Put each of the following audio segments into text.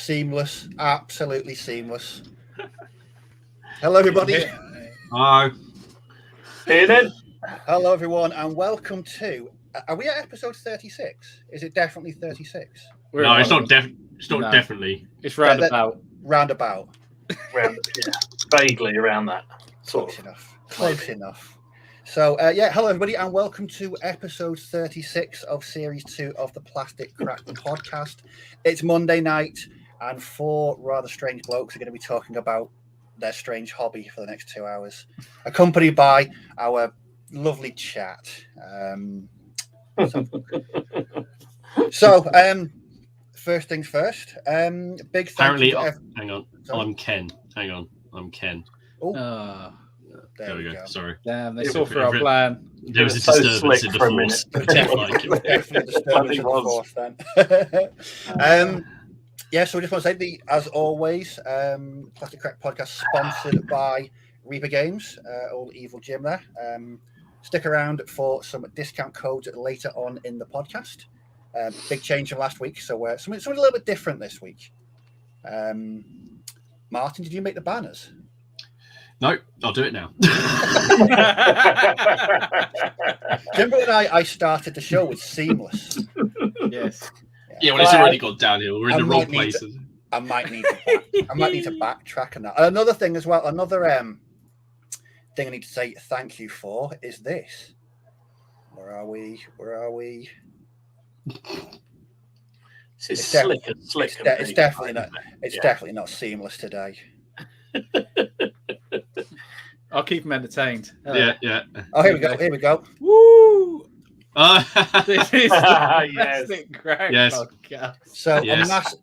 Seamless, absolutely seamless. Hello, everybody. Hi. Hey then. Hello, everyone, and welcome to. Are we at episode 36? Is it definitely 36? No, it's not. Definitely. It's roundabout. Roundabout. Vaguely around that. Close enough. So, hello, everybody, and welcome to episode 36 of Series 2 of the Plastic Crack Podcast. It's Monday night, and four rather strange blokes are going to be talking about their strange hobby for the next 2 hours, accompanied by our lovely chat. First things first. Big thank you. Hang on. Sorry? I'm Ken. Hang on. I'm Ken. Oh. There we go. Sorry. Damn, they saw through our plan. There was a disturbance in the force. Definitely disturbance in the force then. So we just want to say, as always, Plastic Crack Podcast sponsored by Reaper Games, old evil Jim there. Stick around for some discount codes later on in the podcast. Big change from last week, so something a little bit different this week. Martin, did you make the banners? No, I'll do it now. Jimbo and I started the show with seamless. Yes. Yeah, well, it's already gone downhill. We're in the wrong place. I might need to backtrack on that. Another thing as well. Another thing I need to say thank you for is this. Where are we? It's definitely not. Definitely not seamless today. I'll keep them entertained. Yeah. Oh, here we go. Woo! This is yes. Crack podcast. So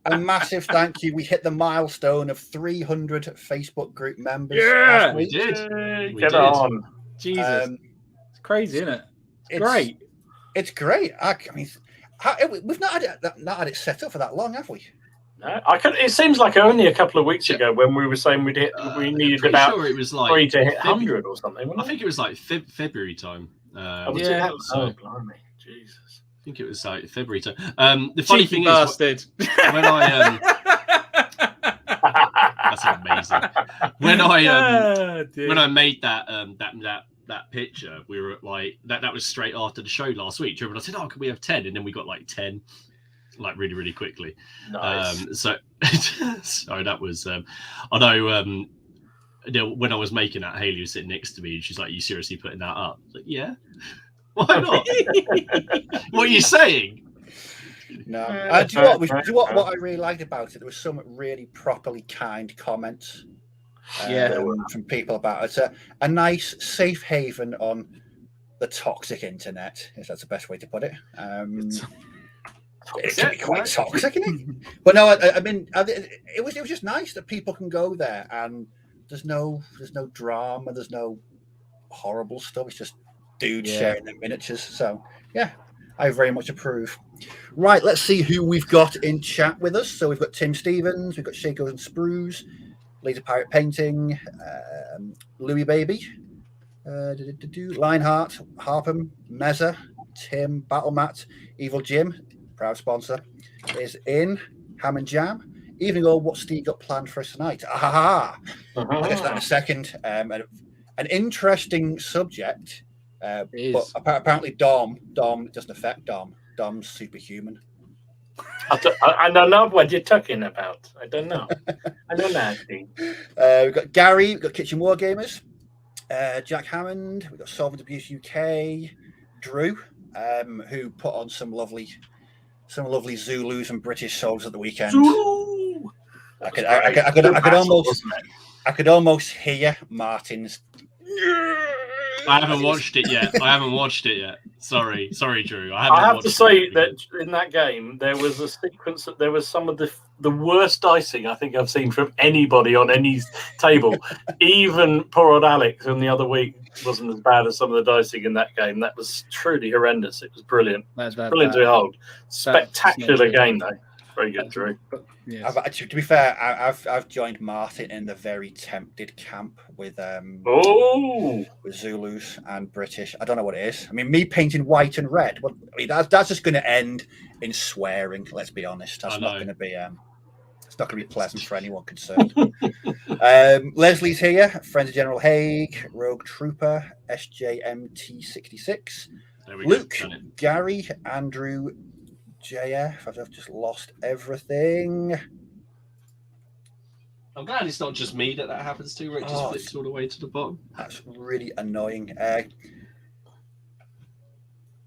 a massive thank you. We hit the milestone of 300 Facebook group members. Yeah, last week. we did. Get on. Jesus. It's crazy, isn't it? It's great. It's great. I mean, we've not had it set up for that long, have we? No, it seems like only a couple of weeks ago when we were saying we needed about sure it was like 3 to hit 100 or something. I think it was like February time. Blimey, Jesus! I think it was like February time. The funny thing bastard. is, when I that's amazing. When I made that picture, we were like that was straight after the show last week. And I said, "Oh, can we have 10?" And then we got like 10. Like really, really quickly. Nice. So that was. I know. When I was making that, Haley was sitting next to me, and she's like, "Are you seriously putting that up?" I was like, yeah. Why not? What are you saying? No. Do you know what I really liked about it? There was some really properly kind comments. From people about it. It's a nice safe haven on the toxic internet, if that's the best way to put it. It can be quite toxic, isn't it? But no, I mean, it was just nice that people can go there and there's no drama, there's no horrible stuff. It's just dudes sharing their miniatures. So yeah, I very much approve. Right, let's see who we've got in chat with us. So we've got Tim Stevens, we've got Shakos and Sprues, Laser Pirate Painting, Louis Baby, Lionheart, Harpham, Meza, Tim, Battlemat, Evil Jim. Proud sponsor is in Ham and Jam. Evening all, what Steve got planned for us tonight? I'll get to that in a second. An interesting subject, but apparently Dom doesn't affect Dom. Dom's superhuman. I don't know what you're talking about. I don't know. We've got Gary, we've got Kitchen War Gamers, Jack Hammond, we've got Solvent Abuse UK, Drew, who put on some lovely Zulus and British soldiers at the weekend. Zulu! I could almost hear Martin's. I haven't watched it yet. Sorry, Drew. I have to say that in that game there was a sequence that there was some of the worst dicing I think I've seen from anybody on any table. Even poor old Alex on the other week wasn't as bad as some of the dicing in that game. That was truly horrendous. It was brilliant. Brilliant to behold. Spectacular game though. Very good, Drew. Yes. To be fair, I've joined Martin in the very tempted camp with Zulus and British. I don't know what it is. I mean, me painting white and red. Well, I mean, that's just going to end in swearing. Let's be honest. That's not going to be. It's not going to be pleasant for anyone concerned. Leslie's here. Friends of General Haig, Rogue Trooper, SJMT66. Luke, Gary, Andrew, JF. I've just lost everything. I'm glad it's not just me that happens to, where it just flips all the way to the bottom. That's really annoying. A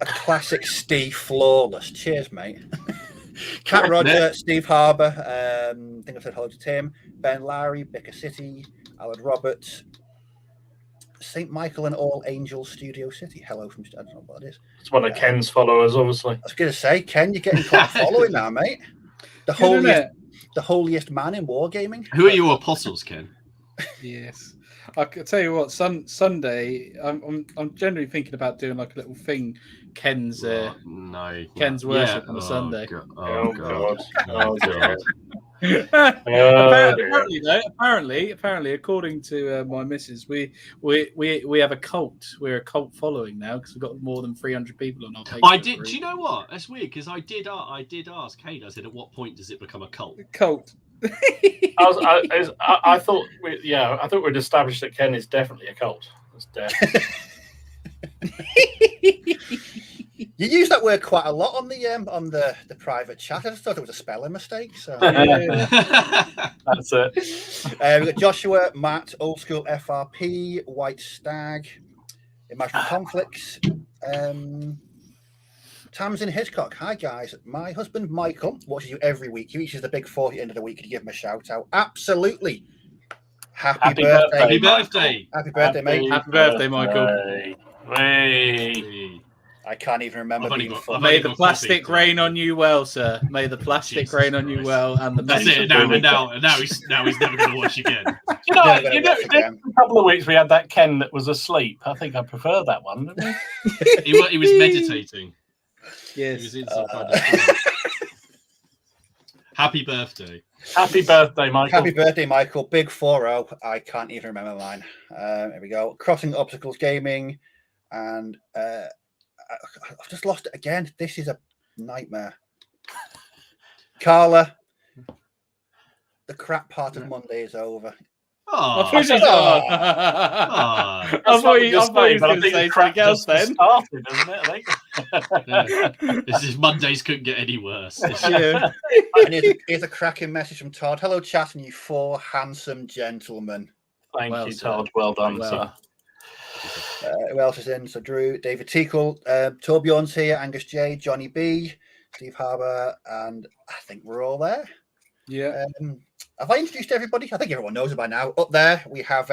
classic Steve Flawless. Cheers, mate. Cat Roger, Steve Harbour. I think I've said hello to Tim. Ben Lowry, Bicker City, Alan Roberts, St. Michael and All Angels Studio City. Hello from, I don't know what it is. It's one of Ken's followers, obviously. I was going to say, Ken, you're getting quite following now, mate. The holiest man in wargaming. Who are your apostles, Ken? Yes, I can tell you what. Sunday, I'm generally thinking about doing like a little thing. Ken's worship on a Sunday. God. Apparently, according to my missus, we have a cult. We're a cult following now because we've got more than 300 people on our Facebook. I did. Do you know what? That's weird because I did ask Kate. I said, at what point does it become a cult? Cult. I thought we'd established that Ken is definitely a cult. That's definitely. You use that word quite a lot on the private chat. I just thought it was a spelling mistake. So that's it. We've got Joshua, Matt, Old School FRP, White Stag, Imaginary Conflicts, Tamsin Hitchcock. Hi guys, my husband Michael watches you every week. He reaches the big 40 at the end of the week. Could you give him a shout out? Absolutely. Happy birthday. Happy birthday. Happy birthday, mate. Happy birthday, Michael. Hey. I can't even remember being full. May the plastic rain on you well, sir. May the plastic rain on you well, and the that's it. Now he's never going to watch again. A couple of weeks we had that Ken that was asleep. I think I prefer that one, didn't we? He was meditating. Yes. He was in some kind of Happy birthday. Happy birthday, Michael. Happy birthday, Michael. Big 4-0. I can't even remember mine. Here we go. Crossing Obstacles Gaming, and I've just lost it again. This is a nightmare. Carla, the crap part of Monday is over. Oh, I thought you was going to say something else then. Started, isn't it, I think? This is Mondays couldn't get any worse. And here's a cracking message from Todd. Hello, chat, and you four handsome gentlemen. Thank you, Todd. Well done, sir. Who else is in? So Drew, David Tickle, Torbjorn's here, Angus J, Johnny B, Steve Harbour, and I think we're all there. Yeah. Have I introduced everybody? I think everyone knows it by now. Up there we have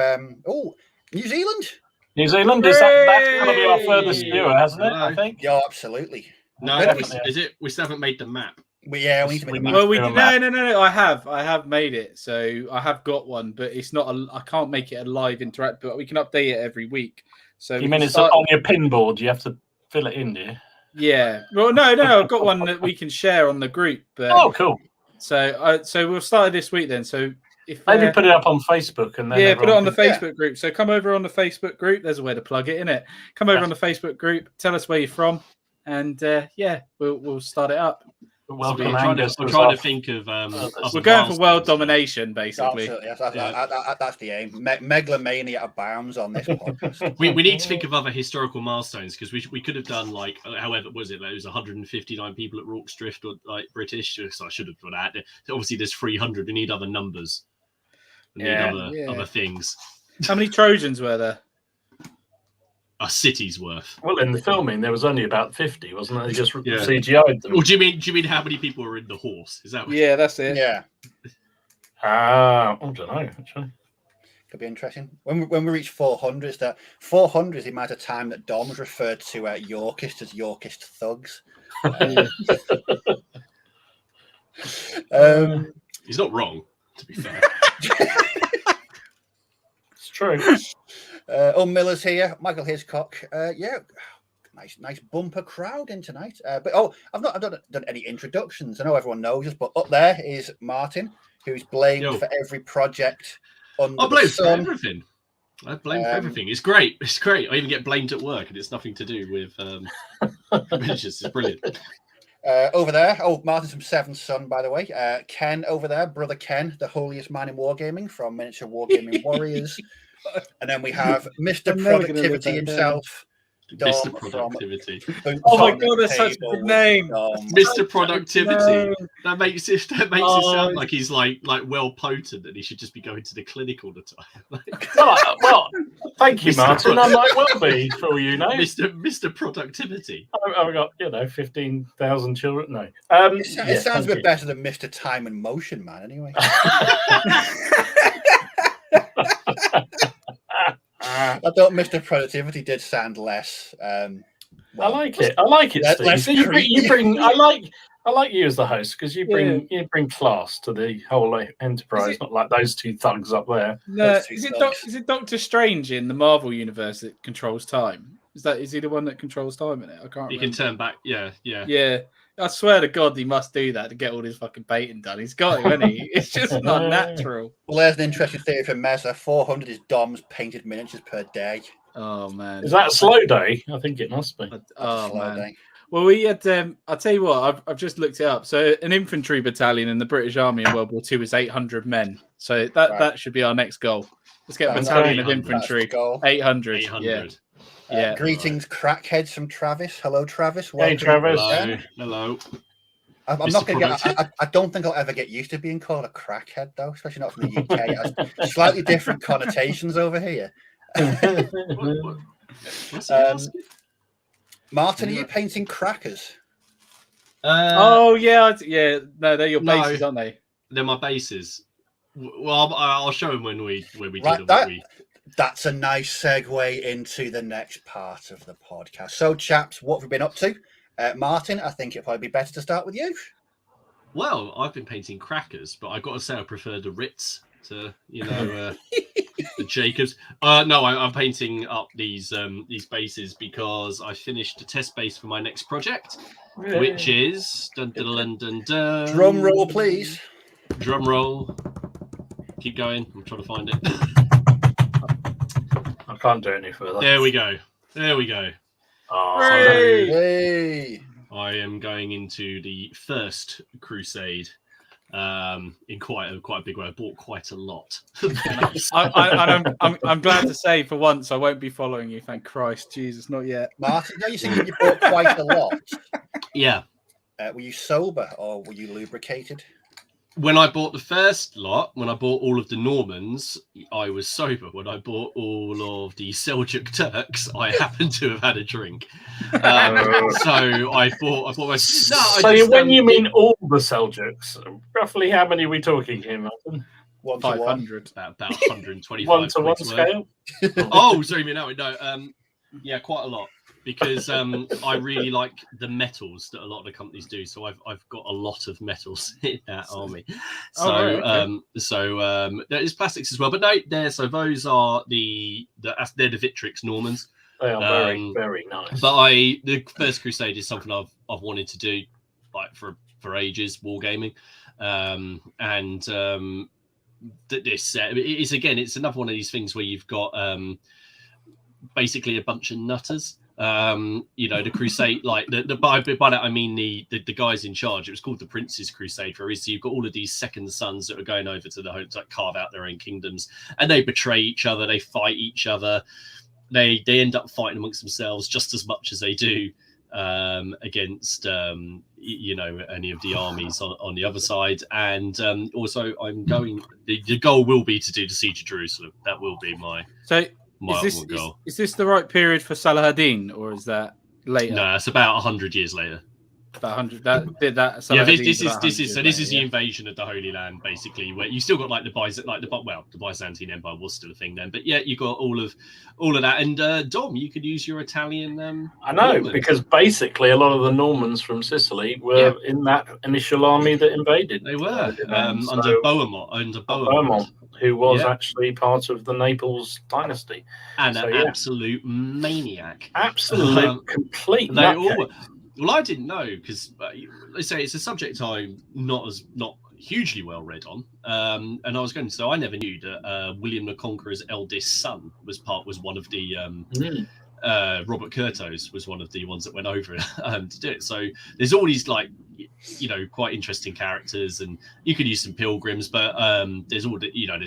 New Zealand. New Zealand, that's going to be our furthest viewer, hasn't it? I think. Yeah, absolutely. No, is it? We still haven't made the map. We need to make the map. Well, no. I have made it, so I have got one, but it's not. I can't make it a live interact, but we can update it every week. So you mean it's on your pin board? You have to fill it in, do you? Yeah. Well, no. I've got one that we can share on the group. But, cool. So we'll start this week then. So if maybe put it up on Facebook and then put it on the Facebook group. So come over on the Facebook group. There's a way to plug it in it. Come over on the Facebook group. Tell us where you're from, and we'll start it up. Welcome, I'm trying to think of. We're going for world domination, basically. That's the aim. Megalomania abounds on this podcast. we need to think of other historical milestones because we could have done like however was it? There was 159 people at Rorke's Drift or like British. So I should have done that. Obviously, there's 300. We need other numbers. We need other things. How many Trojans were there? A city's worth. Well, in the filming, there was only about 50, wasn't it? They just CGI'd them. Well, do you mean how many people were in the horse? Is that? That's it. Yeah. I don't know. Actually, could be interesting. When we reach 400, that 400 is the amount of time that Dom's referred to Yorkists as Yorkist thugs. He's not wrong, to be fair. It's true. Miller's here, Michael Hiscock. Nice bumper crowd in tonight. But I've not done any introductions. I know everyone knows us, but up there is Martin, who's blamed for every project. I blame for everything. I blame for everything. It's great. It's great. I even get blamed at work, and it's nothing to do with miniatures. It's brilliant. Over there, Martin's from Seventh Son, by the way. Ken over there, brother Ken, the holiest man in wargaming from Miniature Wargaming Warriors. And then we have Mr. Productivity himself. Mr. Productivity. Oh my god, that's such a good name. Mr. Productivity. That makes it sound like he's like well potent and he should just be going to the clinic all the time. well, thank you, Martin. I might well be for all you know. Mr. Productivity. I've got 15,000 children. No. It sounds a bit better than Mr. Time and Motion Man, anyway. I thought Mr. Productivity did sound less. I like it. I like it, Steve. So you bring. I like you as the host because you bring class to the whole enterprise. Not like those two thugs up there. No, is it Doctor Strange in the Marvel universe that controls time? Is he the one that controls time in it? I can't. He can turn back. Yeah. I swear to God, he must do that to get all his fucking baiting done. He's got it, hasn't he? It's just not natural. Well, there's an interesting theory from Meza. 400 is Dom's painted miniatures per day. Oh, man. Is that a slow day? I think it must be. Man. Day. Well, we had, I'll tell you what, I've just looked it up. So an infantry battalion in the British Army in World War II is 800 men. So that should be our next goal. Let's get a battalion of infantry. 800. Yeah. Greetings, crackheads from Travis. Hello, Travis. Hey, Travis. Hello. I'm not going to get. I don't think I'll ever get used to being called a crackhead, though, especially not from the UK. It has slightly different connotations over here. Martin, are you painting crackers? No, they're your bases, aren't they? They're my bases. Well, I'll show them when we do That's a nice segue into the next part of the podcast. So, chaps, what have we been up to? Martin, I think it'd probably be better to start with you. Well, I've been painting crackers, but I've got to say I prefer the Ritz to, the Jacobs. No, I'm painting up these bases because I finished a test base for my next project, which is drum roll, please. Drum roll. Keep going. I'm trying to find it. I can't do any further. There we go. Oh, hey. I am going into the first crusade in quite a big way. I bought quite a lot. I'm glad to say for once I won't be following you. Thank Christ, Jesus, not yet. Martin, you saying you bought quite a lot? Yeah. Were you sober or were you lubricated? When I bought the first lot, when I bought all of the Normans, I was sober. When I bought all of the Seljuk Turks, I happened to have had a drink. So I bought my... when you mean all the Seljuks, roughly how many are we talking here, Martin? 500. About 125. 1 to 1 scale? Oh, sorry, no. Yeah, quite a lot. Because I really like the metals that a lot of the companies do, so I've got a lot of metals in that army. So there's plastics as well, but no, those are they're the Victrix Normans. They are very very nice. But the First Crusade is something I've wanted to do like for ages, wargaming, this set it's another one of these things where you've got basically a bunch of nutters. The crusade, like by that I mean the guys in charge. It was called the Prince's Crusade for a reason. So you've got all of these second sons that are going over to the home to carve out their own kingdoms, and they betray each other, they fight each other, they end up fighting amongst themselves just as much as they do against any of the armies on the other side. And also I'm going. The goal will be to do the Siege of Jerusalem. That will be my. Is this the right period for Saladin, or is that later? No, it's about 100 years later. About 100. This is the invasion of the Holy Land, basically, where you still got like the Byzantine Empire was still a thing then, but yeah, you got all of that. And Dom, you could use your Italian. I know, Norman. Because basically a lot of the Normans from Sicily were in that initial army that invaded. They were under Bohemond. Who was actually part of the Naples dynasty. And an absolute maniac. Absolute, complete nutcase. Well, I didn't know, because they say it's a subject I'm not hugely well read on. And I was going to say, I never knew that William the Conqueror's eldest son was one of the Robert Curtos was one of the ones that went over to do it. So there's all these like, you know, quite interesting characters, and you could use some pilgrims, but there's all the, you know,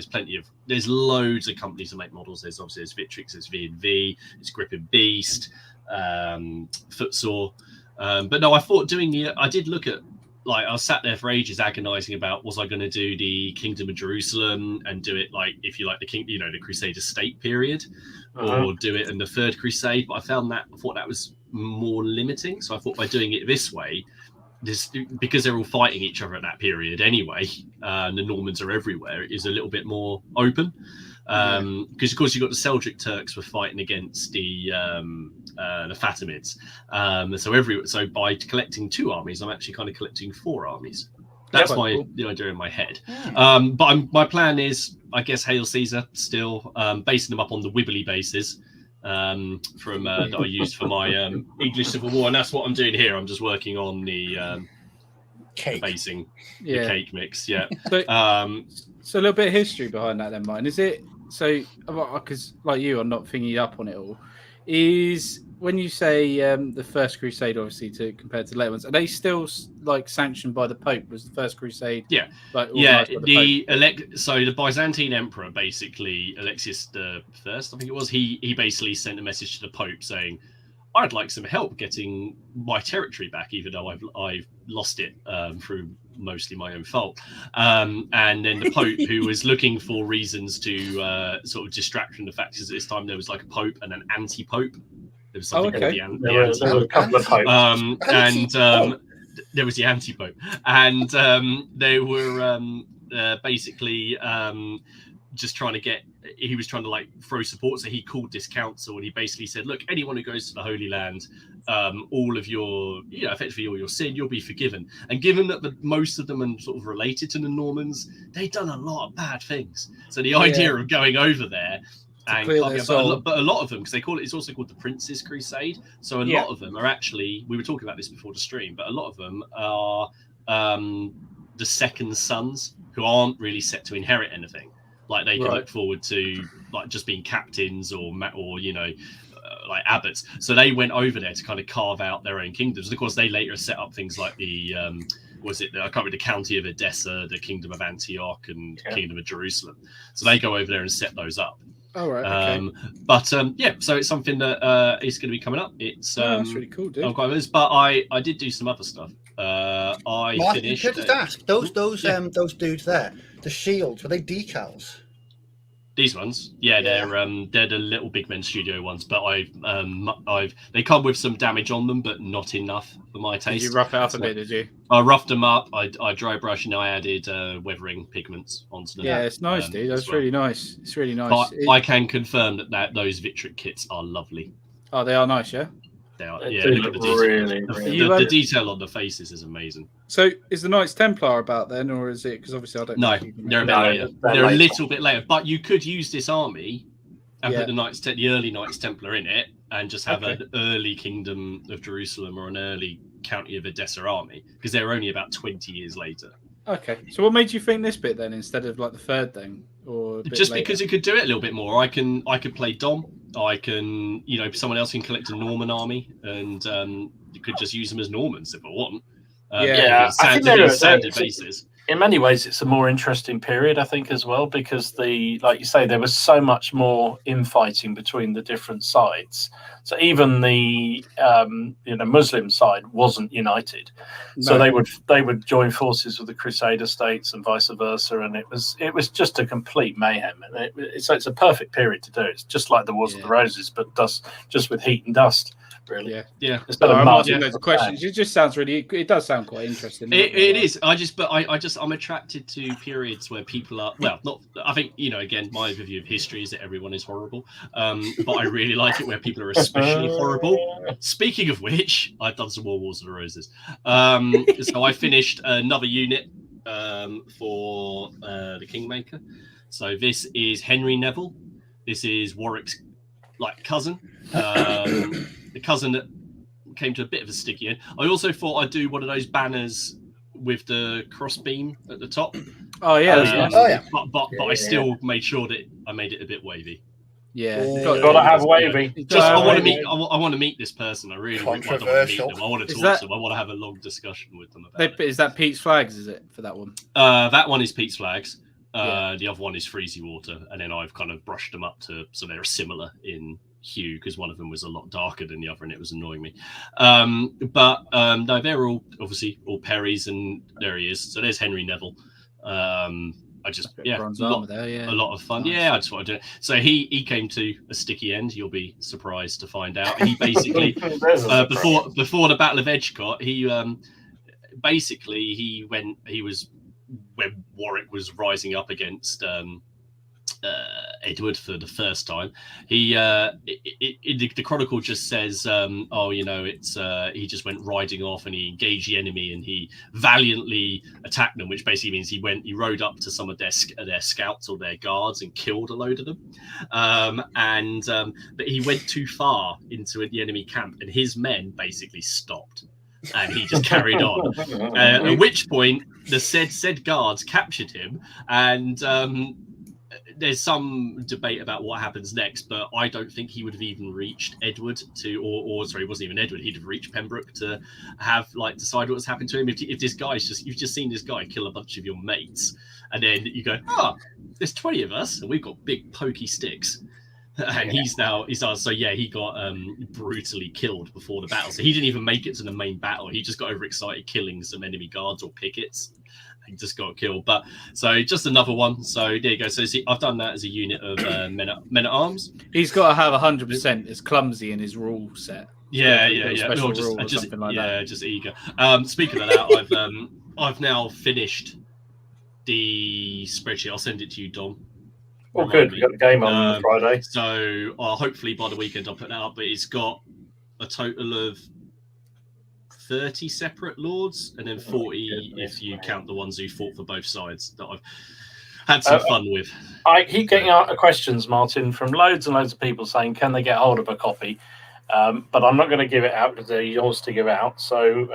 there's loads of companies that make models. There's Victrix, there's V&V, it's Grip and Beast, Footsore. But no, I thought I did look at, like, I was sat there for ages agonizing about, was I going to do the Kingdom of Jerusalem and do it like, if you like, the Crusader state period, or do it in the Third Crusade. But I thought that was more limiting. So I thought by doing it this way, because they're all fighting each other at that period anyway, and the Normans are everywhere, it is a little bit more open. Because of course you've got the Seljuk Turks were fighting against the Fatimids. So by collecting 2 armies, I'm actually kind of collecting 4 armies. That's the idea in my head. But my plan is, I guess, Hail Caesar still, basing them up on the Wibbly bases from that I used for my English Civil War, and that's what I'm doing here. I'm just working on the basing, the cake mix. Yeah. So a little bit of history behind that then, Martin. Is it so? Because like you, I'm not thinking up on it all. Is when you say the First Crusade, obviously, compared to the later ones, are they still like sanctioned by the Pope? Was the First Crusade? Yeah, like, so the Byzantine Emperor, basically Alexius I, I think it was, he basically sent a message to the Pope saying, I'd like some help getting my territory back, even though I've lost it through mostly my own fault. And then the Pope, who was looking for reasons to sort of distract from the fact that at this time there was like a Pope and an anti-Pope. There was something called there were a couple of popes. There was the anti-Pope, and they were basically just trying to get. He was trying to like throw support, so he called this council and he basically said, "Look, anyone who goes to the Holy Land, all of your, effectively all your sin, you'll be forgiven." And given that most of them are sort of related to the Normans, they've done a lot of bad things. So the idea of going over there. And but a lot of them, because it's also called the Prince's Crusade. So a lot of them are actually, we were talking about this before the stream, but a lot of them are the second sons who aren't really set to inherit anything. Like they can look forward to like just being captains or like abbots. So they went over there to kind of carve out their own kingdoms. And of course, they later set up things like the I can't remember, the county of Edessa, the kingdom of Antioch, and kingdom of Jerusalem. So they go over there and set those up. Oh, right. Okay. But so it's something that is going to be coming up. It's that's really cool, dude. But I did do some other stuff. Martin, finished. Can I just ask those dudes there, the shields, were they decals? These ones, they're the Little Big Men Studio ones, but they come with some damage on them, but not enough for my taste. Did you rough it up a bit? Did you? I roughed them up. I dry brushed, and I added weathering pigments onto them. Yeah, it's nice, dude. That's really nice. It's really nice. But I can confirm that those Victric kits are lovely. Oh, they are nice, yeah. They are. They Look at the detail. really. The detail on the faces is amazing. So, is the Knights Templar about then, or is it? Because obviously, I don't. No, they're a bit later. They're a little bit later, but you could use this army and put the early Knights Templar in it, and just have an early Kingdom of Jerusalem or an early County of Edessa army, because they're only about 20 years later. Okay, so what made you think this bit then instead of like the third thing, or just because you could do it a little bit more? I could play Dom. I can, someone else can collect a Norman army, and you could just use them as Normans if I want. I think standard basis. In many ways, it's a more interesting period, I think, as well, because like you say, there was so much more infighting between the different sides. So even the Muslim side wasn't united. No. So they would join forces with the Crusader states and vice versa, and it was just a complete mayhem. And so it's a perfect period to do. It's just like the Wars of the Roses, but just with heat and dust. Really, yeah. I'm asking those questions. It just sounds it does sound quite interesting. It is. I'm attracted to periods where people are I think again, my view of history is that everyone is horrible, but I really like it where people are especially horrible. Speaking of which, I've done some more Wars of the Roses. So I finished another unit for the Kingmaker. So this is Henry Neville. This is Warwick's cousin. The cousin that came to a bit of a sticky end. I also thought I'd do one of those banners with the crossbeam at the top. Oh yeah, But I still made sure that I made it a bit wavy. Yeah, got to have wavy. I want to meet this person. I really want to meet them. I want to talk to them. I want to have a long discussion with them about it. Is that Pete's Flags? Is it for that one? That one is Pete's Flags. The other one is Freezy Water, and then I've kind of brushed them up so they're similar in hue because one of them was a lot darker than the other, and it was annoying me. No, they're all obviously all Perrys, and there he is. So there's Henry Neville. A lot of fun. Nice. Yeah, I just want to do it. So he came to a sticky end. You'll be surprised to find out. He basically before the Battle of Edgecott, when Warwick was rising up against Edward for the first time. The chronicle just says, he just went riding off and he engaged the enemy and he valiantly attacked them, which basically means he rode up to some of their scouts or their guards and killed a load of them. But he went too far into the enemy camp and his men basically stopped. And he just carried on. At which point, the said guards captured him, and there's some debate about what happens next. But I don't think he would have even reached Edward it wasn't even Edward. He'd have reached Pembroke to have decide what was happened to him. If this guy's you've just seen this guy kill a bunch of your mates, and then you go, there's 20 of us, and we've got big pokey sticks. And he got brutally killed before the battle. So he didn't even make it to the main battle. He just got overexcited killing some enemy guards or pickets. He just got killed. But so just another one. So there you go. So I've done that as a unit of men at arms. He's got to have 100% as clumsy in his rule set. Yeah. Just eager. Speaking of that, I've now finished the spreadsheet. I'll send it to you, Dom. Oh, good. We got the game on Friday. So hopefully by the weekend I'll put that up. But it's got a total of 30 separate lords and then 40 if you count the ones who fought for both sides that I've had some fun with. I keep getting questions, Martin, from loads and loads of people saying, can they get hold of a copy? But I'm not going to give it out because they're yours to give out. So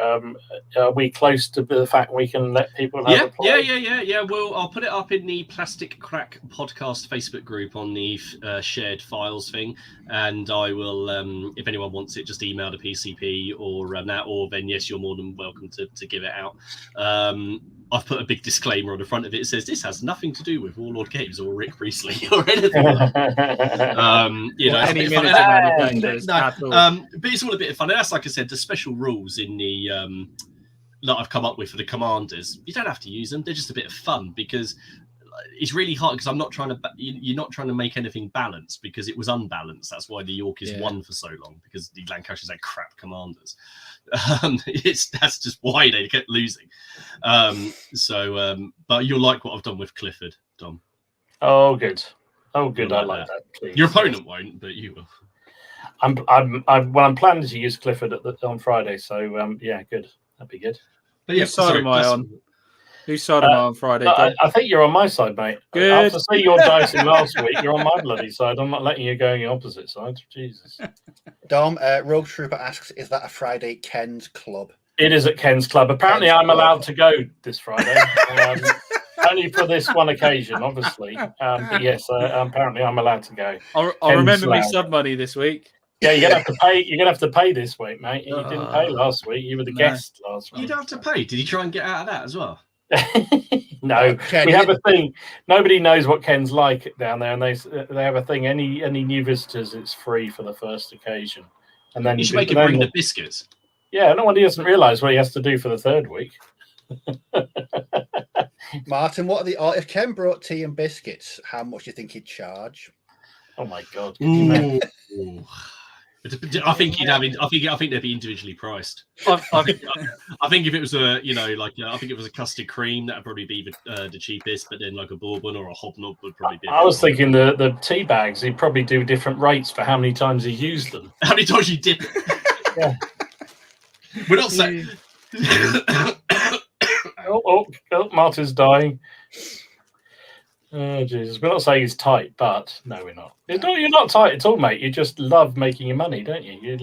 are we close to the fact we can let people have a play? Yeah. Well, I'll put it up in the Plastic Crack Podcast Facebook group on the shared files thing. And I will, if anyone wants it, just email the PCP or then, yes, you're more than welcome to give it out. I've put a big disclaimer on the front of it. It says this has nothing to do with Warlord Games or Rick Priestley or anything like that. But it's all a bit of fun. And that's, like I said, the special rules in the that I've come up with for the commanders. You don't have to use them. They're just a bit of fun because it's really hard because you're not trying to make anything balanced because it was unbalanced. That's why the Yorkies won for so long because the Lancashires had crap commanders. That's just why they kept losing. But you'll like what I've done with Clifford, Dom. Oh, good. I like that. Please. Your opponent won't, but you will. I'm planning to use Clifford on Friday, so good. That'd be good. But whose side am I on? Whose side am I on Friday? I think you're on my side, mate. Good. After seeing your dicing last week, you're on my bloody side. I'm not letting you go on the opposite side. Jesus. Dom, Rogue Trooper asks, is that a Friday Ken's Club? It is at Ken's Club. Apparently, I'm allowed to go this Friday. Only for this one occasion, obviously. But yes, apparently I'm allowed to go. I'll remember me sub money this week. Yeah, you're gonna have to pay. You're gonna have to pay this week, mate. You didn't pay last week. You were the guest last week. You don't have to pay. Did you try and get out of that as well? No, we have a thing. Nobody knows what Ken's like down there, and they have a thing. Any new visitors, it's free for the first occasion, and then you should make him bring the biscuits. Yeah, no one doesn't realise what he has to do for the third week. Martin, if Ken brought tea and biscuits, how much do you think he'd charge? Oh my God! I think they'd be individually priced. I think if it was I think it was a custard cream, that'd probably be the cheapest. But then like a bourbon or a hobnob would probably be. I was thinking the tea bags. He'd probably do different rates for how many times he used them. How many times you dip it? Yeah. We're not saying. Oh, Martin's dying. Oh, Jesus. We're not saying he's tight, but no, we're not. You're not tight at all, mate. You just love making your money, don't you?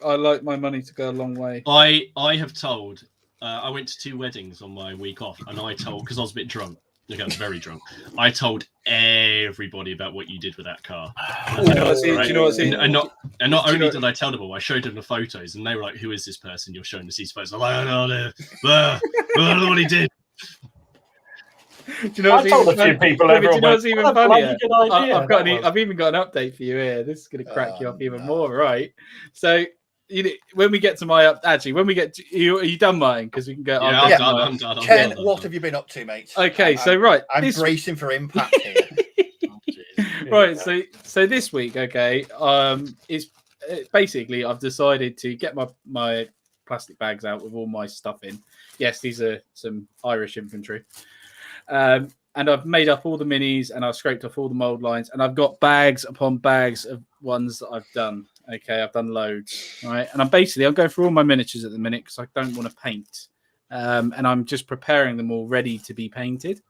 I like my money to go a long way. I have told, I went to 2 weddings on my week off, and I told, because I was a bit drunk, Look, I was very drunk. I told everybody about what you did with that car. Do you know what's in? And not only did I tell them all, I showed them the photos, and they were like, "Who is this person you're showing us these photos?" I'm like, "I don't know what he did." Do you know what's I told even a few people. do you know what's What even a bloody funnier? good idea I've even got an update for you here. This is going to crack you up even more, right? So, when we get to my when we get to, are you done, Martin? Because we can go. Yeah, I'm done. Ken, what have you been up to, mate? Okay, I'm bracing for impact here. Right, so this week, okay, it's basically I've decided to get my plastic bags out with all my stuff in. Yes, these are some Irish infantry. And I've made up all the minis and I've scraped off all the mold lines and I've got bags upon bags of ones that I've done. Okay, I've done loads, right? And I'm going through all my miniatures at the minute because I don't want to paint. And I'm just preparing them all ready to be painted.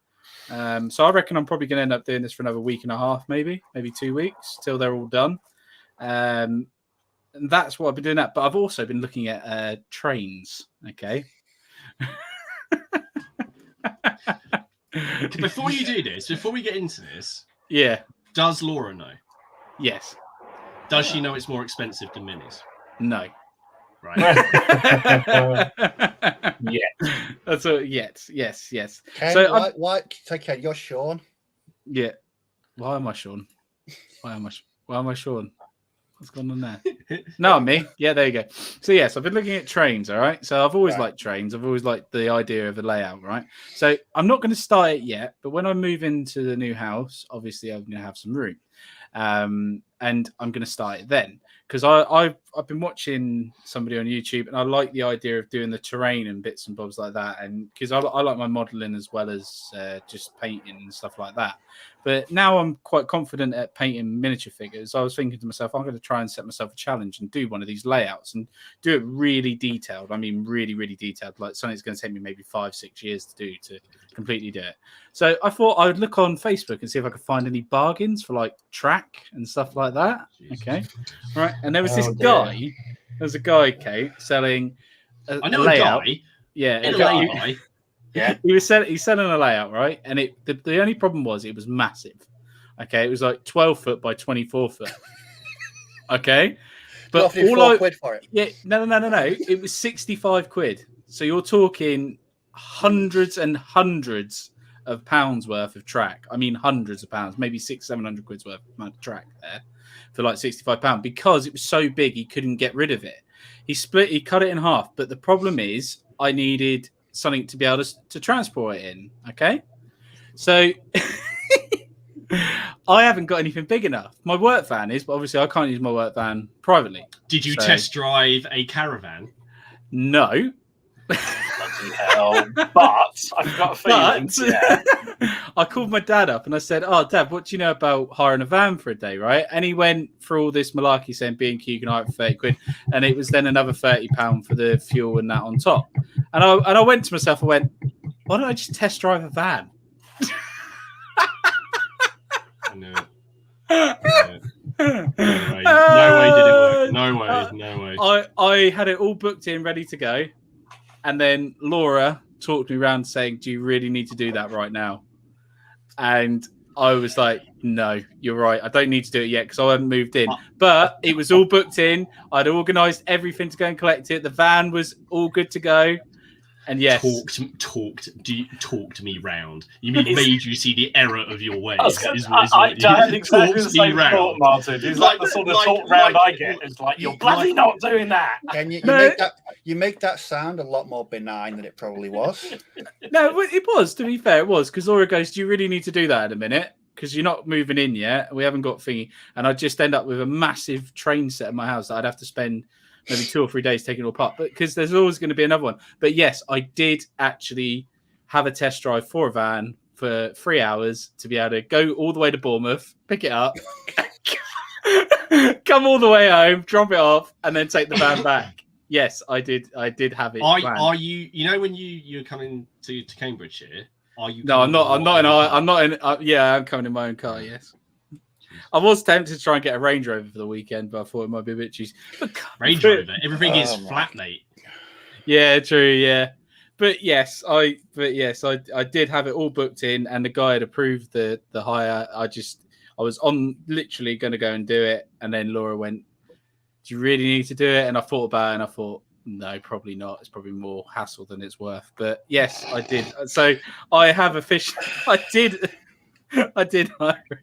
So I reckon I'm probably going to end up doing this for another week and a half, maybe 2 weeks till they're all done. And that's what I've been doing that. But I've also been looking at trains, okay? Before you do this, before we get into this, yeah, does Laura know? Yes. Does she know it's more expensive than minis? No. Right. Yeah. That's a yes. Ken, So why? Take care. You're Sean. Yeah. Why am I Sean? Why am I Sean? What's going on there? No, me. Yeah, there you go. So yes, I've been looking at trains. All right. So I've always liked trains. I've always liked the idea of the layout. Right. So I'm not going to start it yet, but when I move into the new house, obviously I'm going to have some room, and I'm going to start it then because I've been watching somebody on YouTube and I like the idea of doing the terrain and bits and bobs like that, and because I like my modelling as well as just painting and stuff like that. But now I'm quite confident at painting miniature figures. I was thinking to myself, I'm going to try and set myself a challenge and do one of these layouts and do it really detailed. I mean, really, really detailed. Like something that's going to take me maybe 5-6 years to do to completely do it. So I thought I would look on Facebook and see if I could find any bargains for like track and stuff like that. Okay. All right. And there was this guy. There was a guy, Kate, selling a layout. A guy. Yeah. A guy. Yeah. He's selling a layout, right? And the only problem was it was massive. Okay. It was like 12 foot by 24 foot. Okay. But all quid for it. Yeah. No. It was 65 quid. So you're talking hundreds and hundreds of pounds worth of track. I mean, hundreds of pounds, maybe 600-700 quid's worth of track there for like £65 because it was so big he couldn't get rid of it. He cut it in half. But the problem is I needed something to be able to transport it in. Okay. So I haven't got anything big enough. My work van is, but obviously I can't use my work van privately. Did you test drive a caravan? No. Bloody hell. But I've got a feeling. Yeah. I called my dad up and I said, "Oh, Dad, what do you know about hiring a van for a day?" Right? And he went for all this malarkey saying B&Q can hire it for 30 quid, and it was then another £30 for the fuel and that on top. And I went to myself, I went, "Why don't I just test drive a van?" I knew it. No way did it work. No way. I had it all booked in, ready to go. And then Laura talked me around saying, "Do you really need to do that right now?" And I was like, "No, you're right. I don't need to do it yet because I haven't moved in." But it was all booked in. I'd organised everything to go and collect it. The van was all good to go. And yes, talked me round. You mean made you see the error of your ways? I had exactly the same thought, Martin. It's like the sort of talk round I get. It's like you're bloody not doing that. And you make that sound a lot more benign than it probably was. No, it was. To be fair, it was because Laura goes, "Do you really need to do that in a minute? Because you're not moving in yet. We haven't got thingy." And I just end up with a massive train set in my house that I'd have to spend maybe 2 or 3 days taking it all apart, but because there's always going to be another one. But yes, I did actually have a test drive for a van for 3 hours to be able to go all the way to Bournemouth, pick it up, come all the way home, drop it off, and then take the van back. Yes, I did have it. Are you? You know when you're coming to Cambridgeshire? Are you? No, I'm not. Yeah, I'm coming in my own car. Yes. I was tempted to try and get a Range Rover for the weekend, but I thought it might be a bit cheesy. Range Rover, everything is flat, mate. Yeah, true. Yeah, But yes, I did have it all booked in, and the guy had approved the hire. I was literally going to go and do it, and then Laura went, "Do you really need to do it?" And I thought about it, and I thought, no, probably not. It's probably more hassle than it's worth. But yes, I did. So I have officially. I did hire.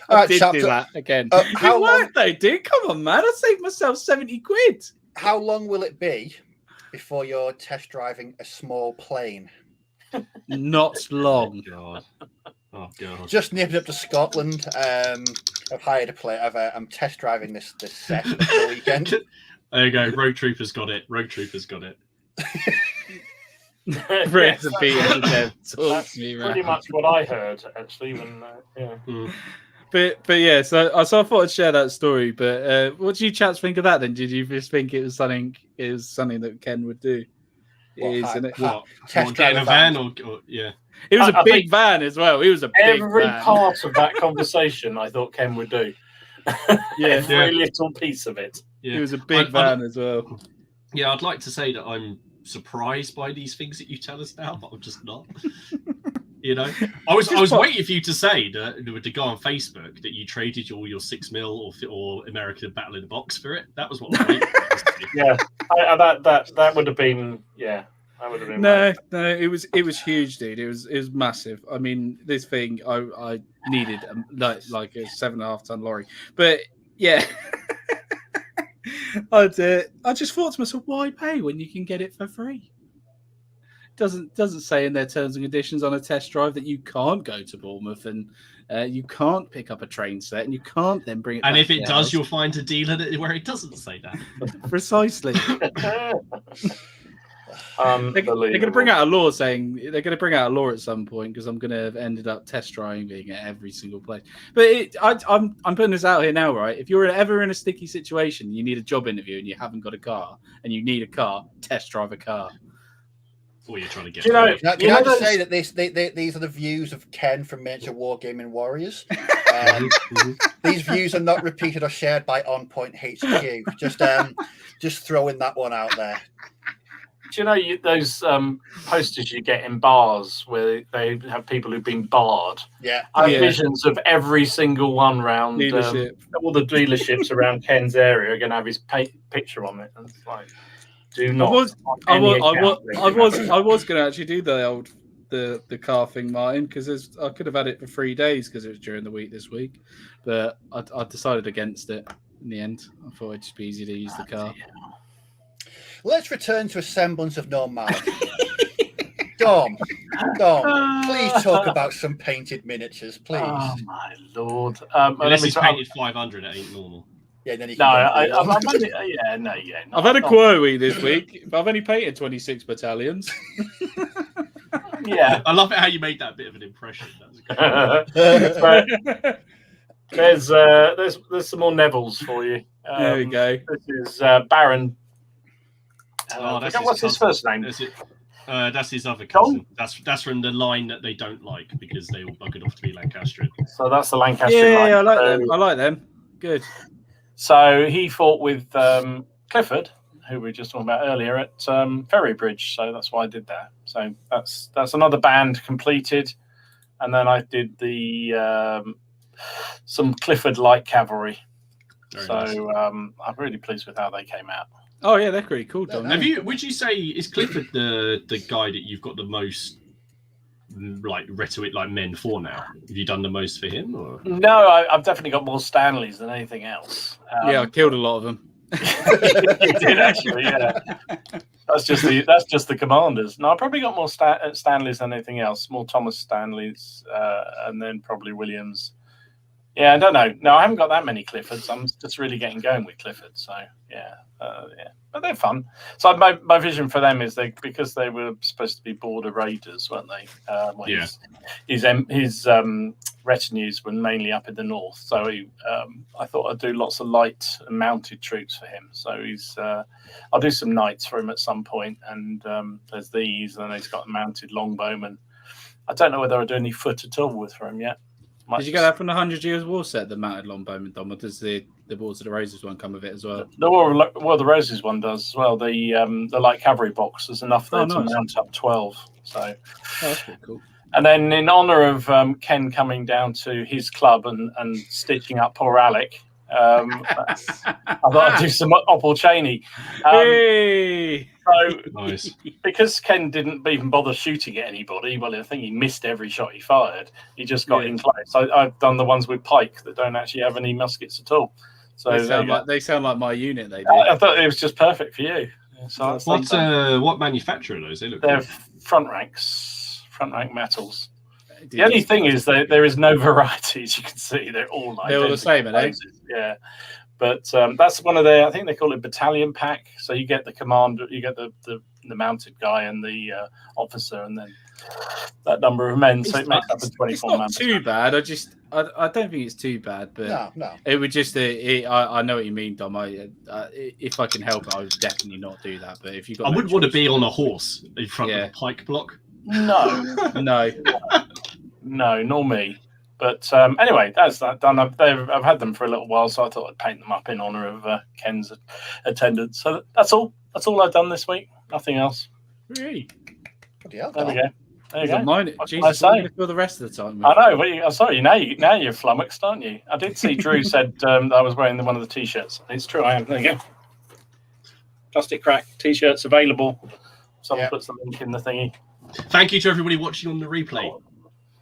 I did do that again. How long though, dude? Come on, man! I saved myself 70 quid. How long will it be before you're test driving a small plane? Not long. Oh god! Just nipped up to Scotland. I've hired a plane. I'm test driving this set for the weekend. There you go. Road Troopers got it. That's pretty much what I heard actually. When But yeah, so I thought I'd share that story. But what do you chaps think of that? Then did you just think it was something that Ken would do? Test drive a van or yeah. It was a big van as well. It was a big every van. part of that conversation I thought Ken would do. Every little piece of it. Yeah. It was a big van as well. Yeah, I'd like to say that I'm surprised by these things that you tell us now, but I'm just not. You know, I was waiting for you to say to go on Facebook that you traded all your 6 mil or American Battle in the Box for it. That was what I was waiting for. Yeah, that would have been That would have been no, it was huge, dude. It was massive. I mean, this thing I needed like a 7.5 ton lorry, but yeah. I just thought to myself, why pay when you can get it for free? Doesn't say in their terms and conditions on a test drive that you can't go to Bournemouth and you can't pick up a train set and you can't then bring it. And if it does, you'll find a dealer where it doesn't say that. Precisely. They're going to bring out a law saying they're going to bring out a law at some point because I'm going to have ended up test driving at every single place. But I'm putting this out here now, right? If you're ever in a sticky situation, you need a job interview and you haven't got a car and you need a car, test drive a car. Or you're trying to get. Can I just say that these are the views of Ken from Miniature Wargaming Warriors? These views are not repeated or shared by On Point HQ. Just throwing that one out there. Do you know those posters you get in bars where they have people who've been barred? Yeah. I have visions of every single one round all the dealerships around Ken's area are going to have his picture on it. And it's like, do not. I was going to actually do the car thing, Martin, because I could have had it for 3 days because it was during the week this week, but I decided against it in the end. I thought it'd just be easy to use the car. Let's return to a semblance of normality. Dom, please talk about some painted miniatures, please. Oh my lord! Unless it's painted 500, it ain't normal. Yeah, then you can I've had a quiet week this week, but I've only painted 26 battalions. Yeah, I love it how you made that bit of an impression. There's some more Neville's for you. There we go. This is Baron. What's his first name? That's his other cousin. That's from the line that they don't like because they all buggered off to be Lancastrian. So that's the Lancastrian line. Yeah, I like them. Good. So he fought with Clifford, who we were just talking about earlier, at Ferrybridge. So that's why I did that. So that's another band completed, and then I did the some Clifford light cavalry. Very nice. I'm really pleased with how they came out. Oh yeah, they're pretty cool, Tom. Would you say is Clifford the guy that you've got the most rhetoric men for now? Have you done the most for him? Or? No, I've definitely got more Stanleys than anything else. Yeah, I killed a lot of them. You did actually, yeah. That's just the commanders. No, I probably got more Stanleys than anything else. More Thomas Stanleys, and then probably Williams. Yeah, I don't know. No, I haven't got that many Cliffords. I'm just really getting going with Clifford. So yeah, but they're fun. So my vision for them is because they were supposed to be border raiders, weren't they? His retinues were mainly up in the north. So I thought I'd do lots of light and mounted troops for him. So I'll do some knights for him at some point. And there's these, and then he's got a mounted longbowman. I don't know whether I'll do any foot at all for him yet. Did you get that from the 100 Years War set, the mounted longbowman, Dom, or does the Wars of the Roses one come with it as well? The War of the Roses one does as well. The light cavalry box, there's enough there to mount up 12. So that's pretty cool. And then in honour of Ken coming down to his club and stitching up poor Alec, I thought I'd do some Opal Cheney. Hey! So, Nice. Because Ken didn't even bother shooting at anybody, well, I think he missed every shot he fired. He just got in close. I've done the ones with pike that don't actually have any muskets at all. So they sound like my unit. They do. I thought it was just perfect for you. So what manufacturer are those? They're front rank metals. The only thing is there is no variety, as you can see. They're all the same, are they? Yeah. But that's one of their, I think they call it battalion pack. So you get the commander, you get the mounted guy and the officer, and then that number of men. So it makes up a 24 It's not man. too bad. I don't think it's too bad, but no. It would just. I know what you mean, Dom. If I can help it, I would definitely not do that. But if you got, I wouldn't want to be on a horse in front of a pike block. No, no, nor me. But anyway, that's that done. I've had them for a little while, so I thought I'd paint them up in honour of Ken's attendance. So that's all. That's all I've done this week. Nothing else. Really? There we go. There you go. Mine, What Jesus, can I say? I'm gonna feel the rest of the time. I know. But I'm sorry. Now you're flummoxed, aren't you? I did see Drew said that I was wearing one of the t-shirts. It's true. I am. There you go. Plastic Crack t-shirts available. Someone puts the link in the thingy. Thank you to everybody watching on the replay.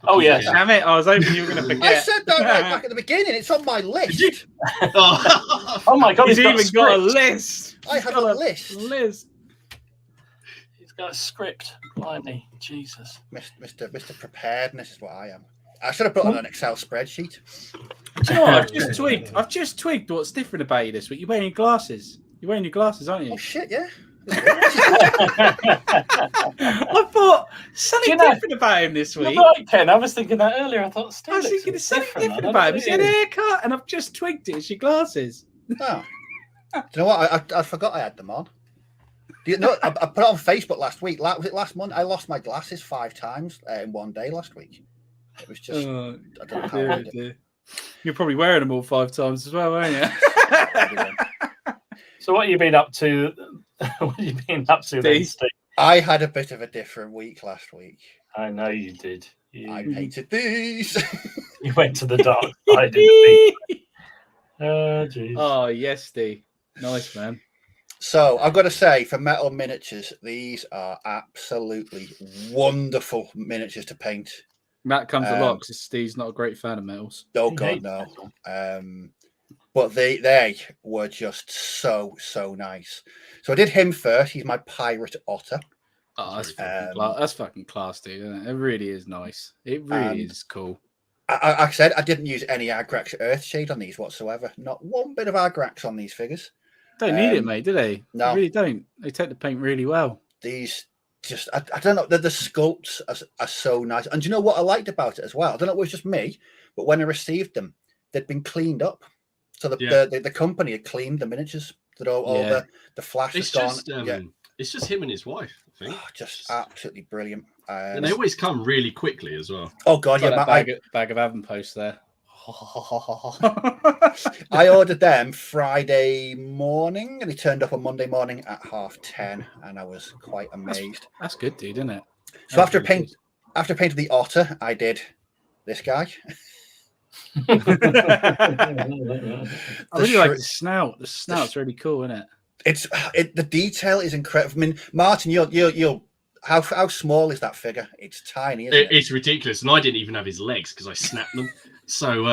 Oh yes. Damn it! I was hoping you were going to forget. I said that right back at the beginning. It's on my list. Oh my God! He's even got a list. I have a list. He's got a script. Blimey, Jesus. Mr. Preparedness is what I am. I should have put on an Excel spreadsheet. Do you know what? I've just twigged what's different about you this week. You're wearing your glasses. You're wearing your glasses, aren't you? Oh shit! Yeah. I thought something different about him this week. You're right, Ken. I was thinking that earlier. I thought I was thinking there's something different about him. He's got a haircut, and I've just twigged it. It's your glasses. Oh. Do you know what? I forgot I had them on. Do you know? I put it on Facebook last week. Was it last month? I lost my glasses 5 times in one day last week. It was just. I don't know how I did it. You're probably wearing them all 5 times as well, aren't you? So what have you been up to? What have you been up to then, Steve? I had a bit of a different week last week. I know you did. I painted these. You went to the dark side. Didn't you? Oh, jeez. Oh, yes, Steve. Nice, man. So I've got to say, for metal miniatures, these are absolutely wonderful miniatures to paint. Matt comes a lot because Steve's not a great fan of metals. Oh God, no. But they were just so nice. So I did him first. He's my pirate otter. Oh, that's fucking class, dude. Isn't it? It really is nice. It really is cool. I said I didn't use any Agrax Earthshade on these whatsoever. Not one bit of Agrax on these figures. Don't need it, mate, do they? No. They really don't. They take the paint really well. These just, I don't know, the sculpts are so nice. And do you know what I liked about it as well? I don't know if it was just me, but when I received them, they'd been cleaned up. So the company had cleaned the miniatures. That all the flash is gone. It's just him and his wife, I think. Oh, just absolutely brilliant. And they always come really quickly as well. Oh God, yeah, bag of avant-post there. I ordered them Friday morning, and they turned up on Monday morning at 10:30, and I was quite amazed. That's good, dude, isn't it? So after painting the otter, I did this guy. I really like the snout. The snout's really cool, isn't it? The detail is incredible. I mean, Martin, you'll how small is that figure? It's tiny, isn't it? It's ridiculous, and I didn't even have his legs because I snapped them. So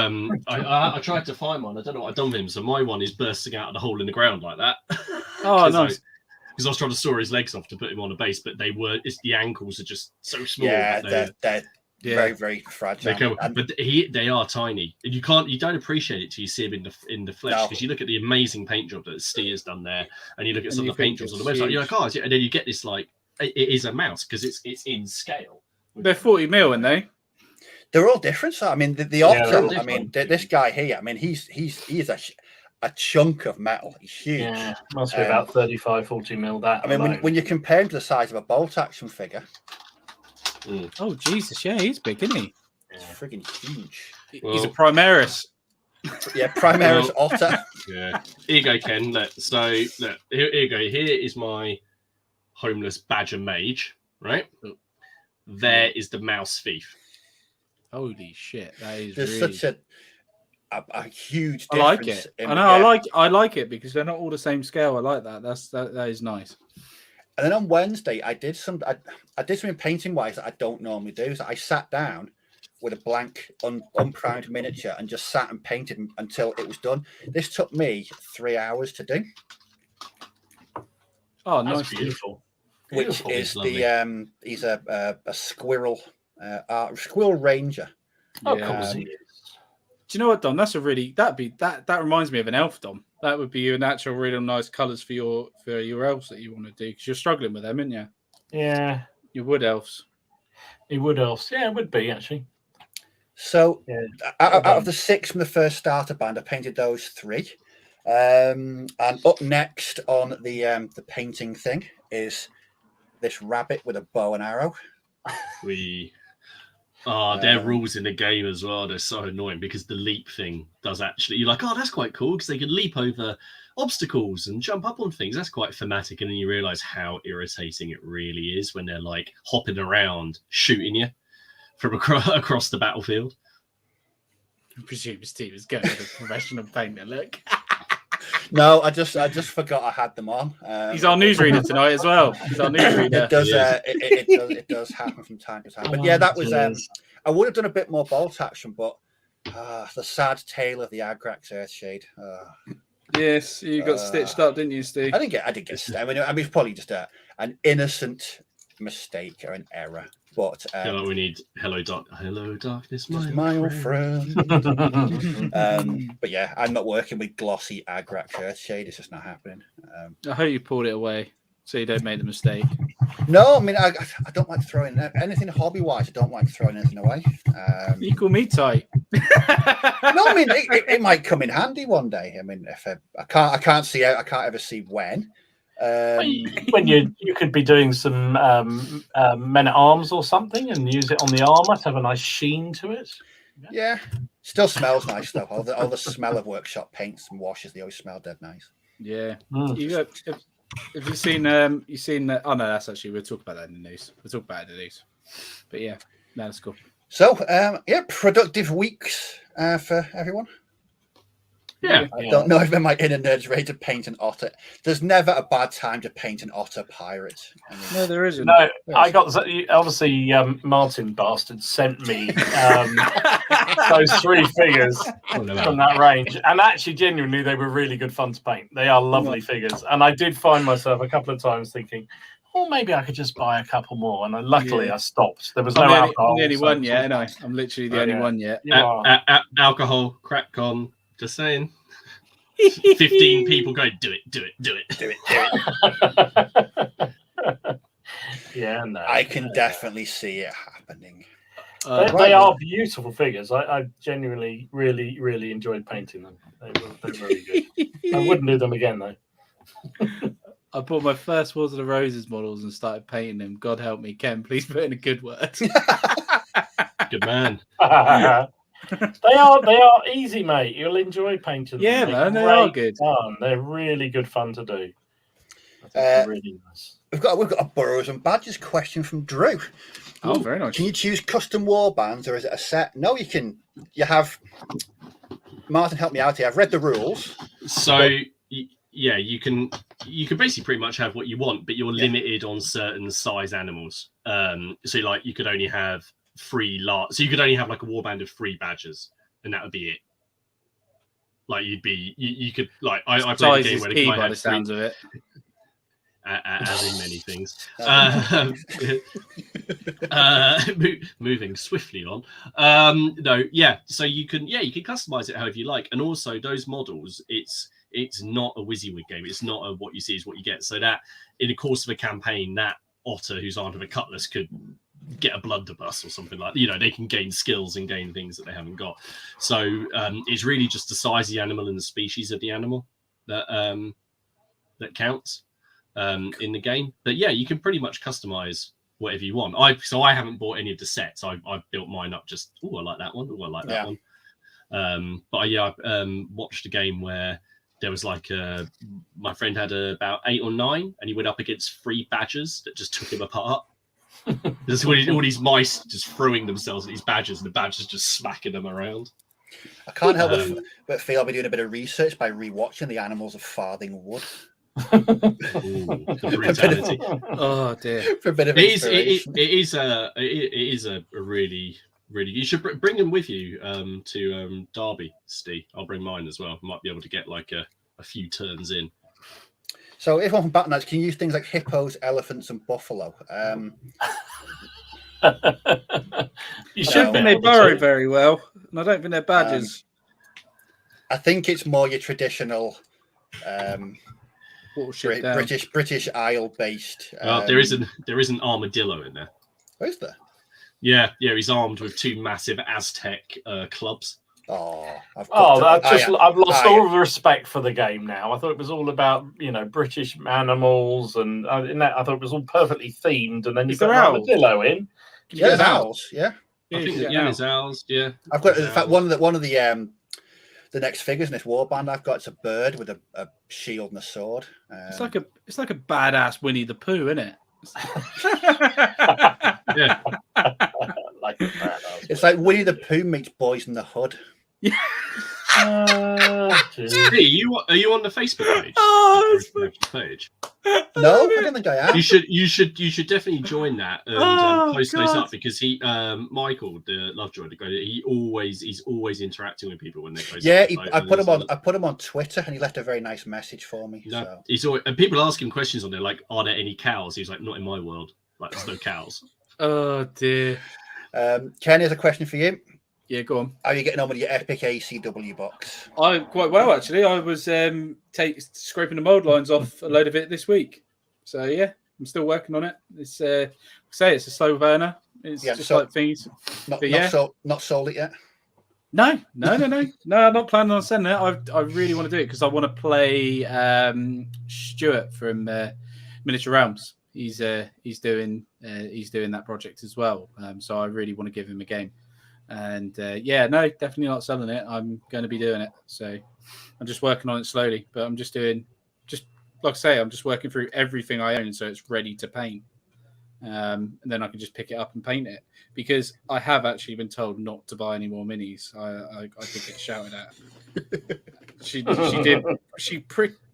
I tried to find one. I don't know what I've done with him. So my one is bursting out of the hole in the ground like that. Oh, nice. Because I was trying to saw his legs off to put him on a base, but the ankles are just so small. Yeah, they're very, very fragile. But they are tiny. And you don't appreciate it till you see him in the flesh. Because you look at the amazing paint job that Steer's done there, and you look at some of the paint jobs on the website. You're like, oh, and then you get this like it is a mouse because it's in scale. They're 40 mil, aren't they? They're all different. So I mean, the otter. I mean, this guy here. I mean, he is a chunk of metal. He's huge. Yeah, must be about 35, 40 mil. That. I mean, when you compare him to the size of a bolt action figure. Oh Jesus, yeah, he's big, isn't he? It's friggin' huge. He's a Primaris. Yeah, Primaris otter. Yeah. Here you go, Ken. Look, so look, here you go. Here is my homeless badger mage, right? There is the mouse thief. Holy shit, that is There's really... such a huge difference. I like it. I know, I like it because they're not all the same scale. I like that. That is nice. And then on Wednesday, I did something painting wise that I don't normally do. So I sat down with a blank, unprimed miniature and just sat and painted until it was done. This took me 3 hours to do. Oh, nice, beautiful. Which is the he's a squirrel ranger. Oh, of course he is. Do you know what, Dom? That's that reminds me of an elf, Dom. That would be an actual real nice colours for your elves that you want to do, because you're struggling with them, aren't you? Yeah. Your wood elves. Your wood elves. Yeah, it would be actually. So out of the 6 from the first starter band, I painted those 3. And up next on the painting thing is this rabbit with a bow and arrow. There are rules in the game as well. They're so annoying because the leap thing does actually. You're like, oh, that's quite cool because they can leap over obstacles and jump up on things. That's quite thematic, and then you realise how irritating it really is when they're like hopping around, shooting you from across the battlefield. I presume Steve is going to a professional painter. Look. No, I just forgot I had them on. He's our newsreader tonight as well. He's our newsreader. It does happen from time to time. But yeah, that was. I would have done a bit more bolt action, but the sad tale of the Agrax Earthshade. Yes, you got stitched up, didn't you, Steve? I didn't get stitched. I mean, it's probably just an innocent mistake or an error. But we need hello darkness, my old friend. But yeah, I'm not working with glossy Agrax Earthshade. It's just not happening. I hope you pulled it away so you don't make the mistake. No, I mean I don't like throwing anything hobby wise. I don't like throwing anything away. Equal me tight. No, I mean it might come in handy one day. I mean, if I can't ever see when. When you could be doing some men at arms or something and use it on the armor to have a nice sheen to it. Yeah. Still smells nice though. All the smell of workshop paints and washes, they always smell dead nice. Yeah. Have you seen? Oh no, that's actually we'll talk about that in the news. We'll talk about it in the news. But yeah, no, that's cool. So productive weeks for everyone. Yeah. I don't know if my inner nerd's ready to paint an otter. There's never a bad time to paint an otter pirate. I mean, no, there isn't. No, I got obviously Martin bastard sent me those 3 figures from that range, and actually genuinely they were really good fun to paint. They are lovely figures, and I did find myself a couple of times thinking, oh, maybe I could just buy a couple more, and luckily I stopped. There was no alcohol. I'm the only one yet, and I'm literally the only one yet. Alcohol, crack con. Just saying. 15 people go, do it. Yeah, no. I can definitely see it happening. They are beautiful figures. I genuinely really, really enjoyed painting them. They're really good. I wouldn't do them again, though. I bought my first Wars of the Roses models and started painting them. God help me, Ken, please put in a good word. Good man. They are easy, mate. You'll enjoy painting them. Yeah, man, they are good. Fun. They're really good fun to do. They're really nice. We've got a Burrows and Badges question from Drew. Oh, very nice. Can you choose custom war bands or is it a set? No, you can. You have. Martin, help me out here. I've read the rules. So yeah, you can basically pretty much have what you want, but you're limited on certain size animals. So like you could only have 3 large. So you could only have like a warband of 3 badgers, and that would be it. Like you could like I played a game where the guy had 3, sounds of it. As in many things. Moving swiftly on. So you can customize it however you like, and also those models, it's not a WYSIWYG game. It's not a what you see is what you get. So that in the course of a campaign, that otter who's armed with a cutlass could get a blunderbuss or something like that. They can gain skills and gain things that they haven't got. So it's really just the size of the animal and the species of the animal that counts in the game. But yeah, you can pretty much customize whatever you want. I haven't bought any of the sets. I've built mine up. Just I like that one. I like that one. But I watched a game where there was like my friend had about 8 or 9, and he went up against 3 badgers that just took him apart. There's all these mice just throwing themselves at these badgers, and the badgers just smacking them around. I can't help but feel I'll be doing a bit of research by rewatching The Animals of Farthing Wood. Ooh, the brutality. Oh dear! For a bit of it is a really. You should bring them with you to Derby, Steve. I'll bring mine as well. Might be able to get like a few turns in. So if one from Battle Knights can use things like hippos, elephants, and buffalo. You I should don't be think they able burrow to. very well, and I don't think they're badgers. I think it's more your traditional British Isle based. There is an armadillo in there. Where is there? Yeah, he's armed with 2 massive Aztec clubs. Oh, I've lost all the respect for the game now. I thought it was all about British animals, and I thought it was all perfectly themed. And then you put an armadillo in. Yeah, owls. Yeah, I think there's owls. Yeah, I've got in fact one of the next figures in this warband I've got. It's a bird with a shield and a sword. It's like a badass Winnie the Pooh, isn't it? Yeah. It's like Winnie the Pooh meets Boys in the Hood. Yeah. Hey, are you on the Facebook page? Page? No, I don't think I am. You should definitely join that and post those up, because he Michael, the Lovejoy, the guy, he's always interacting with people when they post. Yeah, I put him on Twitter, and he left a very nice message for me. No, so. he's always, and people ask him questions on there like, "Are there any cows?" He's like, "Not in my world. Like, there's no cows." Oh dear. Ken, here's a question for you. Yeah, go on. How are you getting on with your epic ACW box? I'm quite well, actually. I was scraping the mold lines off a load of it this week. So yeah, I'm still working on it. It's it's a slow burner. It's just like things. Not sold it yet. No. I'm not planning on sending it. I really want to do it because I want to play Stuart from Miniature Realms. He's doing that project as well. So I really want to give him a game. And definitely not selling it. I'm going to be doing it. So I'm just working on it slowly. But I'm just like I say, I'm just working through everything I own so it's ready to paint. And then I can just pick it up and paint it, because I have actually been told not to buy any more minis. I did get shouted at.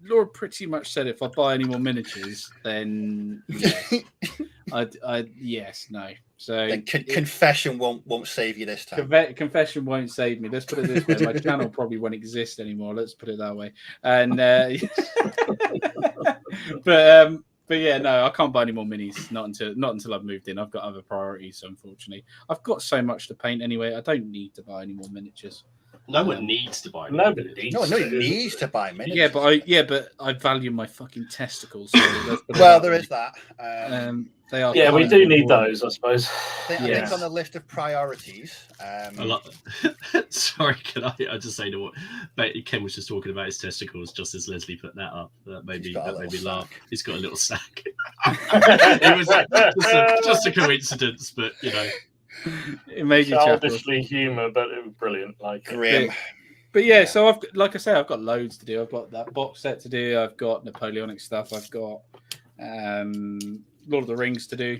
Laura pretty much said if I buy any more miniatures, then no. So then confession won't save you this time. Confession won't save me. Let's put it this way: my channel probably won't exist anymore. Let's put it that way. And but yeah, no, I can't buy any more minis. Not until I've moved in. I've got other priorities, unfortunately. I've got so much to paint anyway. I don't need to buy any more miniatures. No one needs to buy. Nobody needs to buy miniatures. Yeah, but I value my fucking testicles. So well, there is that. They are. Yeah, we do need those, I suppose. I think on the list of priorities. Sorry, can I just say to what Ken was just talking about his testicles, just as Leslie put that up. That made me laugh. He's got a little sack. It was just a coincidence, but it made you childishly humour, but it was brilliant. Like grim. But yeah, so I've got loads to do. I've got that box set to do. I've got Napoleonic stuff. I've got Lord of the Rings to do.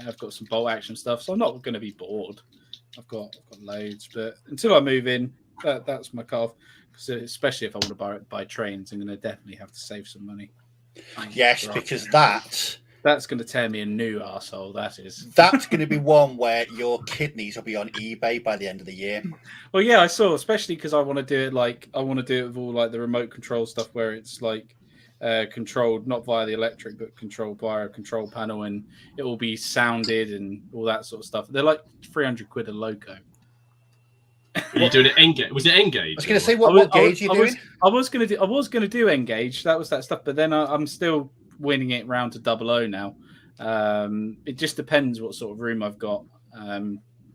I've got some bolt action stuff, so I'm not going to be bored. I've got loads, but until I move in, that's my carve. Because especially if I want to buy trains, I'm going to definitely have to save some money. Yes, because that's going to tear me a new arsehole, that is. That's going to be one where your kidneys will be on eBay by the end of the year. Well, yeah, I saw, especially because I want to do it with all like the remote control stuff where it's like controlled not via the electric but controlled via a control panel, and it will be sounded and all that sort of stuff. They're like 300 quid a loco. Are you doing it N-gauge? Was it N-gauge? I was going to say what gauge are you doing? I was going to do N-gauge. That was that stuff, but then I'm still winning it round to 00 now. It just depends what sort of room I've got.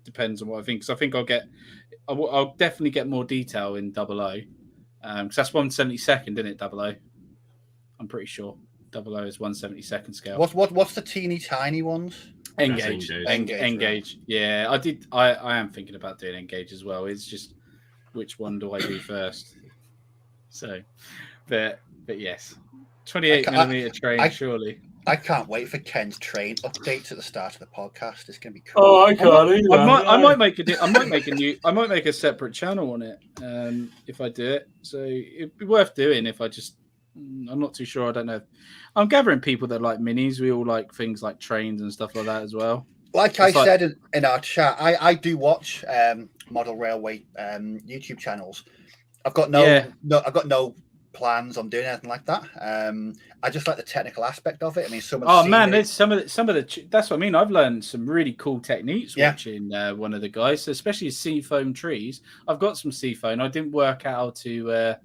Depends on what I think. Because I think I'll definitely get more detail in 00. Because that's 1/72, isn't it? 00. I'm pretty sure 00 is 1/72 scale. What's the teeny tiny ones? Engage. Yeah, I did. I am thinking about doing Engage as well. It's just which one do I do first? So, but yes, 28mm train. Surely. I can't wait for Ken's train updates at the start of the podcast. It's going to be cool. Oh, I can't either. I might make a separate channel on it if I do it. So it'd be worth doing if I just. I'm not too sure. I don't know. I'm gathering people that like minis. We all like things like trains and stuff like that as well. Like I said in our chat, I do watch model railway YouTube channels. I've got no plans on doing anything like that. I just like the technical aspect of it. I mean, there's some of the that's what I mean. I've learned some really cool techniques watching one of the guys, so especially seafoam trees. I've got some seafoam. I didn't work out how to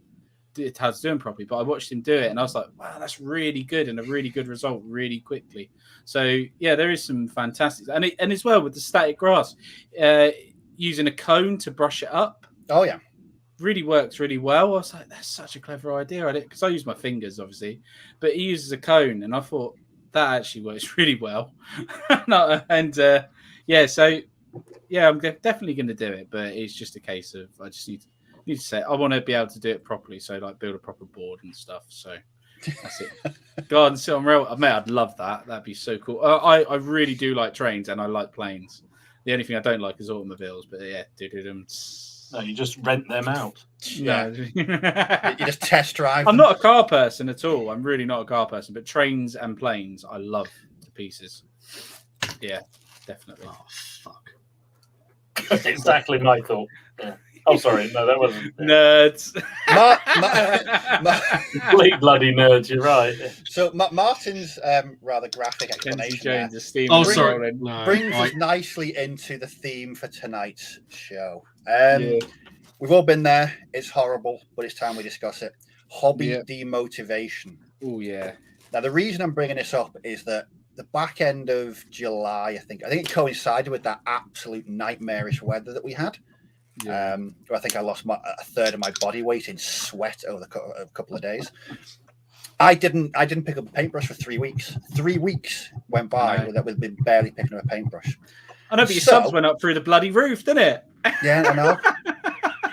do them properly, but I watched him do it, and I was like, wow, that's really good and a really good result really quickly. So yeah, there is some fantastic, and as well with the static grass, using a cone to brush it up. Oh yeah. Really works really well. I was like, that's such a clever idea. I did because I use my fingers, obviously, but he uses a cone, and I thought that actually works really well. So yeah, I'm definitely going to do it, but it's just a case of I just need to say I want to be able to do it properly, so like build a proper board and stuff. So that's it. God, sit on rail. Mate, I'd love that. That'd be so cool. I really do like trains and I like planes. The only thing I don't like is automobiles, but yeah, No, you just rent them out. Yeah. You just test drive. I'm not a car person at all. I'm really not a car person, but trains and planes, I love to pieces. Yeah, definitely. Oh, fuck. Exactly my thought. Yeah. Oh, sorry. No, that wasn't. Nerds. Complete bloody nerds, you're right. So Martin's rather graphic explanation brings us nicely into the theme for tonight's show. We've all been there. It's horrible, but it's time we discuss it. Hobby demotivation. Oh, yeah. Now, the reason I'm bringing this up is that the back end of July, I think it coincided with that absolute nightmarish weather that we had. Yeah. I think I lost a third of my body weight in sweat over a couple of days. I didn't pick up a paintbrush for 3 weeks. 3 weeks went by with me barely picking up a paintbrush. I know, but your subs went up through the bloody roof, didn't it? Yeah, I know.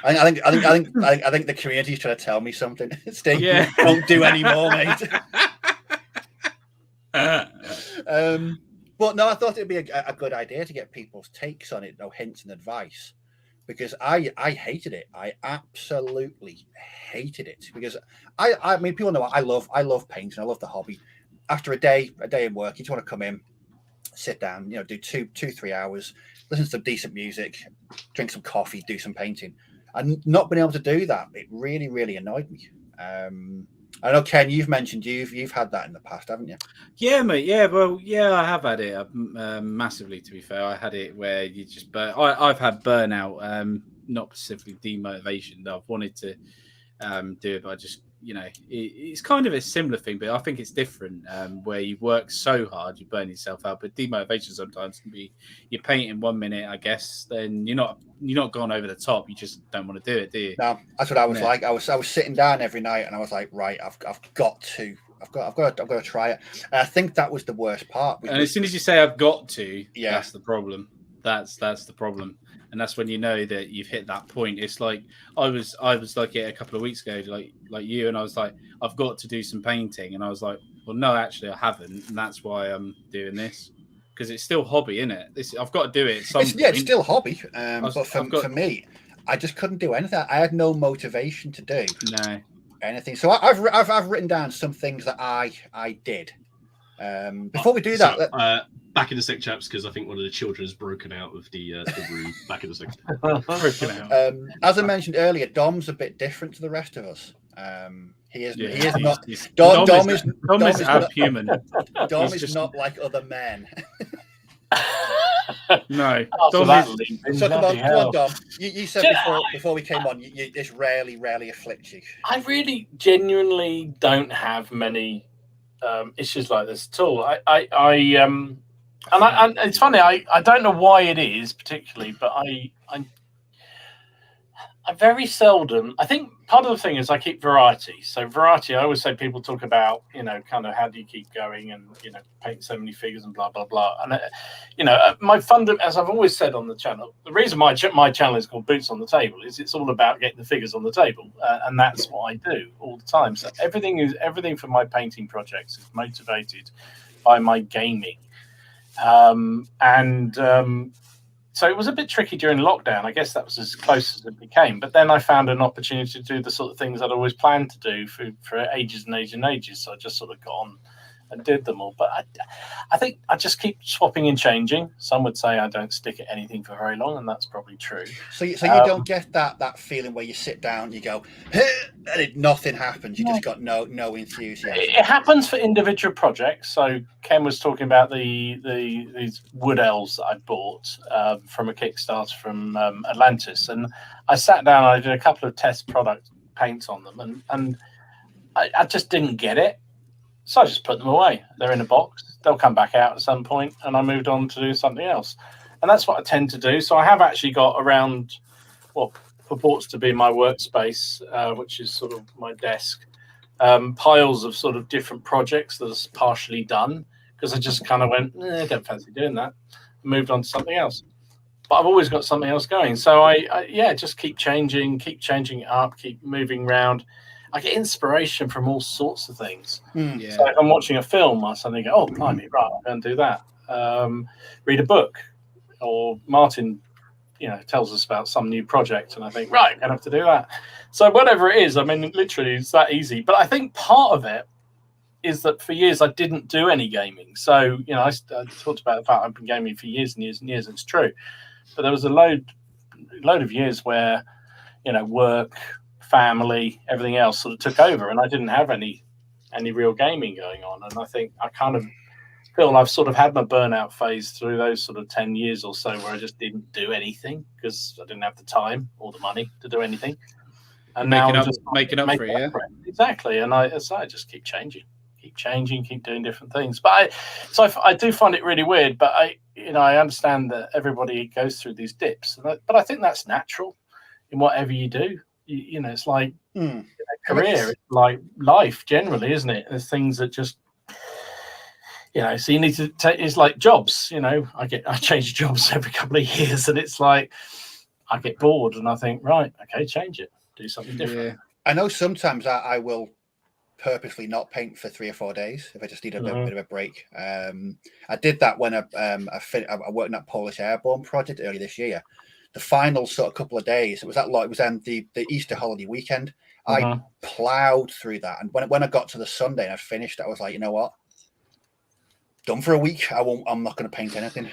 I think the community's trying to tell me something. Steve, don't do any more, mate. But no, I thought it'd be a good idea to get people's takes on it, hints and advice. Because I hated it. I absolutely hated it. Because I mean, people know I love painting. I love the hobby. After a day in work, you just want to come in, sit down, do 2-3 hours, listen to some decent music, drink some coffee, do some painting. And not being able to do that, it really, really annoyed me. I know, Ken, you've mentioned you've had that in the past, haven't you? Yeah, mate. Yeah, well, yeah, I have had it massively. To be fair, I had it where you just. But I've had burnout, not specifically demotivation. That I've wanted to do it, but I just, it's kind of a similar thing, but I think it's different. Where you work so hard, you burn yourself out. But demotivation sometimes can be you're painting 1 minute, I guess, then you're not going over the top. You just don't want to do it, do you? No, that's what I was like. I was sitting down every night, and I was like, right, I've got to try it. And I think that was the worst part. And as soon as you say I've got to, that's the problem. That's the problem. And that's when you know that you've hit that point. It's like I was like it a couple of weeks ago, like you, and I was like, I've got to do some painting, and I was like, well, no, actually, I haven't, and that's why I'm doing this because it's still hobby, isn't it? I've got to do it. It's still hobby, but for me, I just couldn't do anything. I had no motivation to do anything. So I've written down some things that I did. Before we do that. Back in the sec, chaps, because I think one of the children has broken out of the room. Back in the sec. Broken out. As I mentioned earlier, Dom's a bit different to the rest of us. He is not. Dom is human. Dom is not like other men. No. So come on, Dom. You said before we came on, this rarely afflicts you. I really genuinely don't have many issues like this at all. And it's funny. I don't know why it is particularly, but I very seldom. I think part of the thing is I keep variety. So variety, I always say people talk about, kind of how do you keep going and, paint so many figures and blah, blah, blah. And, my as I've always said on the channel, the reason my channel is called Boots on the Table is it's all about getting the figures on the table. And that's what I do all the time. So everything for my painting projects is motivated by my gaming. So it was a bit tricky during lockdown. I guess that was as close as it became. But then I found an opportunity to do the sort of things I'd always planned to do for ages and ages and ages. So I just sort of got on and did them all. But I think I just keep swapping and changing. Some would say I don't stick at anything for very long, and that's probably true. So you don't get that feeling where you sit down, you go, and nothing happens. You just got no enthusiasm. It happens for individual projects. So Ken was talking about these wood elves that I bought from a Kickstarter from Atlantis, and I sat down and I did a couple of test product paints on them, and I just didn't get it. So I just put them away. They're in a box. They'll come back out at some point, and I moved on to do something else. And that's what I tend to do. So I have actually got around what purports to be my workspace, which is sort of my desk, piles of sort of different projects that are partially done, because I just kind of went, I don't fancy doing that. Moved on to something else. But I've always got something else going. So I just keep changing it up, keep moving around. I get inspiration from all sorts of things. Yeah. So if I'm watching a film or something, go, blimey, right, I'm going to do that. Read a book, or Martin, tells us about some new project, and I think, right, I'm going to have to do that. So whatever it is, I mean, literally, it's that easy. But I think part of it is that for years I didn't do any gaming. So, I talked about the fact I've been gaming for years and years and years, and it's true. But there was a load of years where, work, family, everything else sort of took over, and I didn't have any real gaming going on. And I think I kind of feel I've sort of had my burnout phase through those sort of 10 years or so where I just didn't do anything because I didn't have the time or the money to do anything. And now I'm just making up for it, yeah. Exactly. And I just keep changing, keep doing different things. But I do find it really weird, but I understand that everybody goes through these dips, but I think that's natural in whatever you do. It's like career, it's like life generally, isn't it? There's things that just, so you need to take, it's like jobs, I change jobs every couple of years, and it's like, I get bored and I think, right, okay, change it, do something different. Yeah. I know sometimes I will purposely not paint for 3 or 4 days if I just need a bit of a break. I did that when I worked on that Polish airborne project early this year. The final sort of couple of days, it was the Easter holiday weekend. I plowed through that, and when I got to the Sunday and I finished, I was like, you know what, done for a week. I'm not going to paint anything.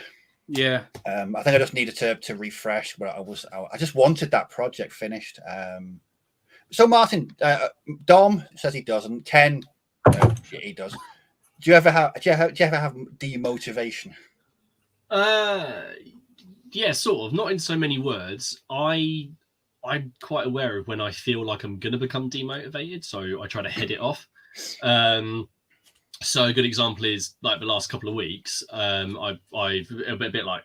Yeah. I think I just needed to refresh, but I just wanted that project finished. So Martin, Dom says he doesn't. Ken, he does. Do you ever have demotivation? Yeah, sort of. Not in so many words. I'm quite aware of when I feel like I'm going to become demotivated, so I try to head it off. So a good example is like the last couple of weeks. I've a bit like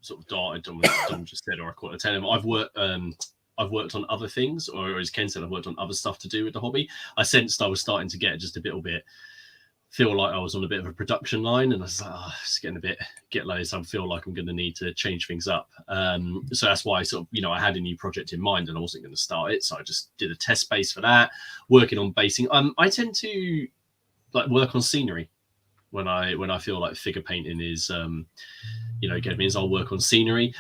sort of Dom just said, or I call it a tell him. I've worked on other things, or as Ken said, I've worked on other stuff to do with the hobby. I sensed I was starting to get just a little bit. Feel like I was on a bit of a production line, and I was like, it's getting a bit low, so I feel like I'm going to need to change things up. So that's why I had a new project in mind, and I wasn't going to start it, so I just did a test base for that, working on basing. I tend to like work on scenery when I feel like figure painting is, get me. I'll work on scenery,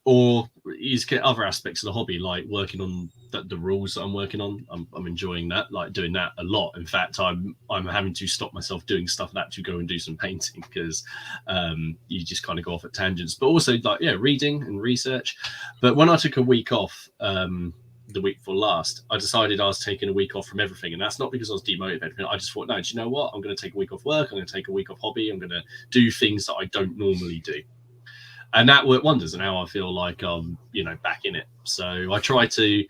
or use other aspects of the hobby, like working on the rules that I'm working on. I'm enjoying that, like doing that a lot. In fact, I'm having to stop myself doing stuff that to go and do some painting, because you just kind of go off at tangents. But also reading and research. But when I took a week off, the week before last, I decided I was taking a week off from everything, and that's not because I was demotivated. I just thought, no, do you know what? I'm going to take a week off work. I'm going to take a week off hobby. I'm going to do things that I don't normally do. And that worked wonders, and now I feel like I'm, back in it. So I try to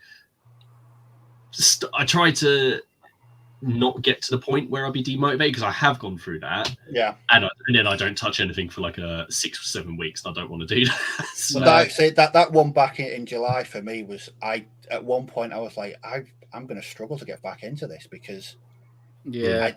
not get to the point where I'll be demotivated, because I have gone through that. Yeah. And then I don't touch anything for like 6 or 7 weeks. And I don't want to do that. So, Well, that one back in July for me was, at one point I was like, I'm going to struggle to get back into this, because there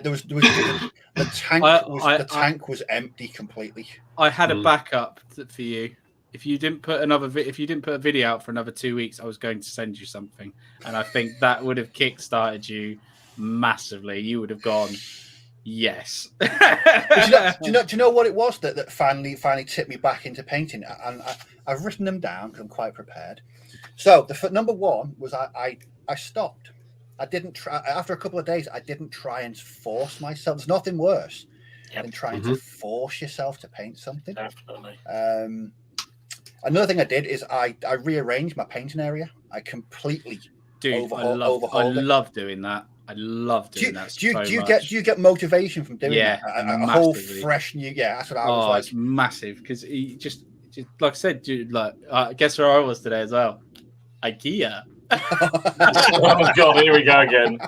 was the tank was empty completely. I had a backup for you. If you didn't put a video out for another 2 weeks, I was going to send you something, and I think that would have kickstarted you massively. You would have gone, yes. Do you know what it was that finally tipped me back into painting? And I've written them down because I'm quite prepared. So number one was I stopped. I didn't try. After a couple of days, I didn't try and force myself. There's nothing worse than trying to force yourself to paint something. Definitely. Another thing I did is I rearranged my painting area. I completely overhauled I love doing that. I love doing that. Do you get motivation from doing that? A whole fresh new. Yeah, that's what I was like. It's massive, because just like I said, guess where I was today as well? IKEA. Oh God, here we go again.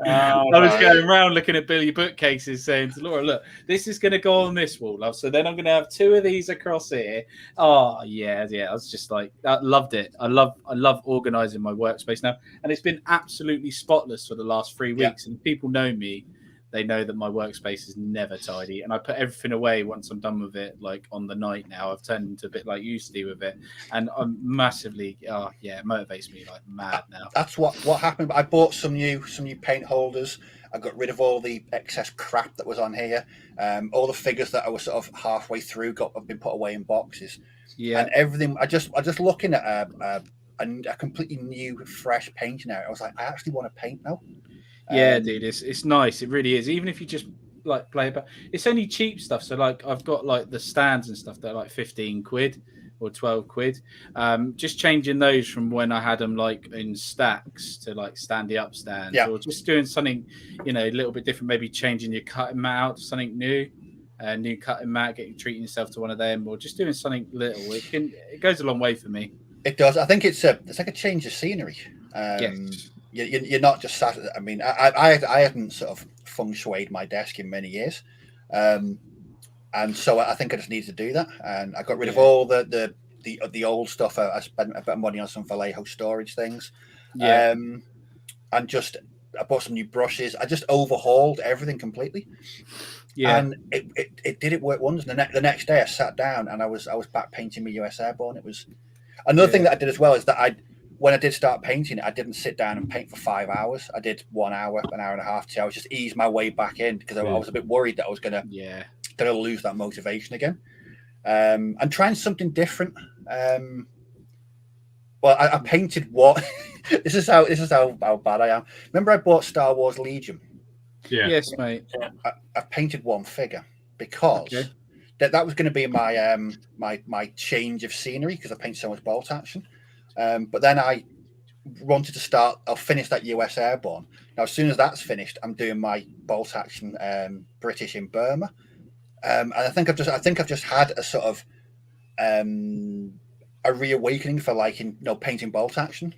I was going around looking at Billy bookcases, saying to Laura, "Look, this is going to go on this wall, love. So then I'm going to have 2 of these across here." Oh yeah. I was just like, I loved it. I love organizing my workspace now, and it's been absolutely spotless for the last 3 weeks. And if people know me, they know that my workspace is never tidy, and I put everything away once I'm done with it. Like on the night now, I've turned into a bit like you, Steve, with it, and I'm massively, it motivates me like mad now. That's what happened. I bought some new paint holders. I got rid of all the excess crap that was on here. All the figures that I was sort of halfway through have been put away in boxes. Yeah, and everything. I just looking at a completely new, fresh painting area. I was like, I actually want to paint now. Yeah, dude, it's nice. It really is. Even if you just like play about, it's only cheap stuff. So like, I've got like the stands and stuff that are like 15 quid or 12 quid. Just changing those from when I had them like in stacks to like standy up stands, or just doing something, a little bit different. Maybe changing your cutting mat out to something new, new cutting mat, treating yourself to one of them, or just doing something little. It goes a long way for me. It does. I think it's like a change of scenery. Yes. You're not just sat. I mean, I hadn't sort of feng shuied my desk in many years, and so I think I just needed to do that. And I got rid of all the old stuff. I spent a bit of money on some Vallejo storage things, and just I bought some new brushes. I just overhauled everything completely. Yeah, and it did work wonders. The next day I sat down and I was back painting my US Airborne. It was another thing that I did as well is that when I did start painting, I didn't sit down and paint for 5 hours. I did 1 hour, an hour and a half, 2 hours, just ease my way back in, because I was a bit worried that I was gonna lose that motivation again. And trying something different. Well, I painted what this is how bad I am. Remember, I bought Star Wars Legion. Yeah. Yes, mate. I painted one figure because that was going to be my my change of scenery, because I paint so much bolt action. But then I wanted to I'll finish that US Airborne. Now, as soon as that's finished, I'm doing my bolt action British in Burma. And I think I've just had a sort of a reawakening for painting bolt action.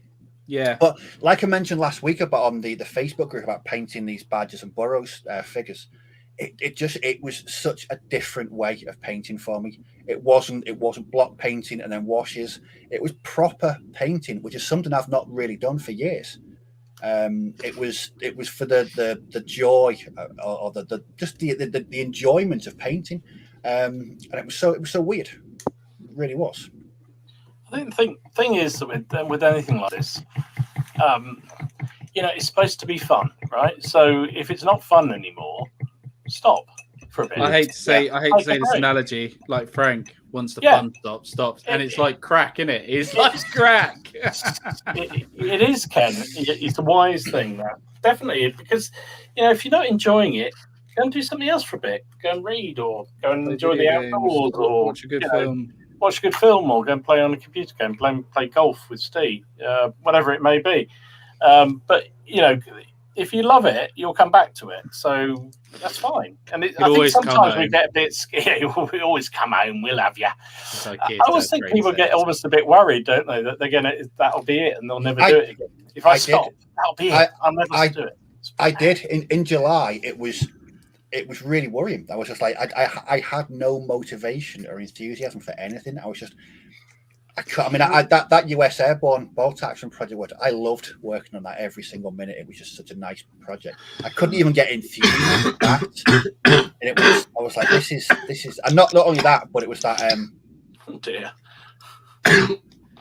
Yeah. But like I mentioned last week about on the Facebook group about painting these Badges and Burrows figures, it was such a different way of painting for me. It wasn't block painting and then washes. It was proper painting, which is something I've not really done for years. It was for the joy or the enjoyment of painting, and it was so weird. It really was. I think the thing is with anything like this, it's supposed to be fun, right? So if it's not fun anymore, stop for a bit. I hate to say this analogy, like Frank, once the fun stops, and it's like crack, isn't it? It's like crack. It is, Ken. It's a wise thing, that definitely, because if you're not enjoying it, go and do something else for a bit. Go and read, or go and enjoy the outdoors, or watch a good film. Watch a good film, or go and play on a computer game, play golf with Steve, whatever it may be. But if you love it, you'll come back to it. So that's fine. And I think sometimes we get a bit scared. We always come home, we'll have you. I always think people get almost a bit worried, don't they? That that'll be it, and they'll never do it again. If I stop, that'll be it. I'll never do it. I did in July. It was really worrying. I was just like, I had no motivation or enthusiasm for anything. I was just, that US Airborne bolt action project, I loved working on that every single minute. It was just such a nice project. I couldn't even get enthused with that. And I was like, this is, and not only that, but it was that. Oh dear.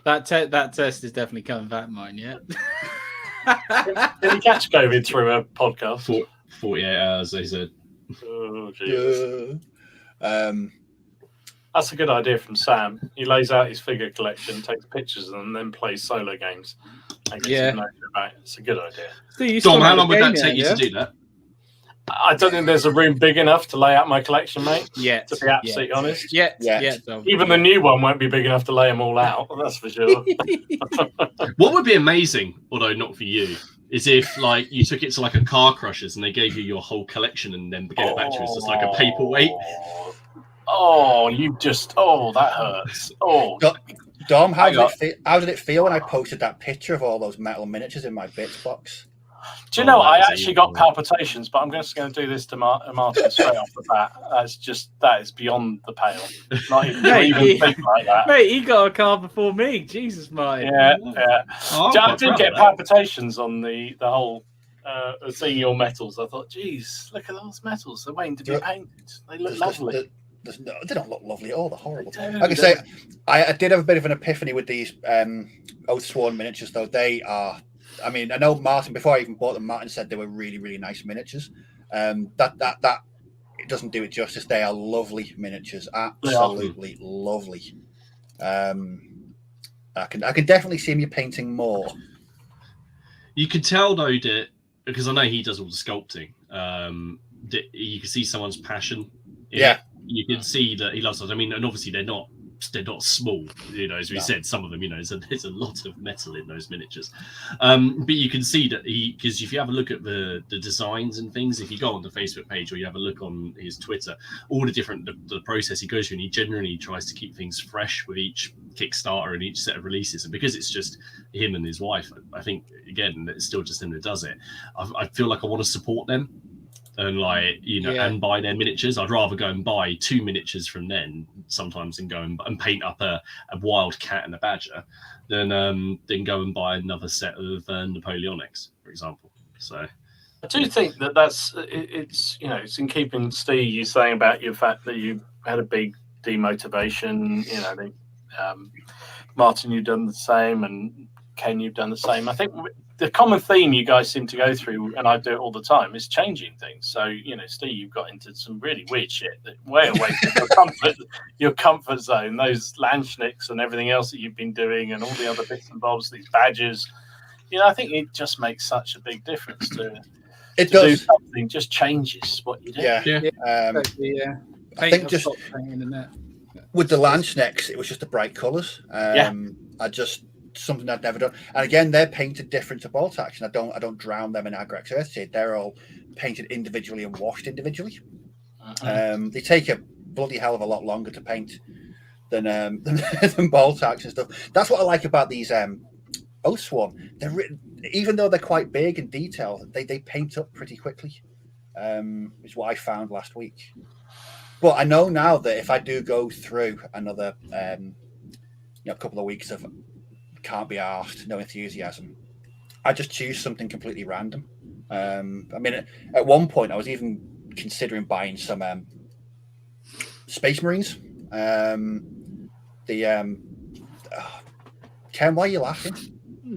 That test is definitely coming back mine. Yeah. Did he catch COVID through a podcast? 48 hours, they said. Oh, Jesus. That's a good idea from Sam. He lays out his figure collection, takes pictures, and then plays solo games. And gets his notes back. It's a good idea. Dom, how long would that take you to do that? I don't think there's a room big enough to lay out my collection, mate. Yeah. To be absolutely honest. Yeah. Even the new one won't be big enough to lay them all out. That's for sure. What would be amazing, although not for you, is if like you took it to like a car crushers and they gave you your whole collection and then gave it back to you as just like a paperweight. Oh, that hurts. Oh, Dom, how did it feel when I posted that picture of all those metal miniatures in my bits box? Do you know, I actually got palpitations, but I'm just going to do this to Martin straight off the bat. That is beyond the pale. Not even think like that. Mate, he got a car before me. Jesus, Martin. Yeah. I did get palpitations on the whole seeing your metals. I thought, geez, look at those metals. They're waiting to be painted. They look lovely. They don't look lovely at all. They're horrible. Like I say, I did have a bit of an epiphany with these Oathsworn miniatures, though. They are. I mean, I know Martin, before I even bought them, Martin said they were really, really nice miniatures. That it doesn't do it justice. They are lovely miniatures, absolutely lovely. I can definitely see you painting more. You can tell though that, because I know he does all the sculpting. You can see someone's passion. You can see that he loves it. I mean, and obviously they're not small, as we said, some of them, there's a lot of metal in those miniatures. But you can see that because if you have a look at the designs and things, if you go on the Facebook page or you have a look on his Twitter, all the process he goes through, and he generally tries to keep things fresh with each Kickstarter and each set of releases. And because it's just him and his wife, I think, again, it's still just him that does it. I feel like I want to support them. And and buy their miniatures. I'd rather go and buy 2 miniatures from them sometimes and go and paint up a wild cat and a badger than go and buy another set of Napoleonics, for example. So I do think it's in keeping, Steve, you saying about your fact that you had a big demotivation. Martin, you've done the same, and Ken, you've done the same. I think the common theme you guys seem to go through, and I do it all the time, is changing things. So, Steve, you've got into some really weird shit that way away from your comfort zone, those Landschnicks and everything else that you've been doing and all the other bits and bobs, these badges. I think it just makes such a big difference to do something, just changes what you do. I think just with the Landschnicks, it was just the bright colours. Something I'd never done, and again, they're painted different to bolt action. I don't drown them in Agrax Earthshade. They're all painted individually and washed individually. They take a bloody hell of a lot longer to paint than bolt action stuff. That's what I like about these Oathsworn. Even though they're quite big and detailed, they paint up pretty quickly. Is what I found last week. But I know now that if I do go through another couple of weeks of can't be arsed, no enthusiasm, I just choose something completely random. I mean, at one point I was even considering buying some Space Marines. Ken, why are you laughing?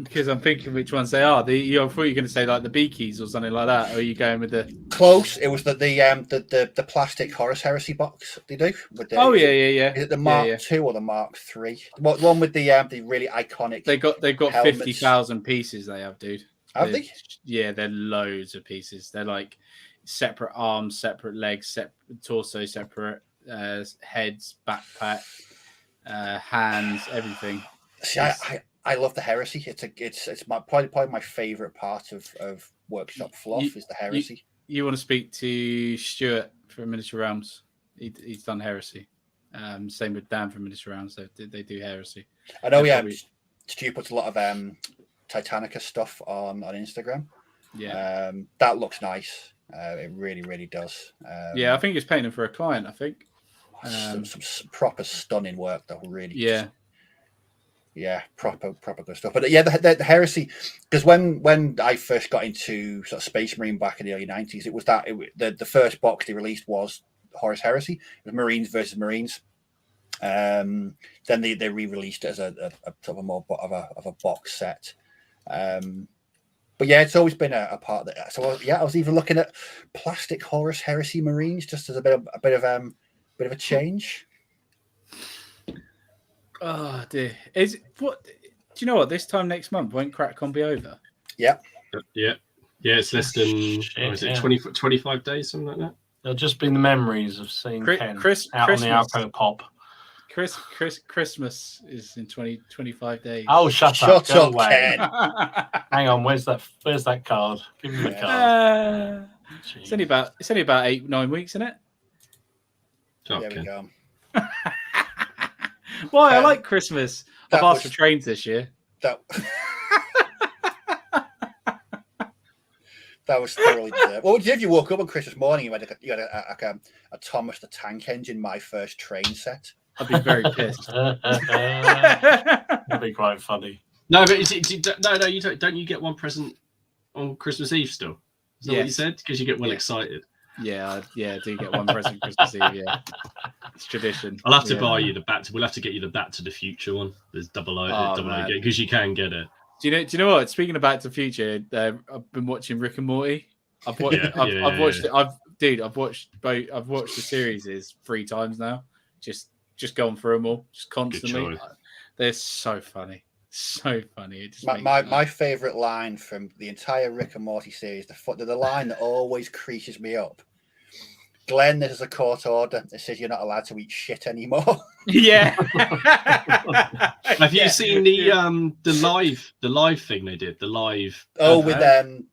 Because I'm thinking which ones they are. I thought you were going to say like the Beakies or something like that. Or are you going with the close? It was the plastic Horus Heresy box they do. With the, Is it the Mark II or the Mark III? What one with the really iconic? They've got 50,000 pieces. They have, dude. Have they? Yeah, they're loads of pieces. They're like separate arms, separate legs, separate torso, separate heads, backpack, hands, everything. See, I love the Heresy. It's probably my favorite part of workshop fluff is the Heresy. You want to speak to Stuart from Miniature Realms? He's done Heresy. Same with Dan from Miniature Realms. They do Heresy. I know. Stu puts a lot of Titanica stuff on Instagram. Yeah. That looks nice. It really, really does. I think it's painting for a client. I think some proper stunning work, though. Really. Yeah. Proper good stuff. But yeah, the heresy, because when I first got into sort of Space Marine back in the early 90s, it was the first box they released was Horus Heresy. It was Marines versus Marines. Then they re-released it as a sort of a more of a box set. But yeah, it's always been a part of that. So I was even looking at plastic Horus Heresy Marines just as a bit of a change. Oh dear! Do you know what? This time next month, won't CrackCon be over? Yeah. It's less than 25 days, something like that. There'll just be the memories of seeing Ken out Christmas. on the Alco Pop. Christmas is in 25 days. Oh, shut up, away. Ken. Hang on, where's that card? Give me the card. It's only about 8-9 weeks, isn't it? There we go. Why? I like Christmas. I've asked for trains this year. That was thoroughly deserved. What would you do if you woke up on Christmas morning? You had a Thomas the Tank Engine, my first train set. I'd be very pissed. That'd be quite funny. No, but no, you don't. Don't you get one present on Christmas Eve still? Is that what you said? Because you get excited. Yeah, I do get one present Christmas Eve. Yeah, it's tradition. I'll have to buy you we'll have to get you the Back to the Future one. There's double O because you can get it. Do you know what? Speaking of Back to the Future, I've been watching Rick and Morty. I've watched it. I've watched the series 3 times now. Just going through them all, just constantly. They're so funny. So funny. It just my favorite line from the entire Rick and Morty series, the line that always creases me up. Glenn, there's a court order that says you're not allowed to eat shit anymore. Yeah. Have you seen the live thing they did? The live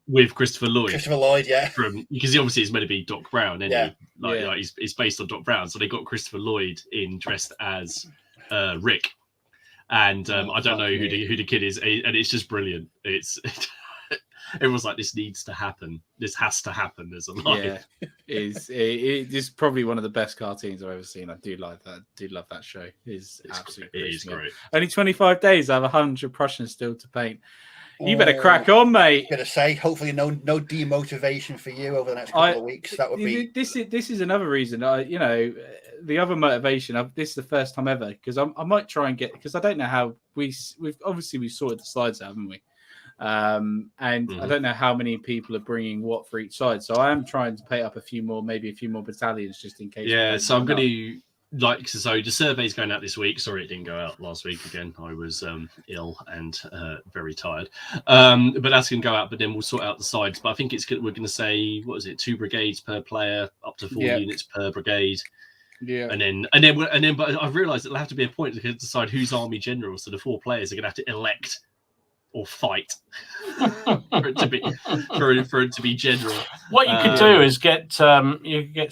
with Christopher Lloyd. Christopher Lloyd, yeah. Because obviously it's meant to be Doc Brown, isn't he? Like he's based on Doc Brown, so they got Christopher Lloyd dressed as Rick. And I don't know who the kid is, and it's just brilliant. Everyone's like, this needs to happen. This has to happen. There's a live. Yeah, it is probably one of the best cartoons I've ever seen. I do like that. Do love that show. It's absolutely it is great. Only 25 days. I have 100 Prussians still to paint. You better crack on, mate. I'm gonna say, hopefully, no demotivation for you over the next couple of weeks. That would be. This is another reason. The other motivation. This is the first time ever because I might try and get because I don't know how we've sorted the slides out, haven't we? I don't know how many people are bringing what for each side. So I am trying to pay up maybe a few more battalions just in case. Yeah, so I'm going to so the survey's going out this week. Sorry, it didn't go out last week again. I was ill and very tired. But that's going to go out. But then we'll sort out the sides. But I think we're going to say 2 brigades per player, up to 4 units per brigade. Yeah, and then, but I've realised it'll have to be a point to decide who's army general. So the 4 players are going to have to elect or fight for it to be general. What you could do is get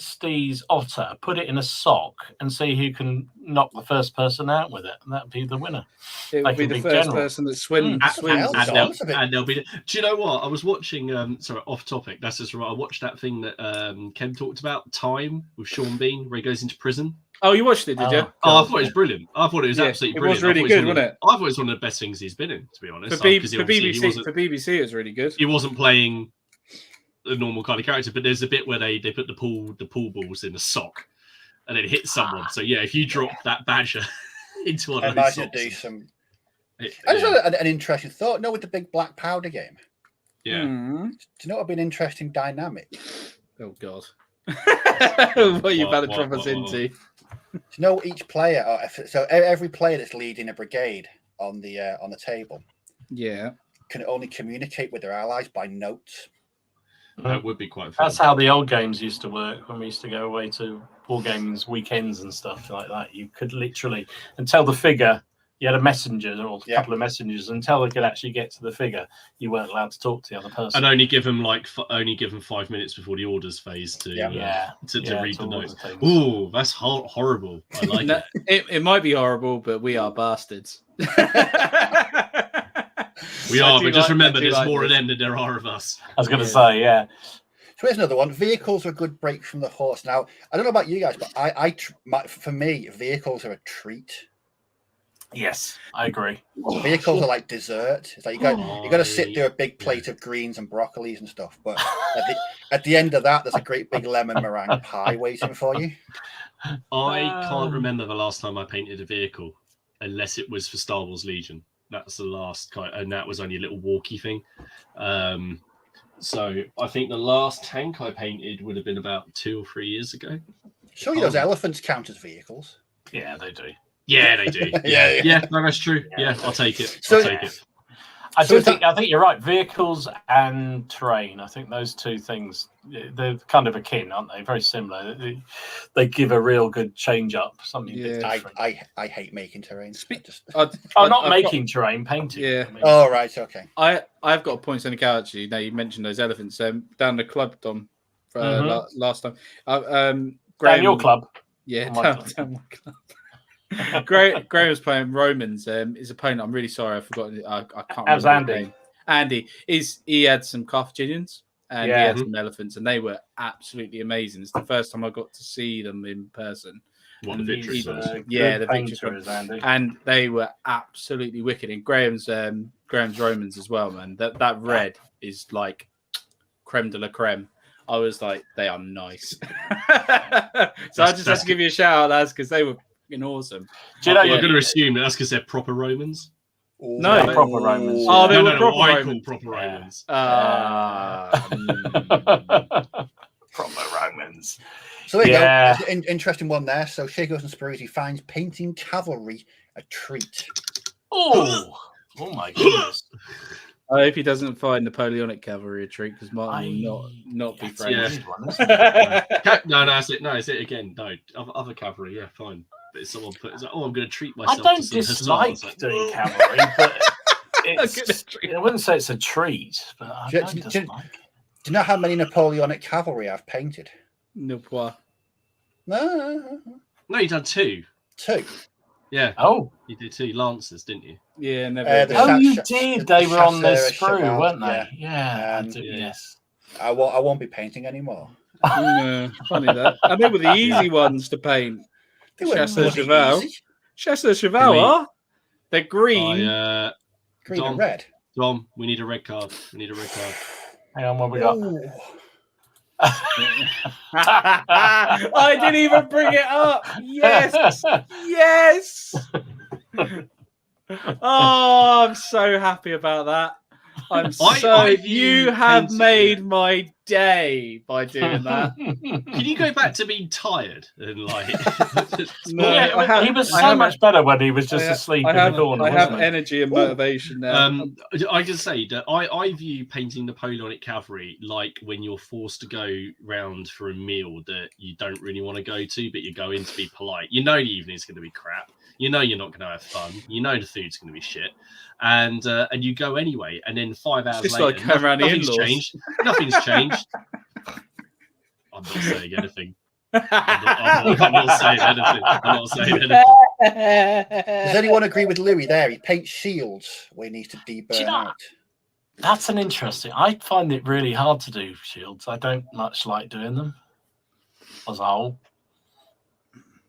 Steve's otter, put it in a sock, and see who can knock the first person out with it, and that'd be the winner. It would be the first person that swims. And they'll be. Do you know what? I was watching. Sorry, off topic. That's just right. I watched that thing that Ken talked about, Time, with Sean Bean, where he goes into prison. Oh, you watched it, did you? Oh, I thought it was brilliant. I thought it was absolutely brilliant. It was really good, wasn't it? I thought it was one of the best things he's been in, to be honest. For BBC, it was really good. He wasn't playing a normal kind of character, but there's a bit where they put the pool balls in a sock and it hits someone. So yeah, if you drop that badger into one of those socks, do some. I just had an interesting thought. No, with the big black powder game. Yeah. Do you know what would be an interesting dynamic? Oh God. What are you about to drop us into? Do you know each player? So every player that's leading a brigade on the table, can only communicate with their allies by notes. That would be quite fun. That's how the old games used to work when we used to go away to war games weekends and stuff like that. You could literally until the figure. You had a messenger or a couple of messengers until they could actually get to the figure. You weren't allowed to talk to the other person, and only give them 5 minutes before the orders phase to read the notes. Ooh, that's horrible. I like it. It might be horrible, but we are bastards. We are, but just remember, there's like more of this. them than there are of us. I was going to say, yeah. So here's another one. Vehicles are a good break from the horse. Now, I don't know about you guys, but for me, vehicles are a treat. Yes, I agree. Vehicles are like dessert. It's like you got to sit there a big plate of greens and broccolis and stuff. But at the end of that, there's a great big lemon meringue pie waiting for you. I can't remember the last time I painted a vehicle, unless it was for Star Wars Legion. That's the last kind, and that was only a little walkie thing. So I think the last tank I painted would have been about 2 or 3 years ago. Surely those elephants count as vehicles. Yeah, they do. Yeah, they do. Yeah, no, that's true. Yeah, I'll take it. So- I'll take it. I think you're right. Vehicles and terrain. I think those two things, they're kind of akin, aren't they? Very similar. They give a real good change up. Something a bit different. I hate making terrain. Not making terrain, painting. Yeah. I mean. Oh right, okay. I've got points on the couch. Actually, now you mentioned those elephants. Down the club, Dom, last time. Graham, Graham, your club. Yeah, my down my club. Graham was playing Romans. His opponent, I'm really sorry, I've forgotten. I can't remember. Andy. Andy he had some Carthaginians and he had some elephants, and they were absolutely amazing. It's the first time I got to see them in person. What, the victory songs? Yeah, the victory songs, Andy. and they were absolutely wicked. And Graham's Romans as well, man. That red is like creme de la creme. I was like, they are nice. So I just have to give you a shout out, lads, because they were awesome. Do you know, I'm going to assume that's because they're proper Romans. No, they're proper Romans. Oh, they were I proper call Romans. proper Romans. Proper Romans. So there you go. That's an interesting one there. So Shay Goes and Spurry finds painting cavalry a treat. Oh my goodness. I hope he doesn't find Napoleonic cavalry a treat, because Martin will not be friends. No, that's it. No, it's it again. No, other cavalry. Yeah, fine. But if someone it's like, I'm going to treat myself. I don't dislike doing cavalry, but I wouldn't say it's a treat. But I don't dislike it. Do you know how many Napoleonic cavalry I've painted? No, pois. No, you've done 2. 2. Yeah. Oh, you did 2 lancers, didn't you? Yeah, never. You did. They were on their sprue, weren't they? Yeah. Yes. I won't be painting anymore. Funny that. And they were the easy ones to paint. Chasseur Cheval, they're green. Green and red. Dom, we need a red card. Hang on, what we got? I didn't even bring it up. Yes. Oh, I'm so happy about that. You have made my day by doing that. Can you go back to being tired and like? No, he was so much better when he was just asleep in the corner. I have energy and motivation now. I can say that I view painting Napoleonic cavalry like when you're forced to go round for a meal that you don't really want to go to, but you're going to be polite. You know the evening's going to be crap. You know you're not going to have fun. You know the food's going to be shit, and you go anyway. And then 5 hours just later, like nothing's changed. Nothing's changed. I'm not saying anything. I'm not saying anything. Does anyone agree with Louis there? He paints shields where he needs to deburn out. That's an interesting. I find it really hard to do shields. I don't much like doing them as a whole.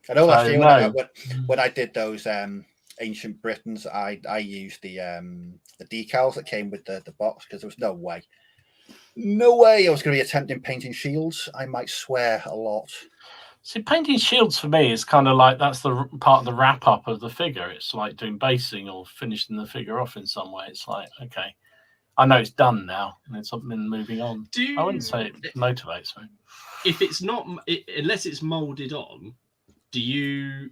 I know last year when I did those ancient Britons, I used the decals that came with the box, because there was no way I was going to be attempting painting shields. I might swear a lot. See, painting shields for me is kind of like that's the part of the wrap up of the figure. It's like doing basing or finishing the figure off in some way. It's like, okay, I know it's done now, and it's something moving on. I wouldn't say it motivates me. If it's not, unless it's molded on. Do you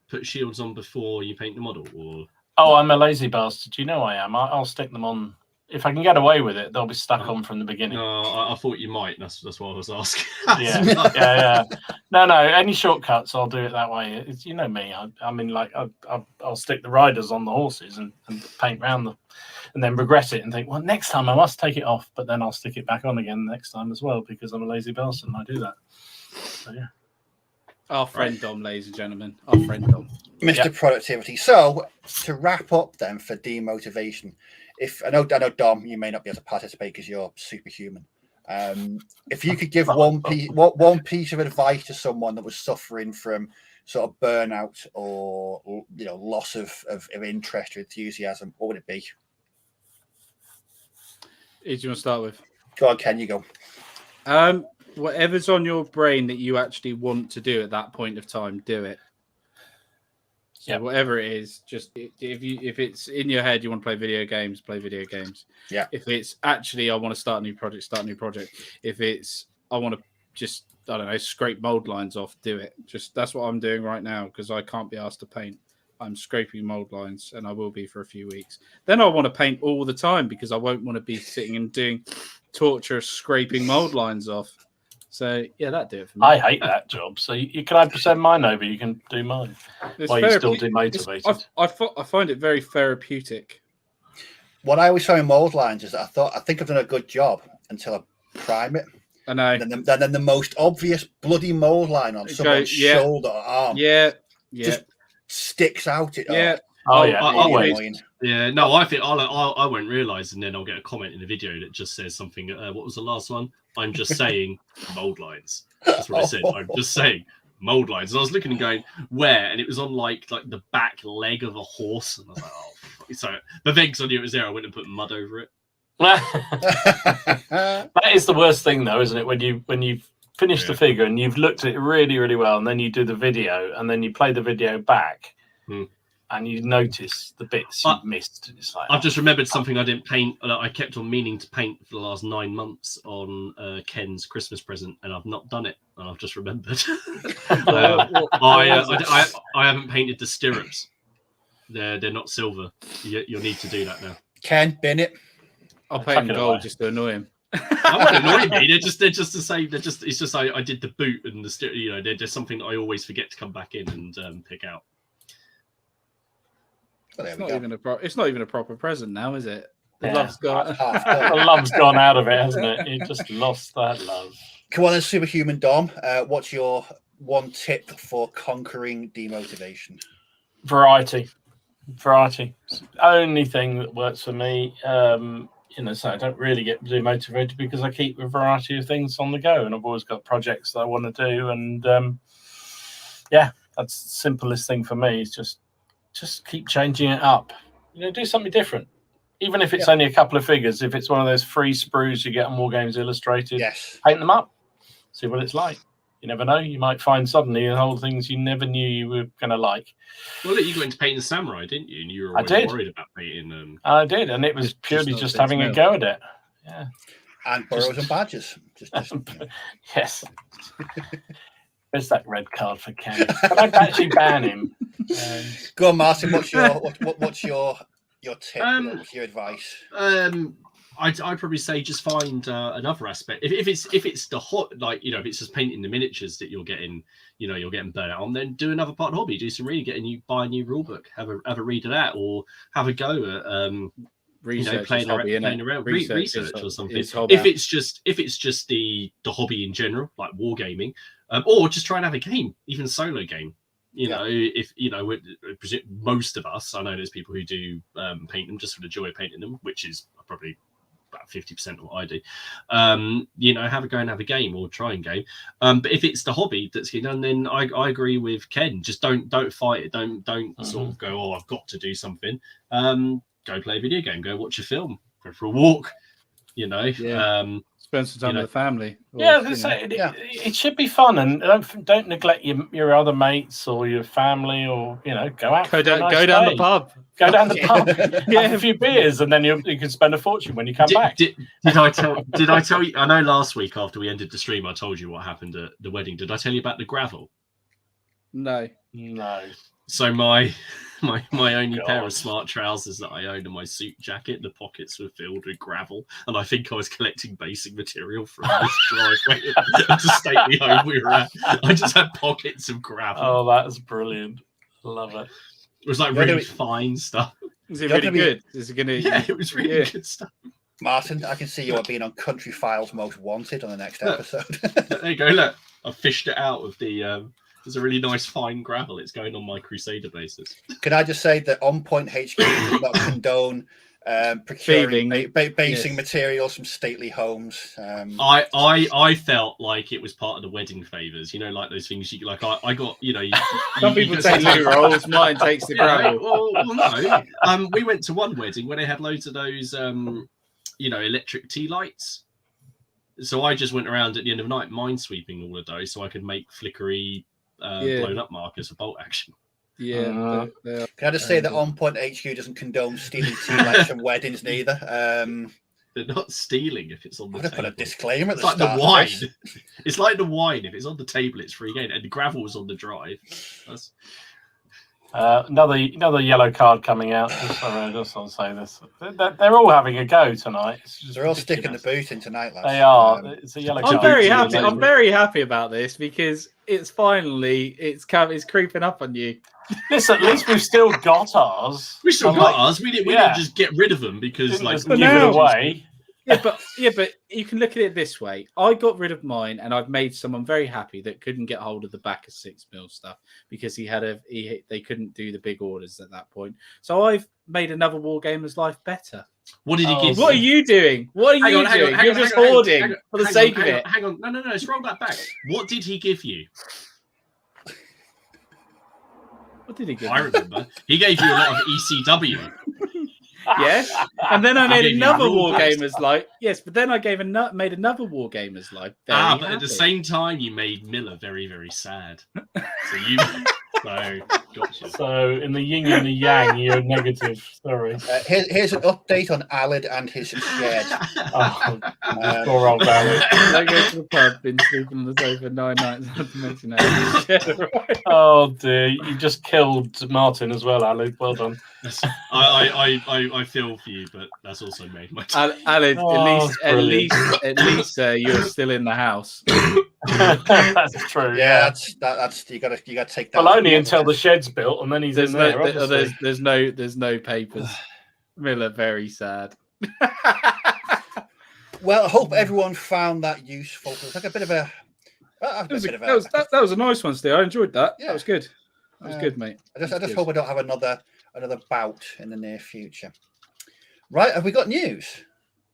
put shields on before you paint the model? Or I'm a lazy bastard. You know I am. I'll stick them on. If I can get away with it, they'll be stuck on from the beginning. No, I thought you might. That's why I was asking. Yeah. No. Any shortcuts, I'll do it that way. You know me. I mean, like I'll stick the riders on the horses and paint around them, and then regret it and think, well, next time I must take it off. But then I'll stick it back on again next time as well, because I'm a lazy bastard and I do that. So yeah. Our friend Dom, ladies and gentlemen. Our friend Dom. Mr. Productivity. So, to wrap up then for demotivation, if I know Dom, you may not be able to participate because you're superhuman. If you could give one piece of advice to someone that was suffering from sort of burnout or loss of interest or enthusiasm, what would it be? Who do you want to start with? Go on, Ken, you go. Whatever's on your brain that you actually want to do at that point of time, do it. So whatever it is, just if it's in your head, you want to play video games, play video games. Yeah. If it's actually I want to start a new project, start a new project. If it's I want to just scrape mold lines off, do it. Just that's what I'm doing right now because I can't be asked to paint. I'm scraping mold lines, and I will be for a few weeks. Then I want to paint all the time because I won't want to be sitting and doing torturous scraping mold lines off. So yeah, that'd do it for me. I hate that job. So can I send mine over? You can do mine. While you're still demotivated. I find it very therapeutic. What I always find in mold lines is that I think I've done a good job until I prime it. I know. And then the most obvious bloody mold line on someone's shoulder or arm. Just sticks out. No, I think I won't realise, and then I'll get a comment in the video that just says something. What was the last one? I'm just saying mold lines. That's what I said. I'm just saying mold lines. And I was looking and going, where? And it was on like the back leg of a horse. And I was like, oh, fuck. So the thing I knew it was there. I went and put mud over it. That is the worst thing, though, isn't it? When you've finished the figure and you've looked at it really, really well, and then you do the video, and then you play the video back. And you notice the bits you've missed. It's like, I've just remembered something I didn't paint. I kept on meaning to paint for the last 9 months on Ken's Christmas present, and I've not done it. And I've just remembered. I haven't painted the stirrups. They're not silver. You'll need to do that now. Ken, bin it. I'll paint them gold just to annoy him. I won't annoy me. They're just the same. It's just I did the boot and the stirrup. They're just something that I always forget to come back in and pick out. Well, it's not even a proper present now, is it? The love's gone. The love's gone out of it, hasn't it? You just lost that love. Come on then, Superhuman Dom. What's your one tip for conquering demotivation? Variety. It's the only thing that works for me. So I don't really get demotivated because I keep a variety of things on the go, and I've always got projects that I want to do, and that's the simplest thing for me. Is just keep changing it up. Do something different. Even if it's only a couple of figures, if it's one of those free sprues you get on War Games Illustrated, paint them up, see what it's like. You never know. You might find suddenly whole things you never knew you were going to like. Well, you got into painting the samurai, didn't you? And you were always worried about painting. I did, and it was purely just having a go at it. Yeah. And Burrows and Badges. Yes. Where's that red card for Ken? Can I actually ban him? Go on, Martin. What's your tip? What's your advice? I'd probably say just find another aspect. If it's the hot, if it's just painting the miniatures that you're getting burnt out on, then do another part of the hobby. Do some reading, buy a new rule book, have a read of that, or have a go at playing around research or something. If it's just the hobby in general, like wargaming, or just try and have a game, even solo game. Most of us, I know there's people who do paint them just for the joy of painting them, which is probably about 50% of what I do. Have a go and have a game or try and game. But if it's the hobby that's getting done, then I agree with Ken. Just don't fight it. Don't sort of go, oh, I've got to do something. Go play a video game. Go watch a film. Go for a walk. Spend some time with the family. It should be fun, and don't neglect your other mates or your family, or go out. Go down the pub. Go down the pub. Have a few beers, and then you can spend a fortune when you come back. Did I tell you? I know last week after we ended the stream, I told you what happened at the wedding. Did I tell you about the gravel? No. So my only pair of smart trousers that I owned and my suit jacket, the pockets were filled with gravel, and I think I was collecting basic material from this driveway to stately home we were at. I just had pockets of gravel. Oh, that's brilliant! Love it. It was like really fine stuff. Is it really good? Is it gonna? Yeah, it was really good stuff. Martin, I can see you are being on Country Files Most Wanted on the next episode. There you go. Look, I fished it out of the. There's a really nice fine gravel. It's going on my Crusader bases. Can I just say that On Point HQ does not condone procuring basing materials from stately homes. I felt like it was part of the wedding favors, like those things you like. I got, some people take loo rolls, mine takes the gravel. Well, no. We went to one wedding where they had loads of those, electric tea lights. So I just went around at the end of the night minesweeping all of those so I could make flickery blown up markers for bolt action. Yeah. Can I just say that On Point HQ doesn't condone stealing tea lights from weddings neither? They're not stealing if it's on the table. Put a disclaimer at the start. Like the wine. It's like the wine. If it's on the table, it's free game. And the gravel was on the drive. That's... Another yellow card coming out. I just want to say this. They're all having a go tonight. They're all sticking the boot in tonight, lads. They are. It's a yellow card. I'm very happy. I'm very happy about this because it's finally it's creeping up on you. Listen, at least we've still got ours. We still got ours. We didn't just get rid of them because give it away. Yeah, but you can look at it this way. I got rid of mine, and I've made someone very happy that couldn't get hold of the back of 6 mil stuff because they couldn't do the big orders at that point. So I've made another Wargamer's life better. What did he give you? What are you doing? What are you doing? You're just hoarding for the sake of it. Hang on. No. Let's roll that back. What did he give you? What did he give? I remember. He gave you a lot of ECW. Yes, and then I made another Wargamer's life. Yes, but then I made another Wargamer's life. But at the same time, you made Miller very, very sad. Gotcha. So in the yin and the yang, you're negative. Sorry. Here's an update on Alid and his shed. Poor old Alid. I go to the pub, been sleeping on the sofa 9 nights. Oh dear, you just killed Martin as well, Alid. Well done. I feel for you, but that's also made my time. Alid, at least you're still in the house. That's true. Yeah, that's you got to take that. Well, only until the shed's built, and then he's in there. There's no papers. Miller, very sad. Well, I hope everyone found that useful. It was like a bit of a. That was a nice one, Steve. I enjoyed that. Yeah. That was good. That was good, mate. I just hope I don't have another bout in the near future. Right? Have we got news?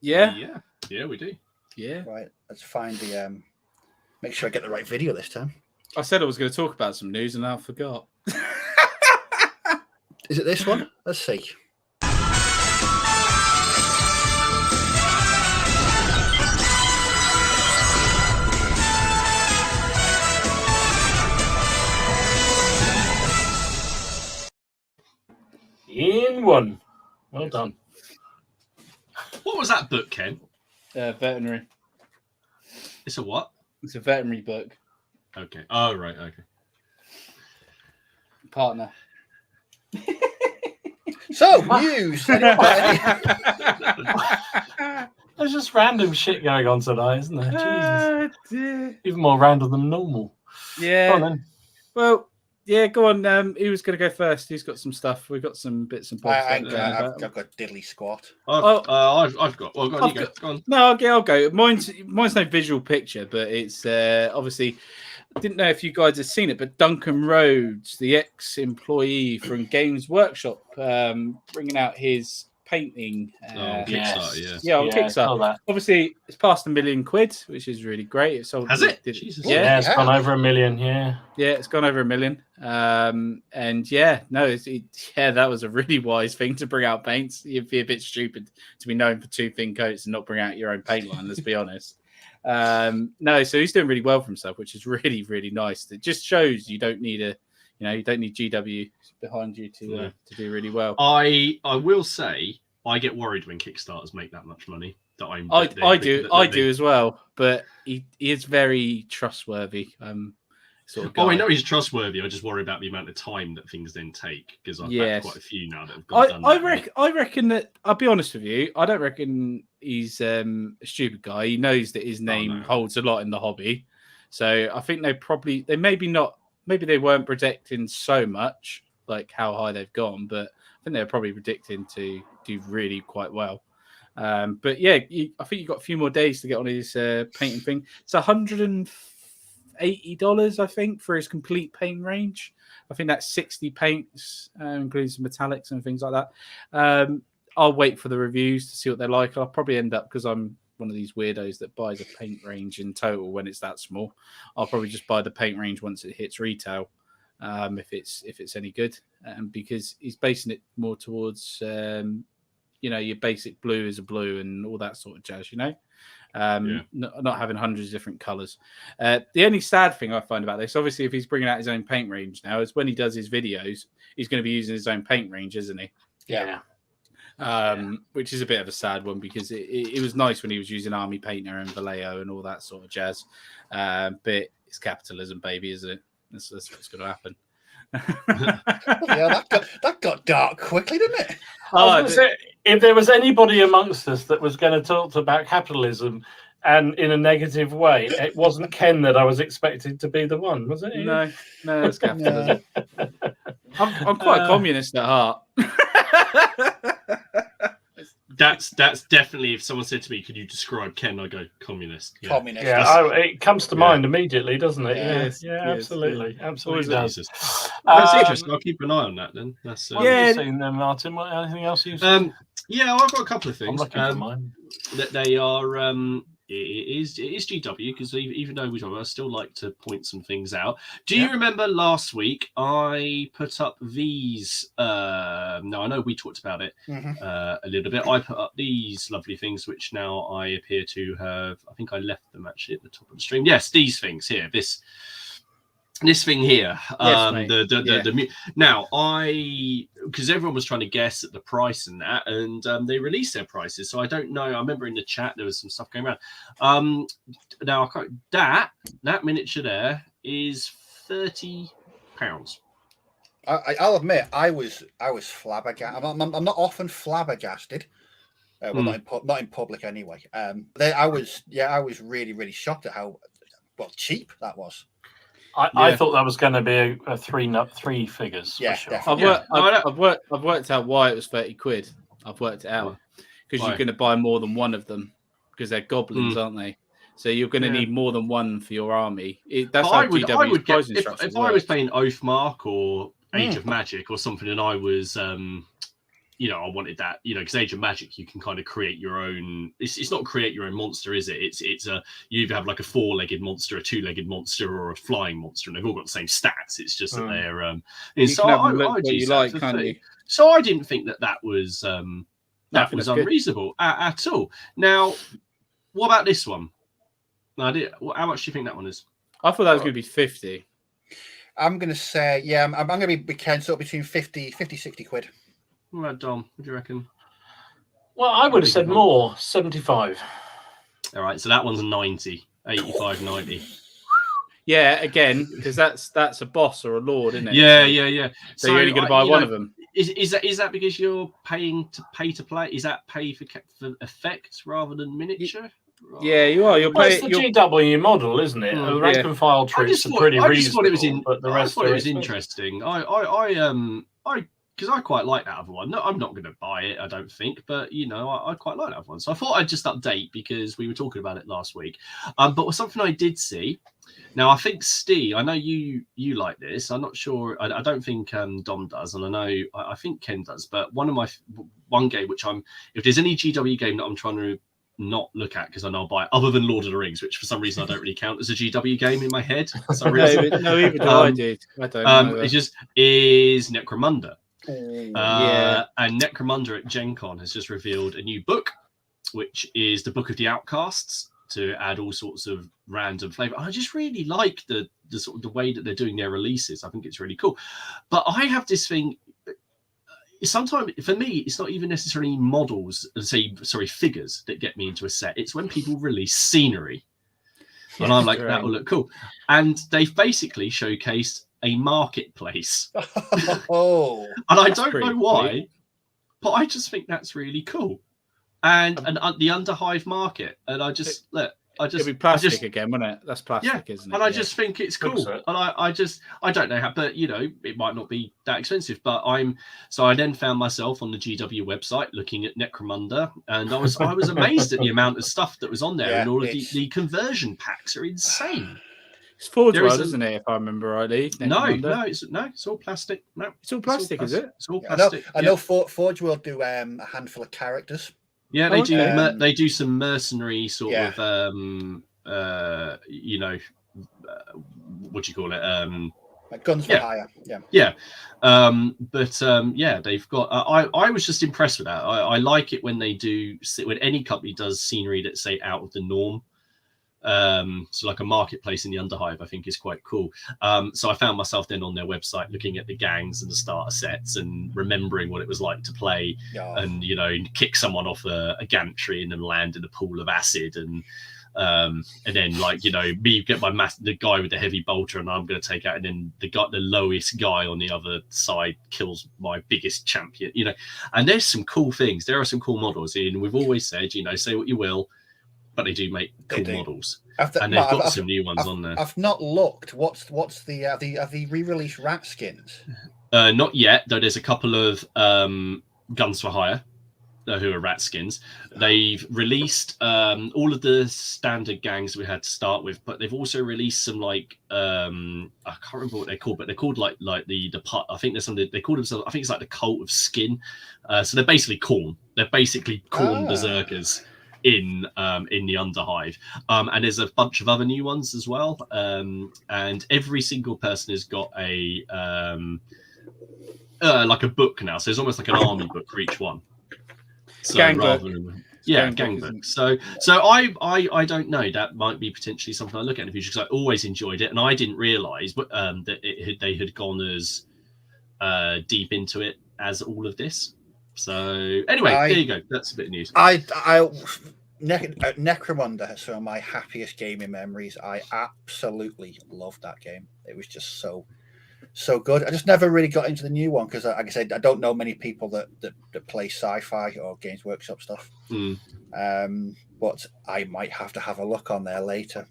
Yeah, we do. Yeah. Right. Let's find the. Make sure I get the right video this time. I said I was going to talk about some news, and I forgot. Is it this one? Let's see. In one. Well done. What was that book, Ken? Veterinary. It's a what? It's a veterinary book. Okay. Oh, right. Okay. Partner. So, news. There's just random shit going on tonight, isn't there? Jesus. Even more random than normal. Yeah. Go on, then. Well, yeah, go on. Who's going to go first? Who's got some stuff? We've got some bits and bobs. I've got diddly squat. I've got. Well, go on, you go. Go on. No, I'll go. Mine's no visual picture, but it's obviously. I didn't know if you guys had seen it, but Duncan Rhodes, the ex-employee from Games Workshop, bringing out his painting. Kickstarter, yeah, on Kickstarter. Obviously, it's past £1 million, which is really great. It sold. Has it? Jesus. Yeah, it's gone over $1 million. Yeah, it's gone over $1 million. That was a really wise thing to bring out paints. You'd be a bit stupid to be known for 2 thin coats and not bring out your own paint line. Let's be honest. So he's doing really well for himself, which is really, really nice. It just shows you don't need GW behind you to do really well. I will say I get worried when Kickstarters make that much money. I do as well, but he is very trustworthy. I know he's trustworthy. I just worry about the amount of time that things then take because I've backed quite a few now that have done that. I reckon that I'll be honest with you. I don't reckon he's a stupid guy. He knows that his name holds a lot in the hobby, so I think maybe they weren't predicting so much like how high they've gone, but I think they're probably predicting to do really quite well. But yeah, I think you've got a few more days to get on his painting thing. It's $180, I think, for his complete paint range. I think that's 60 paints, including some metallics and things like that. I'll wait for the reviews to see what they're like. I'll probably end up, because I'm one of these weirdos that buys a paint range in total when it's that small. I'll probably just buy the paint range once it hits retail, if it's any good, because he's basing it more towards your basic blue is a blue and all that sort of jazz, not having hundreds of different colors. The only sad thing I find about this, obviously, if he's bringing out his own paint range now, is when he does his videos, he's going to be using his own paint range, isn't he? Yeah. Which is a bit of a sad one, because it was nice when he was using Army Painter and Vallejo and all that sort of jazz. But it's capitalism, baby, isn't it? That's what's going to happen. Yeah, that got dark quickly, didn't it? If there was anybody amongst us that was going to talk about capitalism and in a negative way, it wasn't Ken that I was expected to be the one, was it? No, it's capitalism. I'm quite a communist at heart. That's definitely, if someone said to me, "Could you describe Ken?" I go communist. Yeah. Communist. Yeah, it comes to mind immediately, doesn't it? Yes, absolutely, absolutely does. That's interesting. I'll keep an eye on that then. That's what have you seen then, Martin? Anything else you've seen? Yeah, I've got a couple of things. I'm looking for mine. That they are. It is GW, because even though I still like to point some things out. Do you remember last week I put up these? I know we talked about it a little bit. I put up these lovely things, which now I appear to have. I think I left them actually at the top of the stream. Yes, these things here. This thing here, now because everyone was trying to guess at the price and that, and they released their prices. So I don't know. I remember in the chat there was some stuff going around. Now that miniature there is £30. I'll admit I was flabbergasted. I'm not often flabbergasted. Well, not in public anyway. I was really, really shocked at how cheap that was. I thought that was going to be a three figures. Yeah, for sure. I've worked out why it was £30. I've worked it out because you're going to buy more than one of them, because they're goblins, aren't they? So you're going to need more than one for your army. That's how GW's price instructions. If I was playing Oathmark or Age of Magic or something, and I was I wanted that, because Age of Magic, you can kind of create your own. It's not create your own monster, is it? It's you either have like a 4-legged monster, a 2-legged monster, or a flying monster, and they've all got the same stats. It's just that they're. So I didn't think that was unreasonable at all. Now, what about this one? How much do you think that one is? I thought that was going to be 50. I'm going to say, I'm going to be sort of between 50, 60 quid. All right, Dom, what do you reckon? Well, I would have said more, 75. All right, so that one's 90, 85, 90. Yeah, again, because that's a boss or a lord, isn't it? Yeah. So you're only going to buy one of them. Is that because you're paying to play? Is that pay for effect rather than miniature? Yeah, you are. You're paying. It's the GW model, isn't it? The rank and file troops are pretty reasonable. I thought it was interesting. Because I quite like that other one. No, I'm not going to buy it, I don't think, but I quite like that other one. So I thought I'd just update because we were talking about it last week. But something I did see. Now I think Steve, I know you like this. I'm not sure. I don't think Dom does, and I think Ken does. But one game which if there's any GW game that I'm trying to not look at because I know I'll buy it, other than Lord of the Rings, which for some reason I don't really count as a GW game in my head. For some reason. No, even though I did. I don't. It just is Necromunda. And Necromunda at Gen Con has just revealed a new book, which is the Book of the Outcasts, to add all sorts of random flavor. I just really like the sort of the way that they're doing their releases. I think it's really cool. But I have this thing. Sometimes for me, it's not even necessarily models, figures that get me into a set. It's when people release scenery, and I'm like, that will look cool. And they've basically showcased a marketplace. And I don't know why, but I just think that's really cool. And the Underhive market, and it'll be plastic again, won't it? That's plastic, isn't it? And I just think it's cool. And I don't know how, but it might not be that expensive. But I then found myself on the GW website looking at Necromunda, and I was amazed at the amount of stuff that was on there, and all of the conversion packs are insane. It's Forge There World, is isn't it? If I remember rightly. No, it's all plastic. No, it's all plastic, is it? It's all plastic. I know Forge will do a handful of characters. Yeah, they do. okay. They do some mercenary sort of, what do you call it? Like guns for hire. But they've got. I was just impressed with that. I like it when they do. When any company does scenery that's say out of the norm. So like a marketplace in the Underhive, I think is quite cool. So I found myself then on their website looking at the gangs and the starter sets and remembering what it was like to play and kick someone off a gantry and then land in a pool of acid and then me get the guy with the heavy bolter and I'm going to take out, and then the lowest guy on the other side kills my biggest champion, and there's some cool things. There are some cool models, and we've always said, say what you will, but they do make cool models, and they've got some new ones on there. I've not looked. What's the have the re-released rat skins? Not yet, though. There's a couple of guns for hire who are rat skins. They've released all of the standard gangs we had to start with, but they've also released some I can't remember what they're called, but they're called like the I think there's something they call themselves. I think it's like the cult of skin. So they're basically Khorne. They're basically Khorne berserkers in the Underhive, and there's a bunch of other new ones as well, and every single person has got a like a book now, so it's almost like an army book for each one. So gang book. So I don't know, that might be potentially something I look at in the future, because I always enjoyed it and I didn't realize that they had gone as deep into it as all of this. So anyway, there you go. That's a bit of news. Necromunda has some of my happiest gaming memories. I absolutely loved that game. It was just so good. I just never really got into the new one because, like I said, I don't know many people that play sci-fi or Games Workshop stuff. But I might have to have a look on there later.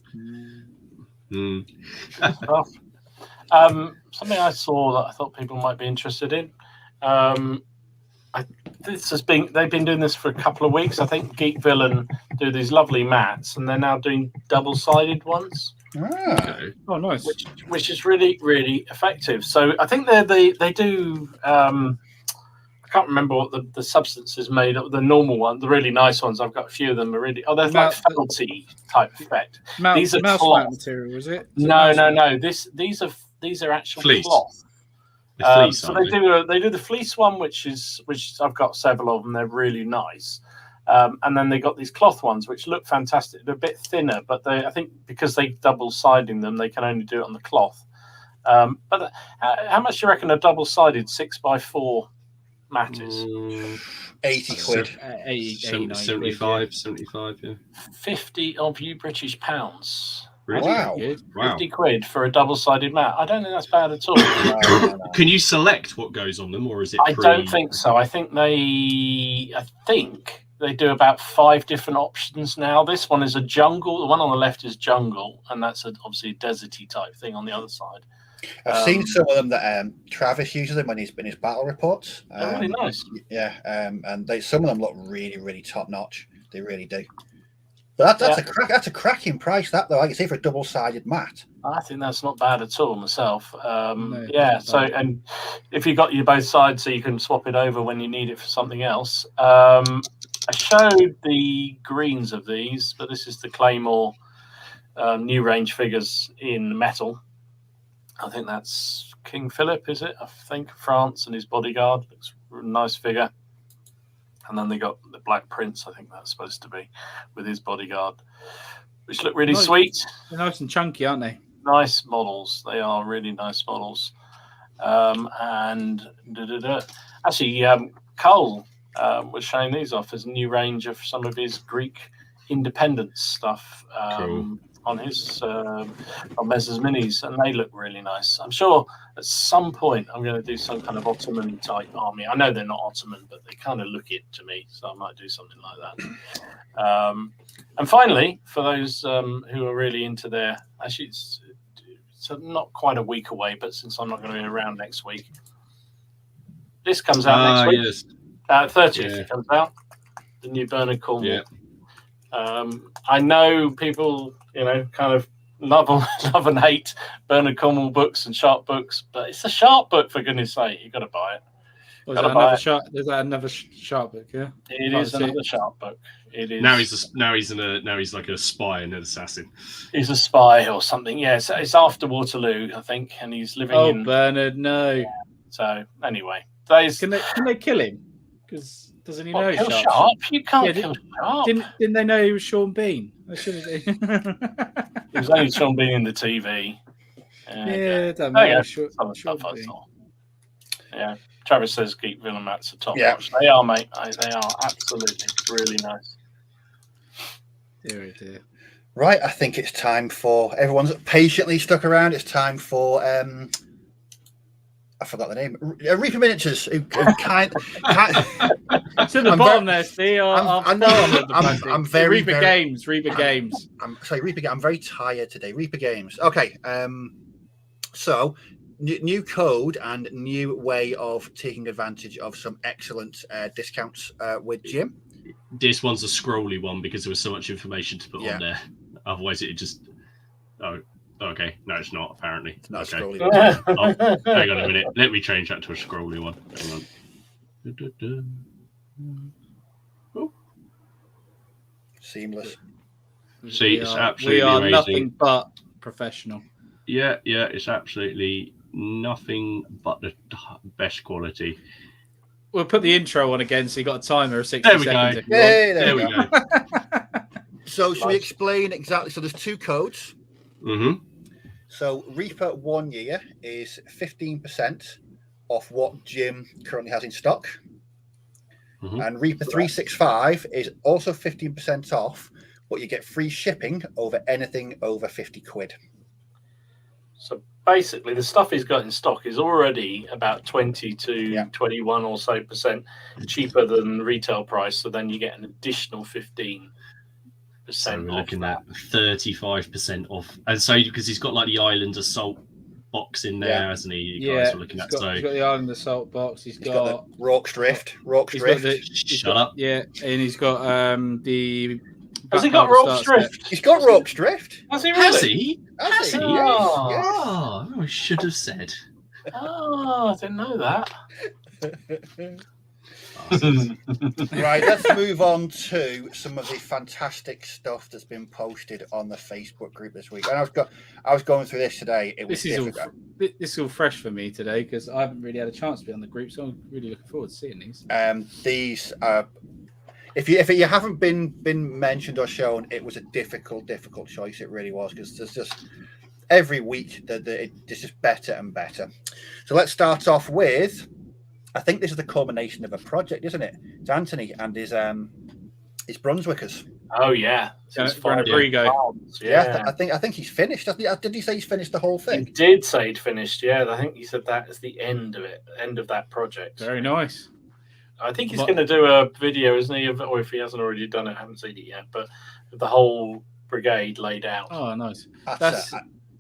Something I saw that I thought people might be interested in. They've been doing this for a couple of weeks. I think Geek Villain do these lovely mats, and they're now doing double-sided ones. Okay. Oh, nice. Which is really, really effective. So I think they do. I can't remember what the substance is made of. The normal one, the really nice ones. I've got a few of them already. Oh, they're like felty type effect. These are cloth material, is it? No. These are actual cloth. Fleece, so they do the fleece one, which I've got several of them. They're really nice, and then they got these cloth ones which look fantastic. They're a bit thinner, but I think because they double siding them, they can only do it on the cloth. But how much do you reckon a double sided 6x4 mat is? 80 quid. 75, yeah. 50 of you British pounds. Really? Wow. 50 quid for a double-sided mat. I don't think that's bad at all. No. Can you select what goes on them, or is it I don't think so. I think they do about 5 different options now. This one is a jungle. The one on the left is jungle, and that's obviously a deserty type thing on the other side. I've seen some of them that Travis uses them when he's been his battle reports. They're really nice. Yeah, and some of them look really, really top notch. They really do. But that's a cracking price, that though. I can say for a double-sided mat. I think that's not bad at all myself. No, so and if you got you both sides, so you can swap it over when you need it for something else. I showed the greens of these, but this is the Claymore new range figures in metal. I think that's King Philip, is it? I think France and his bodyguard. Looks a nice figure. And then they got the Black Prince, I think that's supposed to be, with his bodyguard, which look really sweet. They're nice and chunky, aren't they? Nice models. They are really nice models. Actually, Cole was showing these off as a new range of some of his Greek independence stuff. Cool. On his on Mez's minis, and they look really nice. I'm sure at some point I'm going to do some kind of Ottoman type army. I know they're not Ottoman, but they kind of look it to me, so I might do something like that. And finally, for those who are really into their, actually it's not quite a week away, but since I'm not going to be around next week, this comes out next week. Yes. 30th it comes out. The new Bernard Cornwall. Yeah. I know people, kind of love and hate Bernard Cornwell books and shark books, but it's a shark book, for goodness sake. You've got to buy it. Is that another shark book? Yeah, it is another shark book. It is. Now he's like a spy and an assassin. He's a spy or something. Yeah, it's after Waterloo, I think, and he's living in. Oh, Bernard, no. Yeah. So anyway, can they kill him? Because doesn't he know kill Sharp? Sharp? You can't kill Sharp. Didn't they know he was Sean Bean? It was only Sean Bean in the TV. That matter. Some stuff I saw. Yeah. Travis says Geek Villain Mats are top notch. Yeah. They are, mate. They are absolutely really nice. Dear. Right, I think it's time for everyone's patiently stuck around. It's time for I forgot the name. Reaper Miniatures. Who kind to the bottom there, Steve. I'm very Reaper Games. I'm sorry, Reaper. I'm very tired today. Reaper Games. Okay. So new code and new way of taking advantage of some excellent discounts with Jim. This one's a scrolly one because there was so much information to put on there. Otherwise, it just. Oh, okay. No, it's not. Apparently, it's not okay. a scrolly one. Hang on a minute. Let me change that to a scrolly one. Hang on. Oh. Seamless. See, it's absolutely we are amazing. Nothing but professional. Yeah, it's absolutely nothing but the best quality. We'll put the intro on again, so you got a timer of 60 seconds. There we go. So should we explain exactly? So there's two codes. Mm-hmm. So Reaper 1 year is 15% off what Jim currently has in stock. Mm-hmm. And Reaper 365 is also 15% off, but you get free shipping over anything over 50 quid. So basically, the stuff he's got in stock is already about 20 to 21 or so % cheaper than retail price. So then you get an additional 15%. So we're looking at 35% off. And so because he's got like the Island Assault box in there, hasn't he? You guys were looking at. He's got the Island Assault box. He's got the Rorke's Drift. Shut up. Yeah, and he's got the. Has he got Rorke's Drift? He's got Rorke's Drift. Has he really? Has he? Oh, yes. I should have said. Oh, I didn't know that. Right, let's move on to some of the fantastic stuff that's been posted on the Facebook group this week. And I was going through this today. This is all fresh for me today because I haven't really had a chance to be on the group, so I'm really looking forward to seeing these. These if you haven't been mentioned or shown, it was a difficult choice. It really was, because there's just every week it's just better and better. So let's start off with, I think this is the culmination of a project, isn't it? It's Anthony and his Brunswickers. Oh yeah, yeah. I think he's finished. Did he say he's finished the whole thing? He did say he'd finished. Yeah, I think he said that is the end of it, end of that project. Very nice. I think he's going to do a video, isn't he? Or if he hasn't already done it, I haven't seen it yet. But the whole brigade laid out. Oh, nice. That's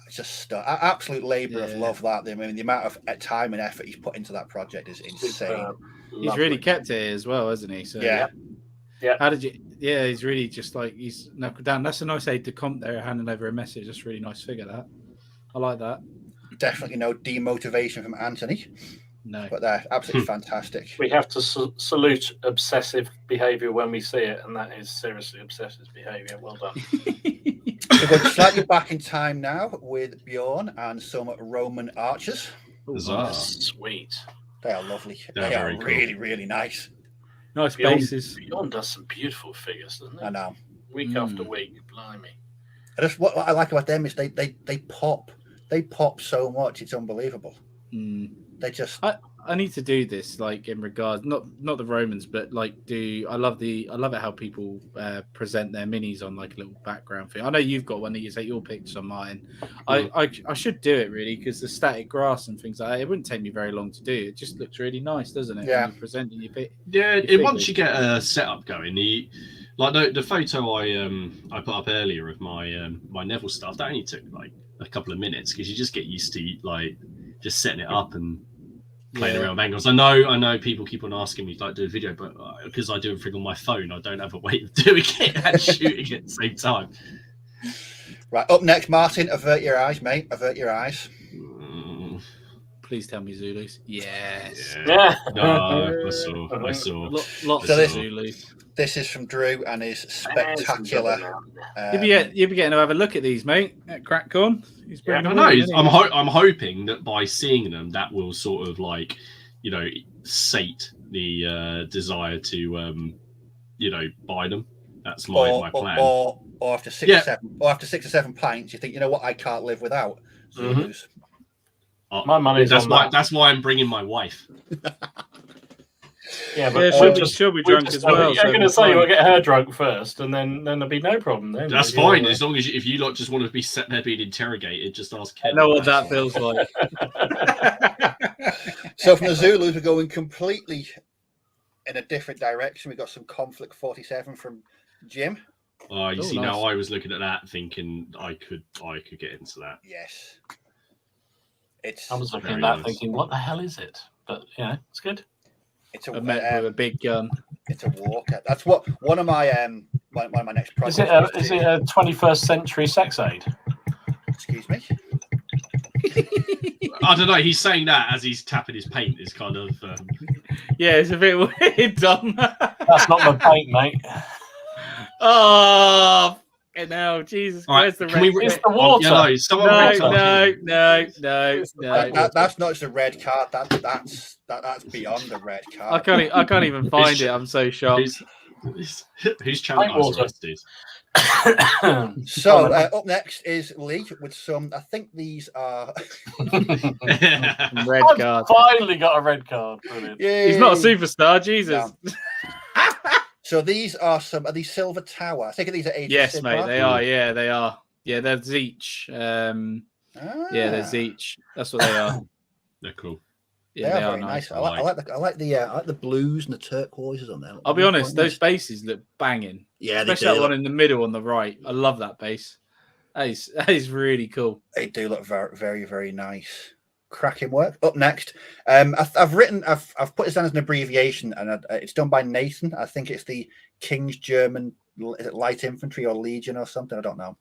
just absolute labour of love. That, I mean, the amount of time and effort he's put into that project is insane. He's really kept it as well, hasn't he? So yeah. How did you? Yeah, he's really just like he's knuckled down. That's a nice aide de camp there, handing over a message. That's a really nice figure. That I like that. Definitely no demotivation from Anthony. No, but they're absolutely fantastic. We have to salute obsessive behaviour when we see it, and that is seriously obsessive behaviour. Well done. So we're slightly back in time now with Bjorn and some Roman archers. Sweet. They are lovely. They're they are cool. really, really nice. Nice bases. Bjorn does some beautiful figures, doesn't he? I know. Week after week, blimey. What I like about them is they pop. They pop so much, it's unbelievable. They just. I need to do this, like in regards not the Romans, but like I love it how people present their minis on like a little background thing. I know you've got one that you take your pictures on mine. I should do it really, because the static grass and things like that, it wouldn't take me very long to do. It just looks really nice, doesn't it? Yeah. Presenting your pic. Yeah. Once you get a setup going, the photo I put up earlier of my my Neville stuff, that only took like a couple of minutes, because you just get used to like just setting it up and playing around with angles. I know people keep on asking me to like do a video, but because I do everything on my phone, I don't have a way of doing it and shooting at the same time. Right, up next, Martin, avert your eyes, mate. Avert your eyes. Please tell me Zulus. Yes. Yeah. No, I saw. Lots So of Zulus. This is from Drew and his spectacular. You'll be getting to have a look at these, mate. At Crackcorn. He's I know. I'm hoping that by seeing them, that will sort of like, sate the desire to, buy them. That's my plan. Or after 6 or 7 pints, you think, you know what, I can't live without Zulus. My money's on that. That's why I'm bringing my wife. Yeah, but she'll be drunk as well. You're going to say you'll get her drunk first, and then there'll be no problem. Then that's fine, as long as if you lot just want to be sat there being interrogated, just ask Ken. I know what that feels like. So from the Zulus, we're going completely in a different direction. We've got some Conflict 47 from Jim. You see, nice. Now I was looking at that thinking I could get into that. Yes. I was looking at that thinking, what the hell is it? But it's good. It's with a big gun. It's a walker. That's what one of my next projects. Is it a 21st century sex aid? Excuse me. I don't know. He's saying that as he's tapping his paint. Is kind of. Yeah, it's a bit weird, Dom. That's not my paint, mate. Oh. No, Jesus Christ! Right, it's the water. No. That's not just a red card. That's beyond the red card. I can't even find it. I'm so shocked. Who's challenging us this? So up next is Lee with some. I think these are red card. Finally got a red card. Brilliant. Yay. He's not a superstar, Jesus. No. So these are these Silver Tower. I think these are ages. Yes, mate, they are. Yeah, they are. Yeah, they're Zeech. Yeah, they're Zeech. That's what they are. They're cool. Yeah, they are very nice. I like the blues and the turquoises on there. I'll be honest, those bases look banging. Yeah, especially that one in the middle on the right. I love that base. That is really cool. They do look very, very, very nice. Cracking work. Up next, I've put this down as an abbreviation, and it's done by Nathan. I think it's the King's German Light Infantry or Legion or something. I don't know.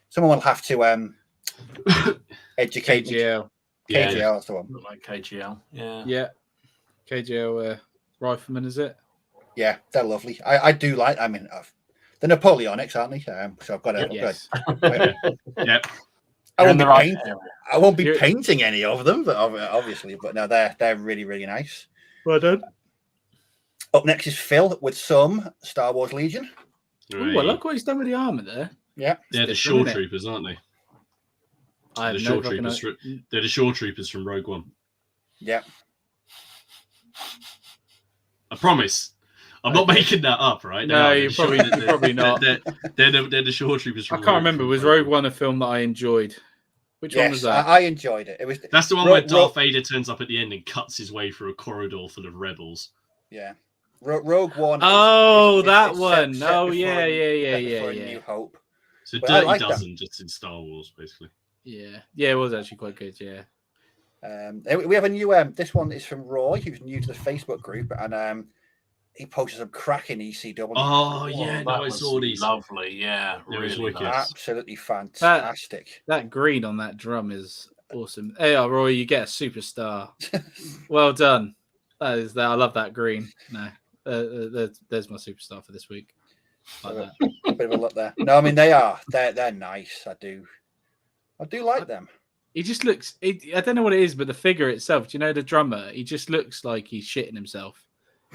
Someone will have to educate KGL. Me. KGL, that's the one. Look like KGL. Yeah. KGL rifleman, is it? Yeah, they're lovely. I do like. I mean, the Napoleonics, aren't they? So I've got to. Yes. Yep. I won't be painting any of them, but obviously. But no, they're really, really nice. Well done. Up next is Phil with some Star Wars Legion. Oh, I like what he's done with the armor there. Yeah, they're the Shore Troopers, aren't they? They're the Shore Troopers from Rogue One. Yeah. I promise. I'm not making that up, right? No, you're probably not. They're the Shore Troopers from I can't remember. Was Rogue One a film that I enjoyed? Which one was that? I enjoyed it. That's the one where Darth Vader turns up at the end and cuts his way through a corridor full of rebels. Yeah. Rogue One. That one. Yeah. New Hope. So Dirty Dozen just in Star Wars, basically. Yeah, it was actually quite good. Yeah. We have a new. This one is from Roy, who's new to the Facebook group, and he posted some cracking ECW. Oh yeah, I saw these. Lovely, yeah, really nice. Absolutely fantastic. That green on that drum is awesome. Hey, Roy, you get a superstar. Well done. That is that. I love that green. No, there's my superstar for this week. Like that. A bit of a look there. No, I mean they're nice. I do like them. He just looks. I don't know what it is, but the figure itself. Do you know the drummer? He just looks like he's shitting himself.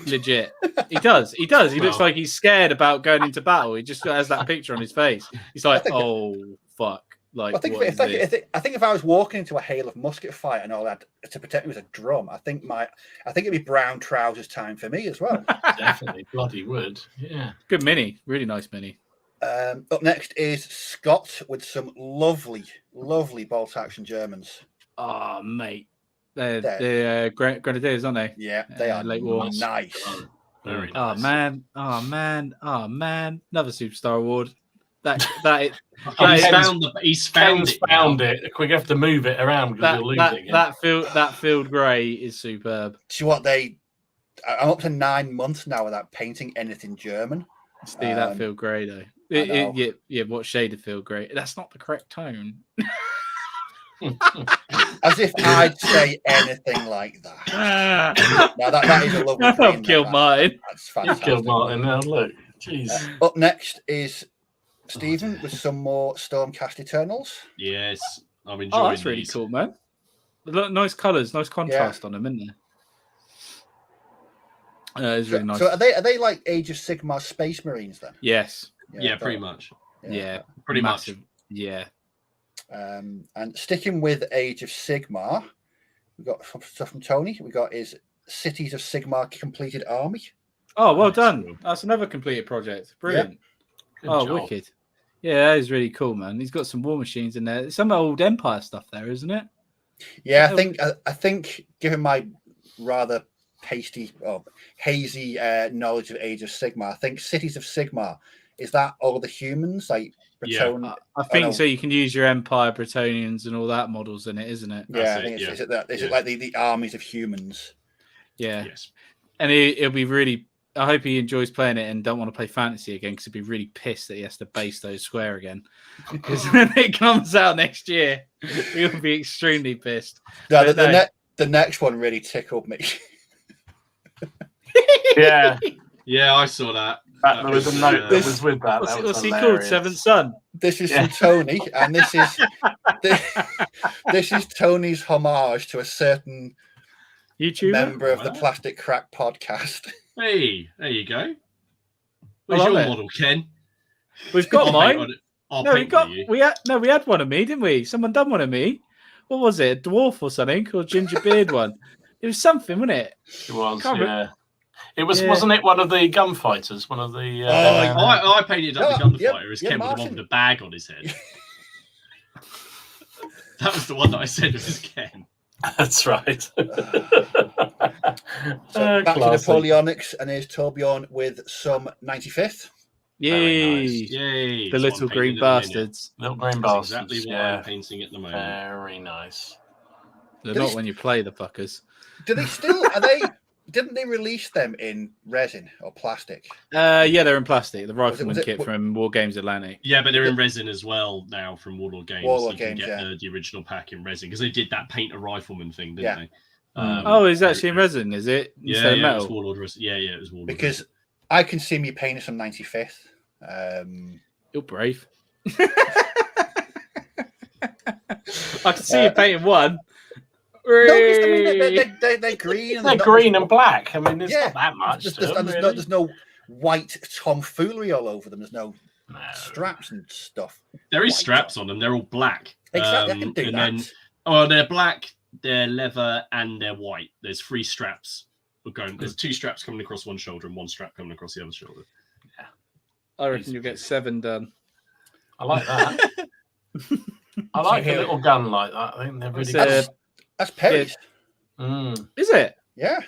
Legit, he does. He looks like he's scared about going into battle. He just has that picture on his face. He's like, "Oh fuck!" Like, I think if I was walking into a hail of musket fire and all that to protect me with a drum, I think it'd be brown trousers time for me as well. Definitely, bloody would. Yeah, good mini, really nice mini. Up next is Scott with some lovely bolt action Germans. Oh mate. They're Grenadiers, aren't they? Yeah, they are late war. Nice. Very nice. Oh man. Another superstar award. He's found it. We have to move it around because we'll lose it again. That field grey is superb. See what I'm up to 9 months now without painting anything German. See that field grey though. Yeah, what shade of feel great? That's not the correct tone. As if I'd say anything like that. Now that is a lovely green. I've killed Martin. That's fantastic. You killed Martin now, look. Jeez. Up next is Stephen with some more Stormcast Eternals. Yes, I'm enjoying. Oh, that's really cool, man. Nice colours, nice contrast on them, isn't there? It's really nice. So are they like Age of Sigmar Space Marines then? Yes. Yeah, pretty much. Yeah, pretty massive. much. Yeah. And sticking with Age of Sigmar, we've got some stuff from Tony. We got his Cities of Sigmar completed army. Oh, well done. That's another completed project. Brilliant. Good Oh, job. wicked. Yeah, that is really cool, man. He's got some war machines in there. Some old Empire stuff there, isn't it? Yeah, I think given my rather pasty or hazy knowledge of Age of Sigmar, I think Cities of Sigmar, is that all the humans like Breton? I think so. You can use your Empire, Bretonians, and all that models in it, isn't it? Yeah, I think is it like the armies of humans? Yeah. Yes. And he'll be really. I hope he enjoys playing it and don't want to play fantasy again because he'll be really pissed that he has to base those square again. Because when it comes out next year, he'll be extremely pissed. No, the next one really tickled me. Yeah. Yeah, I saw that. There was a note that was with that. What's he called? Seventh Son. This is from Tony, and this is Tony's homage to a certain YouTuber member of the Plastic Crack podcast. Hey, there you go. Where's your model, Ken? We've got mine. We had one of me, didn't we? Someone done one of me. What was it? A dwarf or something? Or ginger beard one? It was something, wasn't it? It was. Yeah. It was. Yeah. Wasn't it one of the gunfighters? One of the. I painted up the gunfighter as Ken with the one with a bag on his head. That was the one that I said was Ken. That's right. So back to Napoleonics, and here's Torbjorn with some 95th. Yay! Nice. Yay! The little green bastards. Little green bastards. Exactly what I'm painting at the moment. Very nice. They're not when you play the fuckers. Do they still? Are they? Didn't they release them in resin or plastic? Yeah, they're in plastic. The Rifleman kit from War Games Atlantic. Yeah, but they're in resin as well now from Warlord Games. Warlord you can Games, get the original pack in resin because they did that paint a rifleman thing, didn't they? It's actually in resin, is it? Instead of metal? It was Warlord resin. Yeah, it was Warlord. Because I can see me painting some 95th. You're brave. I can see you painting one. No, I mean, they're green. They're green and black. I mean, there's not that much. There's no white tomfoolery all over them. There's no straps and stuff. There is straps on them. They're all black. Exactly, I can do that. They're black, they're leather, and they're white. There's 3 straps. There's 2 straps coming across one shoulder and 1 strap coming across the other shoulder. Yeah, I reckon you'll get 7 done. I like that. I like a little gun like that. I think they're really good. That's Perry's. Is it? Yeah.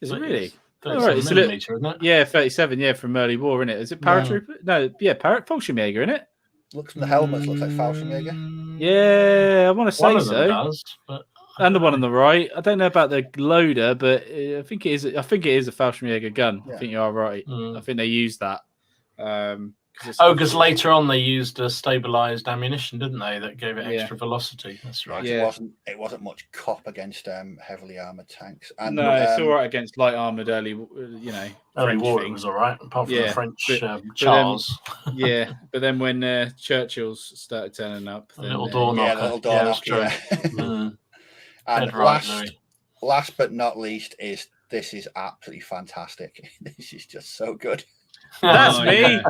Is it really? All right, it's a little, isn't it? Yeah, 37. Yeah, from Early War, isn't it? Is it Paratrooper? No, Fallschirmjäger, isn't it? Looks from the helmet, looks like Fallschirmjäger. Yeah, I want to say so. Does, but... And the one on the right. I don't know about the loader, but I think it is. I think it is a Fallschirmjäger gun. Yeah. I think you are right. I think they used that. Because later on they used a stabilized ammunition, didn't they? That gave it extra velocity. That's right. Yeah. It wasn't much cop against heavily armored tanks. And, no, it's all right against light armored early. Early war it was all right, apart from the French Charles. But then when Churchill's started turning up, a little door knocker. And last but not least this is absolutely fantastic. This is just so good. That's me.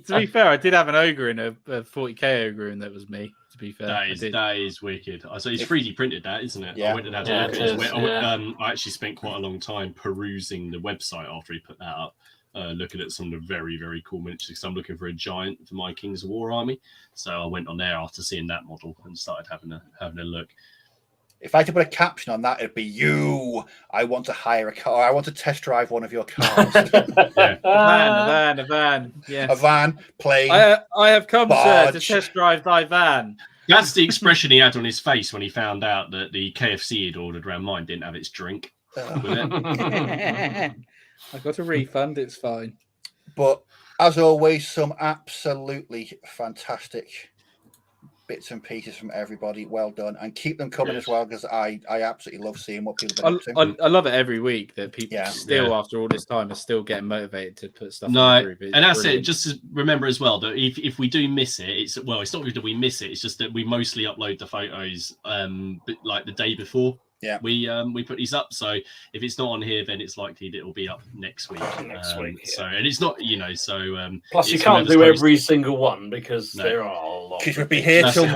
To be fair, I did have an ogre in a 40k ogre, and that was me. To be fair, that is wicked. So it's 3D printed, that isn't it? Yeah. I went and had a look at it. I actually spent quite a long time perusing the website after he put that up, looking at some of the very, very cool miniatures. Because I'm looking for a giant for my Kings of War army, so I went on there after seeing that model and started having a look. If I had to put a caption on that, it'd be you. I want to hire a car. I want to test drive one of your cars. A van. Yes. A van, plane. I have come, sir, to test drive thy van. That's the expression he had on his face when he found out that the KFC he'd ordered around mine didn't have its drink with it. I got a refund. It's fine. But as always, some absolutely fantastic bits and pieces from everybody. Well done, and keep them coming as well, because I absolutely love seeing what people have been up to. I love it every week that people still, after all this time, are still getting motivated to put stuff in the group. And that's brilliant. It. Just to remember as well that if we do miss it, it's not that we miss it. It's just that we mostly upload the photos like the day before. Yeah, we put these up. So if it's not on here, then it's likely that it will be up next week. So and it's not, plus you can't do every single one because there are a lot. Because we'll be here till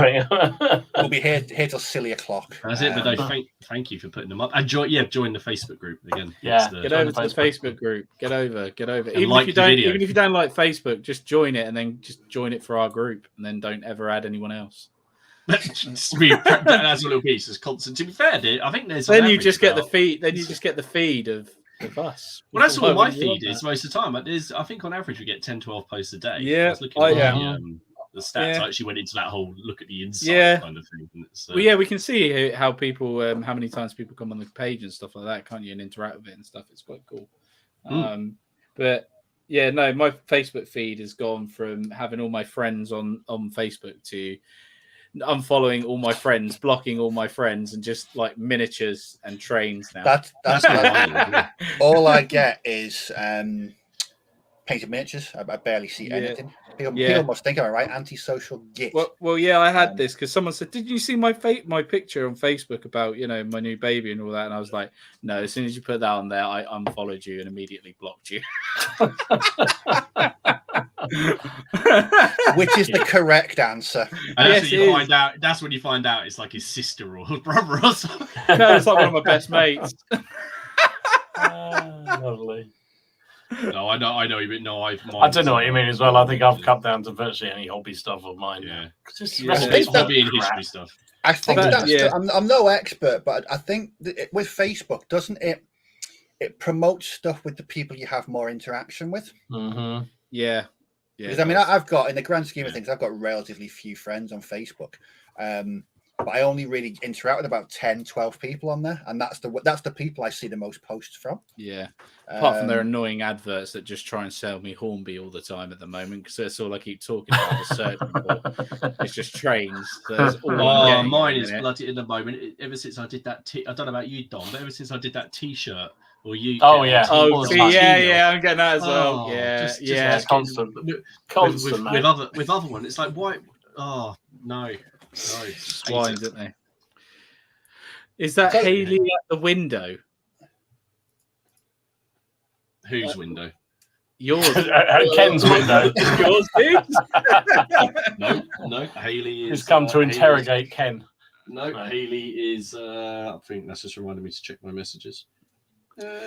till silly o'clock. That's it. But no, thank you for putting them up and join the Facebook group again. Yeah, get over to the Facebook group. Get over. Even if you don't like Facebook, just join it and then just join it for our group, and then don't ever add anyone else. That's a little piece. It's constant. To be fair, I think there's. Then you just get the feed. Then you just get the feed of us. Well, that's what my feed is most of the time. I think on average we get 10, 12 posts a day. Yeah, I was looking at the stats. I actually went into that whole look at the inside kind of thing. Well, we can see how people, how many times people come on the page and stuff like that, can't you? And interact with it and stuff. It's quite cool. But yeah, no, my Facebook feed has gone from having all my friends on Facebook to unfollowing all my friends, blocking all my friends, and just like miniatures and trains now. That's all I get is painted miniatures. I barely see anything. People must think I'm right. Antisocial git. Well, yeah, I had this because someone said, "Did you see my picture on Facebook about my new baby and all that?" And I was like, "No." As soon as you put that on there, I unfollowed you and immediately blocked you. Which is the correct answer. And that's when you find out it's like his sister or brother or something. No, it's like one of my best mates. Lovely. No, I know you mean. No, I don't know what you mean as well. I think I've cut down to virtually any hobby stuff of mine. It's hobby and history stuff. I think I'm no expert, but I think with Facebook, doesn't it promotes stuff with the people you have more interaction with? Mm-hmm. Yeah. Because I mean, I've got, in the grand scheme of things, I've got relatively few friends on Facebook, but I only really interact with about 10, 12 people on there, and that's the people I see the most posts from. Yeah. Apart from their annoying adverts that just try and sell me Hornby all the time at the moment, because that's all I keep talking about. It's just trains. Mine is bloody at the moment. Ever since I did that, I don't know about you, Dom, but ever since I did that T-shirt. I'm getting that as well. Just constant. With other one, it's like why? Oh no, swines, isn't they? Is that Haley at the window? Whose window? Yours. Ken's window. Yours, dude. No. Haley is. He's come to interrogate Ken. No, Haley is. I think that's just reminding me to check my messages.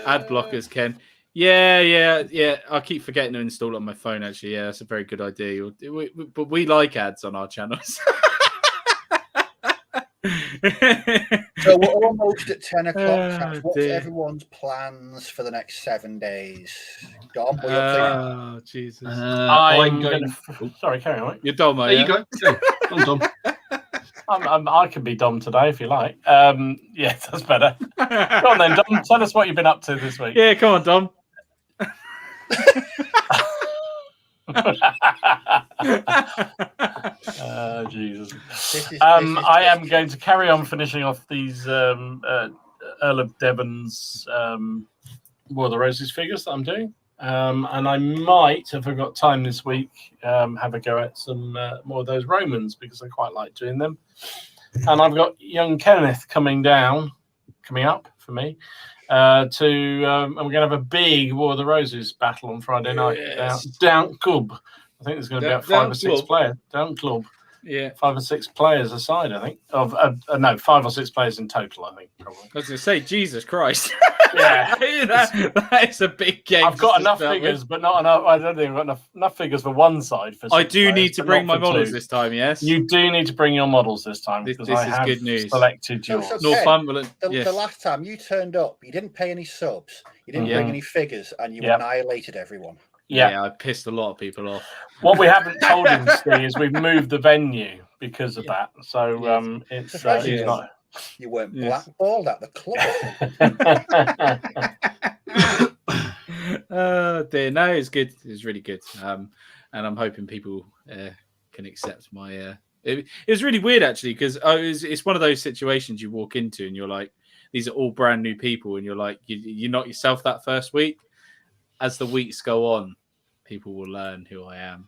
Ad blockers, Ken. Yeah. I keep forgetting to install it on my phone. Actually, yeah, that's a very good idea. But we like ads on our channels. So we're almost at 10 o'clock. What's everyone's plans for the next 7 days? Dom, what are you up to? Oh, Jesus. I'm going to... Sorry, carry on. You're Dom, there you go. Come on, Dom. I can be Dom today if you like. Yeah, that's better. Go on then, Dom. Tell us what you've been up to this week. Yeah, come on, Dom. Jesus. I am going to carry on finishing off these Earl of Devon's War of the Roses figures that I'm doing. And I might, if I've got time this week, have a go at some more of those Romans because I quite like doing them. And I've got young Kenneth coming up for me. And we're going to have a big War of the Roses battle on Friday night down Club. I think there's going to be about 5 or 6 players down Club. Yeah, 5 or 6 players aside. I think 5 or 6 players in total. I think probably. I was going to say, Jesus Christ. Yeah, that is a big game. I've got enough figures, but not enough. I don't think I've got enough figures for one side. I do need to bring my models this time. Yes, you do need to bring your models this time. This is good news. Selected yours. Northumberland. The last time you turned up, you didn't pay any subs, you didn't bring any figures, and you annihilated everyone. Yeah, I pissed a lot of people off. What we haven't told him, Steve, is we've moved the venue because of that. So it's not. You weren't blackballed at the club. Dear, no, it's good. It was really good. And I'm hoping people can accept my. It was really weird actually because it's one of those situations you walk into and you're like, these are all brand new people, and you're like, you're not yourself that first week. As the weeks go on, people will learn who I am.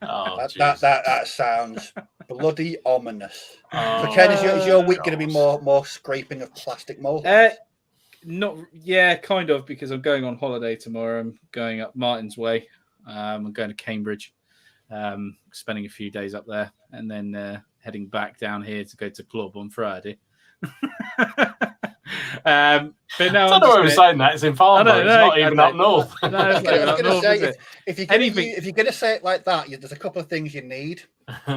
That sounds bloody ominous. So, Ken, is your week going to be more scraping of plastic mold? Kind of, because I'm going on holiday tomorrow. I'm going up Martin's Way. I'm going to Cambridge, spending a few days up there, and then heading back down here to go to club on Friday. But no, I don't know why I'm saying that. It's in Farnborough. It's not even up north. If you're going to say it like that, there's a couple of things you need.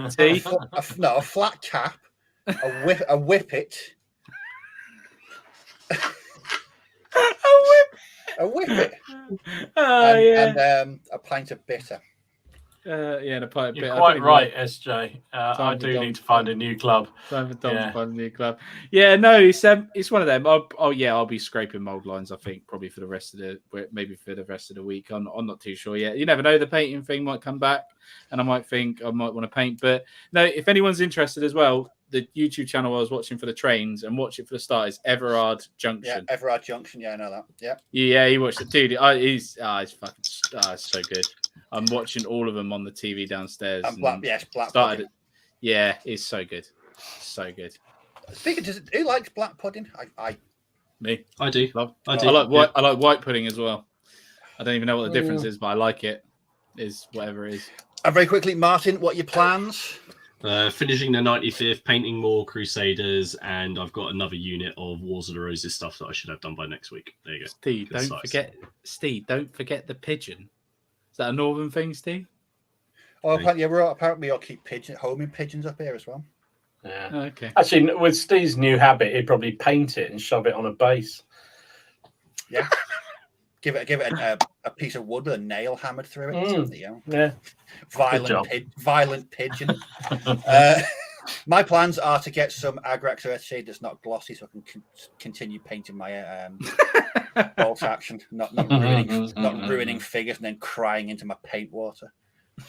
Tea? A flat cap, a whippet. A whippet. And a pint of bitter. And a pint of bitter. You're quite right, SJ. I do need to find a new club. Time for Dom to find a new club. Yeah, no, it's one of them. I'll be scraping mold lines. I think probably for the rest of the week. I'm not too sure yet. You never know. The painting thing might come back, and I might think I might want to paint. But no, if anyone's interested as well, the YouTube channel I was watching for the trains and watch it for the start is Everard Junction. Yeah, Everard Junction. Yeah, I know that. Yeah. Yeah, he watched it, dude. He's fucking so good. I'm watching all of them on the TV downstairs. Black pudding. Yeah, it's so good. So good. Speaking, who likes black pudding? Me. I do. I like white pudding as well. I don't even know what the difference is, but I like it. Is whatever it is. And very quickly, Martin, what are your plans? Finishing the 95th, painting more Crusaders, and I've got another unit of Wars of the Roses stuff that I should have done by next week. There you go. Steve, don't forget the pigeon. Is that a northern thing, Steve? Oh, apparently we all keep homing pigeons up here as well. Yeah. Oh, okay. Actually, with Steve's new habit, he'd probably paint it and shove it on a base. Yeah. Give it a piece of wood with a nail hammered through it. Yeah. Violent pigeon. My plans are to get some Agrax Earthshade that's not glossy, so I can continue painting my bolt action, not ruining figures and then crying into my paint water.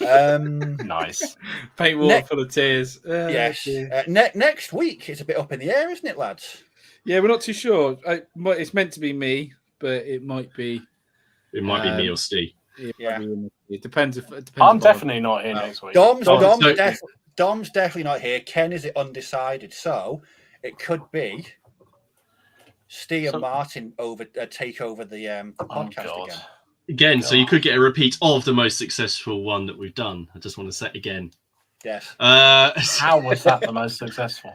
Nice. Paint water full of tears. Yes. Next week, it's a bit up in the air, isn't it, lads? Yeah, we're not too sure. It's meant to be me, but it might be. It might be me or Steve. It depends. I'm definitely not here next week. Dom's definitely not here. Ken is undecided, so it could be Steve and Martin take over the podcast again. So you could get a repeat of the most successful one that we've done. I just want to say again. Yes. How was that the most successful?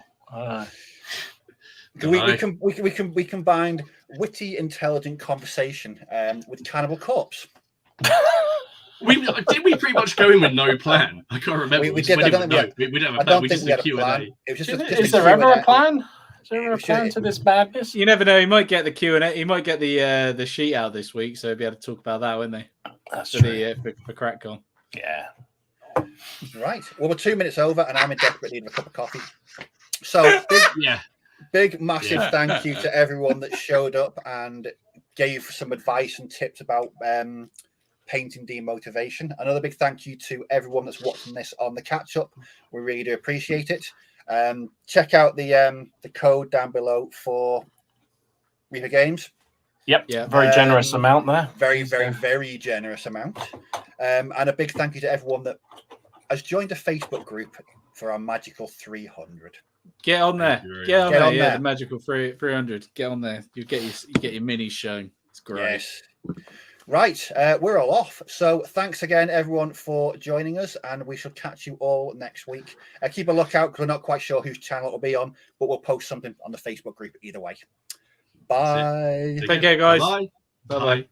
We combined witty, intelligent conversation with Cannibal Corpse. Did we pretty much go in with no plan? I can't remember. We did. We don't have a plan. We just did a Q&A. Is there ever a plan? Is there a plan to this madness? You never know. He might get the Q&A. He might get the sheet out this week, so he'll be able to talk about that, won't they? That's true. For CrackCon. Yeah. Right. Well, we're 2 minutes over, and I'm in desperate need of a cup of coffee. So, big, massive thank you to everyone that showed up and gave some advice and tips about painting demotivation. Another big thank you to everyone that's watching this on the catch up. We really do appreciate it. Check out the code down below for Reaper Games. Yep. Yeah. Very generous amount there. Very, very, very generous amount. And a big thank you to everyone that has joined the Facebook group for our magical 300. Get on there. Get on there. Yeah, the magical 300. Get on there. You get your minis shown. It's great. Yes. Right, we're all off. So thanks again, everyone, for joining us, and we shall catch you all next week. Keep a lookout because we're not quite sure whose channel it'll be on, but we'll post something on the Facebook group either way. Bye. Take care, guys. Bye. Bye-bye.